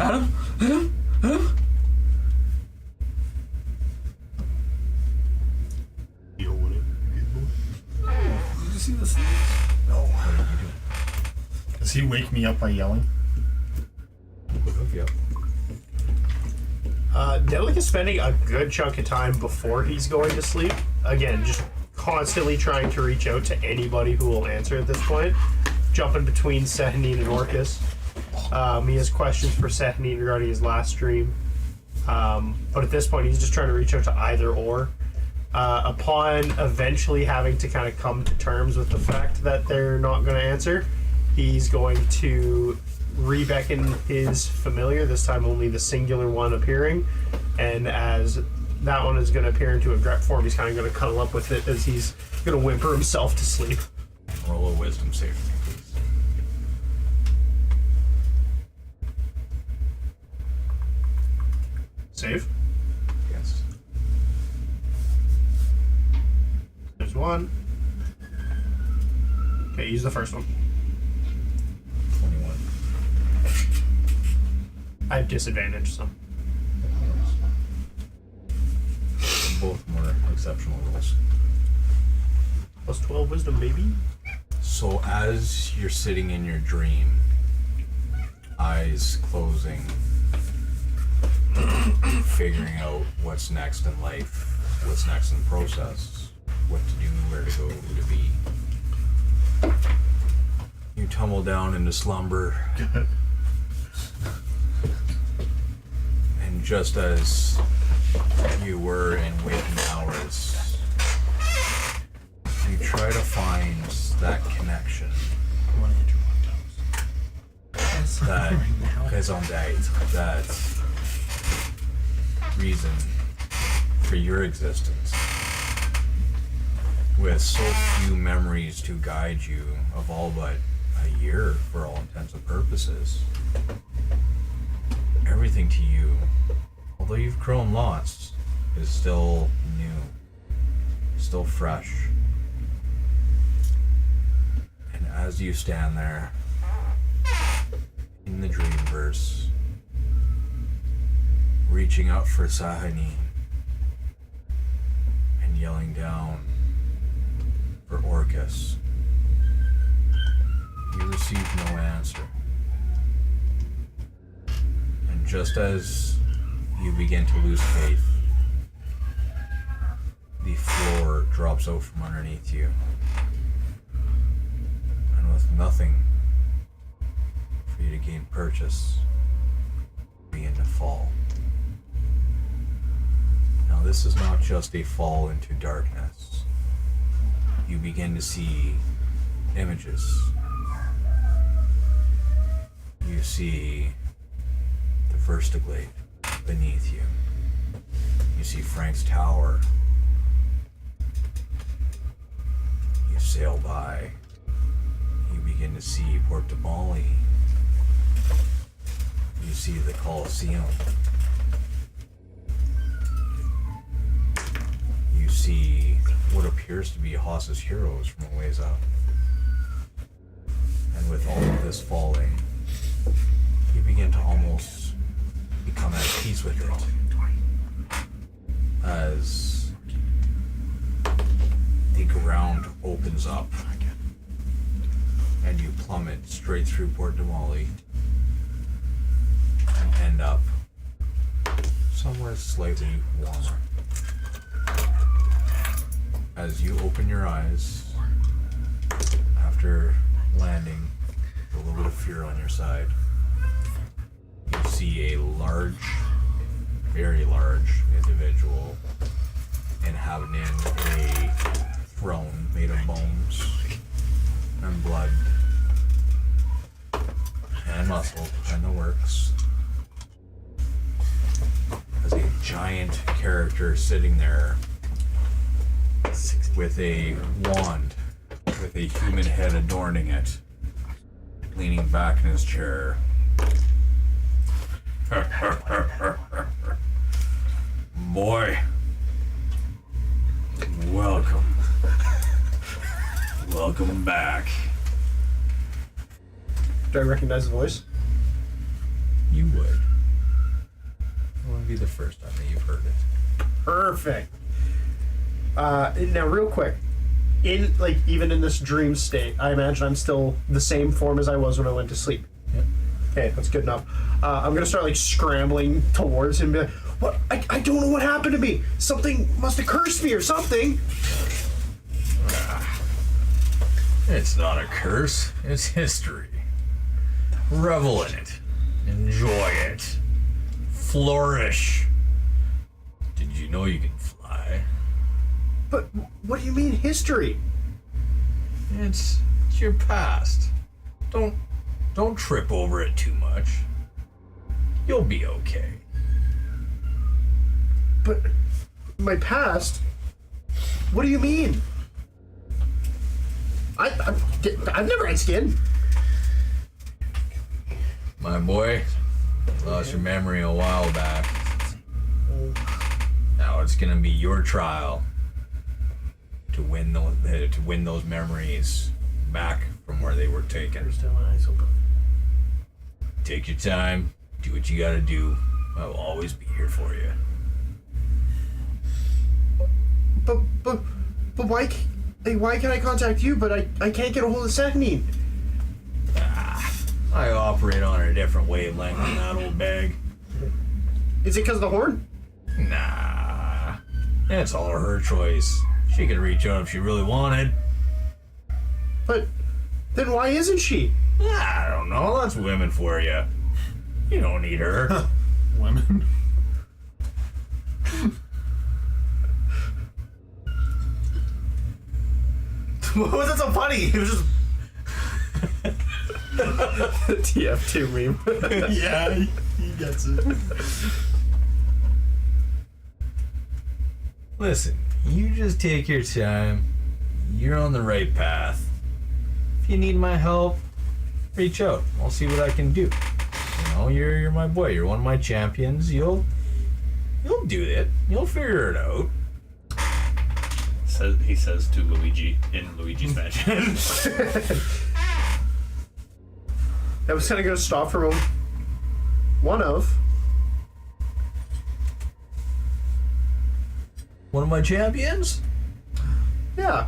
Adam? You don't want it? Did you see the snakes? No, what are you doing? Does he wake me up by yelling? Yep. Delic is spending a good chunk of time before he's going to sleep. Again, just constantly trying to reach out to anybody who will answer at this point. Jumping between Sehanine and Orcus. He has questions for Sehanine regarding his last stream. But at this point, he's just trying to reach out to either or. Upon eventually having to kind of come to terms with the fact that they're not going to answer, he's going to re-beckon his familiar, this time only the singular one appearing. And as that one is going to appear into a grep form, he's kind of going to cuddle up with it as he's going to whimper himself to sleep. Roll a wisdom save for me, please. Save. Yes. There's 1. Okay, use the first one. 21. I have disadvantage, so. Both more exceptional rolls. Plus 12 wisdom, baby. So as you're sitting in your dream, eyes closing, figuring out what's next in life, what's next in the process, what to do, where to go, who to be, you tumble down into slumber. just as you were in waking hours, you try to find that connection. That Gesundheit, that reason for your existence. With so few memories to guide you of all but a year for all intents and purposes. Everything to you, although you've grown lots, is still new, still fresh. And as you stand there, in the Dreamverse, reaching out for Sahani and yelling down for Orcus, you receive no answer. And just as you begin to lose faith, the floor drops out from underneath you. And with nothing for you to gain purchase, begin to fall. Now this is not just a fall into darkness. You begin to see images. You see the Verstiglade beneath you. You see Frank's tower. You sail by. You begin to see Port de Mali. You see the Colosseum. You see what appears to be Haas's heroes from a ways out. And with all of this falling, you begin to almost become at peace with it. As the ground opens up and you plummet straight through Port de Mali and end up somewhere slightly warmer. As you open your eyes after landing with a little bit of fear on your side, you see a large, very large individual inhabiting a throne made of bones and blood and muscle and the works. As a giant character sitting there with a wand with a human head adorning it, leaning back in his chair. Boy, welcome. Welcome back. Do I recognize the voice? You would. It wouldn't be the first time that you've heard it. Perfect. Now, real quick, even in this dream state, I imagine I'm still the same form as I was when I went to sleep. Yep. Okay, that's good enough. I'm gonna start scrambling towards him. And be like, what? I don't know what happened to me. Something must have cursed me or something. It's not a curse. It's history. Revel in it. Enjoy it. Flourish. Did you know you can fly? But what do you mean history? It's your past. Don't trip over it too much. You'll be okay. But my past? What do you mean? I've never had skin. My boy, lost your memory a while back. Now it's gonna be your trial to win those memories back from where they were taken. Still my eyes open. Take your time, do what you gotta do. I'll always be here for you. But why can't I contact you? But I can't get a hold of Sahani. I operate on a different wavelength than that old bag. Is it because of the horn? Nah, it's all her choice. She could reach out if she really wanted. But then why isn't she? I don't know, that's women for you. You don't need her. Women. What was it so funny? It was just. TF2 meme. Yeah, he gets it. Listen, you just take your time. You're on the right path. If you need my help, reach out. I'll see what I can do. You know, you're my boy. You're one of my champions. You'll do it. You'll figure it out. He says to Luigi in Luigi's mansion. That was kind of going to stop for a moment. One of my champions? Yeah.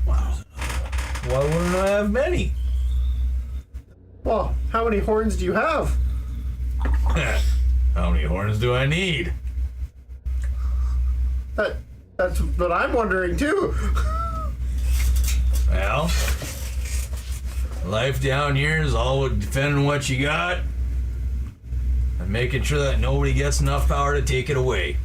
Wow. Why wouldn't I have many? Well, how many horns do you have? How many horns do I need? That's what I'm wondering too. Well, life down here is all defending what you got and making sure that nobody gets enough power to take it away.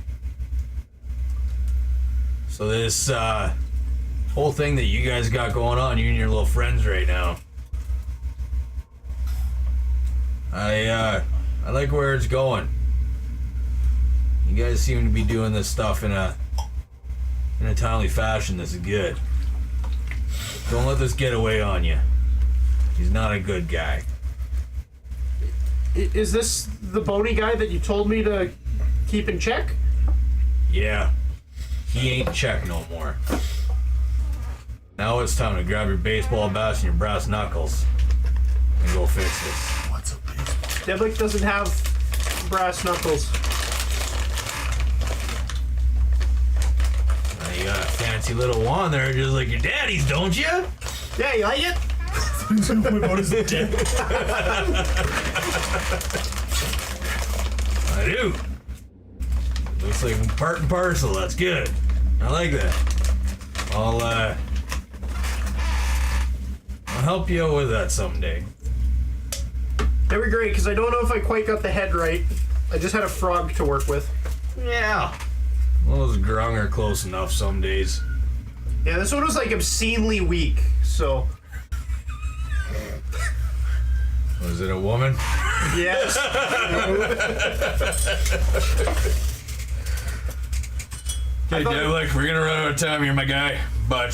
So this whole thing that you guys got going on, you and your little friends right now, I like where it's going. You guys seem to be doing this stuff in a timely fashion. This is good. Don't let this get away on you. He's not a good guy. Is this the bony guy that you told me to keep in check? Yeah. He ain't check no more. Now it's time to grab your baseball bats and your brass knuckles and go fix this. What's a baseball? Devlik doesn't have brass knuckles. Now you got a fancy little wand there just like your daddy's, don't you? Yeah, you like it? My boat is dead. I do. Looks like part and parcel. That's good. I like that. I'll help you out with that someday. That'd be great, because I don't know if I quite got the head right. I just had a frog to work with. Yeah. Those grung are close enough some days. Yeah, this one was like obscenely weak, so. Was it a woman? Yes. Okay, Devlik, we're gonna run out of time here, my guy. But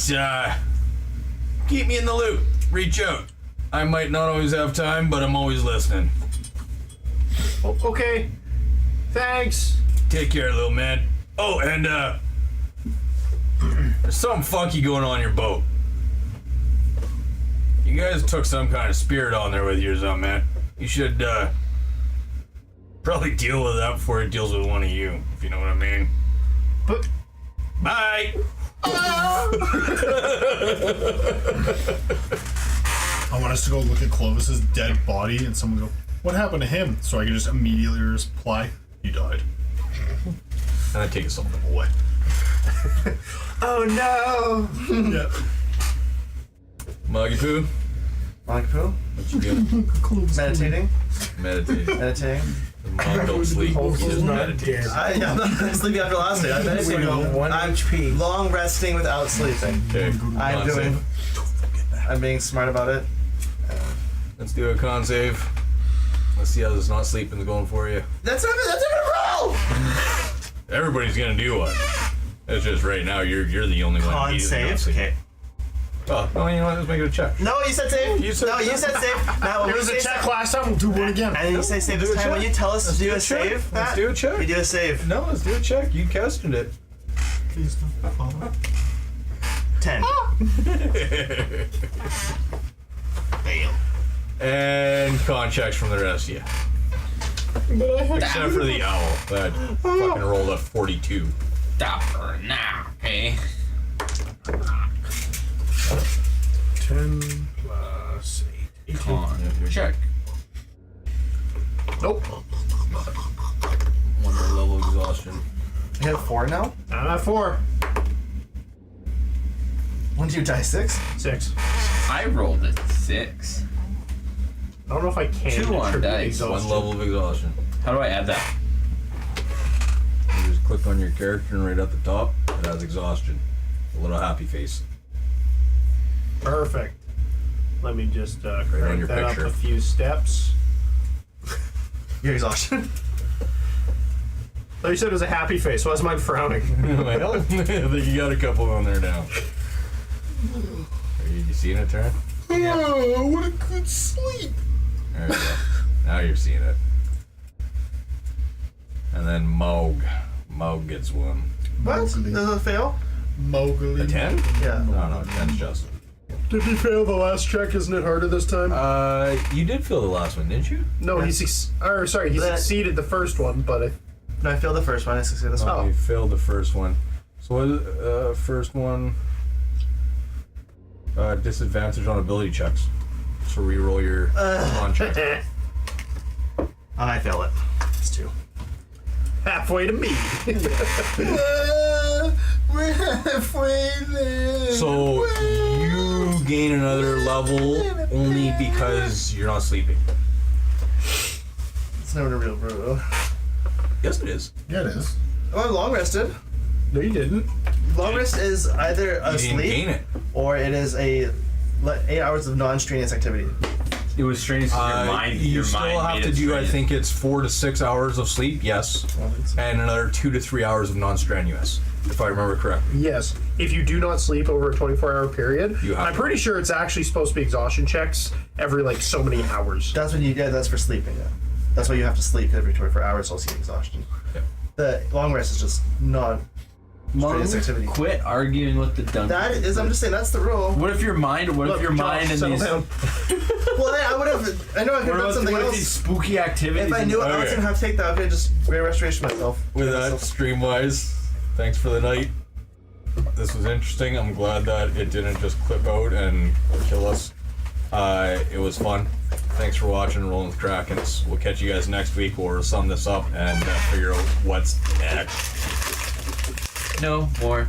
keep me in the loop. Reach out. I might not always have time, but I'm always listening. Okay. Thanks. Take care, little man. Oh, and there's something funky going on your boat. You guys took some kind of spirit on there with yours, man. You should probably deal with that before it deals with one of you, if you know what I mean. But Bye. I want us to go look at Clovis's dead body and someone go, what happened to him? So I can just immediately reply, he died. And I take something away. oh no. Yeah. Muggy Poo, Monkey poo? what you doing? Meditating? Meditating. Meditating? The monk don't sleep. He just meditates. I'm not sleeping after last night. I'm meditating. I'm long resting without sleeping. Okay. I'm con doing. save. I'm being smart about it. Let's do a con save. Let's see how this not sleeping is going for you. That's not gonna roll! Everybody's gonna do one. It's just right now you're the only one. Con immediately not save? sleeping. Okay. Oh, no, you know what? Let's make it a check. No, you said save. You said no, you said save. Now, It when was you a say check last time, we'll do one again. and then you say save do this a time. When check. you tell us to do a check. save, Let's Matt, do a check. we do a save. No, let's do a check. You questioned it. Please don't follow. 10. Fail. And con checks from the rest of you. Except for the owl that fucking rolled a 42. Stop her now, okay? 10 plus 8. 18. Con. Check. Nope. One more level exhaustion. You have 4 now? I'm at 4. When do you die? 6? 6. I rolled a 6. I don't know if I can. 2 on attribute dice. exhaustion. One level of exhaustion. How do I add that? You just click on your character and right at the top, it has exhaustion. A little happy face. Perfect. Let me just on crank your that picture. up a few steps. Your exhaustion. Oh, you said it was a happy face. Why is mine frowning? Well, I think you got a couple on there now. Are you seeing it, Taryn? Oh, what a good sleep. There we go. Now you're seeing it. And then Moog. Moog gets one. What? Mowgli. Does it fail? Mowgli. A 10? Yeah. No, 10's just. Did he fail the last check? Isn't it harder this time? You did fill the last one, didn't you? no, he he That- succeeded the first one, but No, I failed the first one. I succeeded this one. You failed the first one. So what? First one. Disadvantage on ability checks. So re-roll your con check. I fail it. It's 2. halfway to me. We're halfway there. So you gain another level only because you're not sleeping. It's never a real bro. Yes, it is. Yeah, it is. Oh, I'm long rested. No, you didn't. Long rest is either You didn't gain asleep it. or it is a 8 hours of non-strenuous activity. It was strange. Your mind. You Your still mind have made to it do, I strenuous. think it's 4 to 6 hours of sleep, yes, and another 2 to 3 hours of non-strenuous, if I remember correctly. Yes. If you do not sleep over a 24-hour period, You have I'm to. pretty sure it's actually supposed to be exhaustion checks every like so many hours. That's when you that's for sleeping. Yeah. That's why you have to sleep every 24 hours, else you get exhaustion. Yeah. The long rest is just non strenuous activity. Quit arguing with the dungeon. That is, I'm just saying, that's the rule. What if your mind? What Look, if your Josh, mind and settle these? down. Well, then I would have. I know I could have done something What if these else. spooky activities? If I knew I was Okay. gonna have to take that, I could just great restoration myself. With that, Streamwise, thanks for the night. This was interesting. I'm glad that it didn't just clip out and kill us. It was fun. Thanks for watching Rolling with Krakens. We'll catch you guys next week. We'll sum this up and figure out what's next. No more.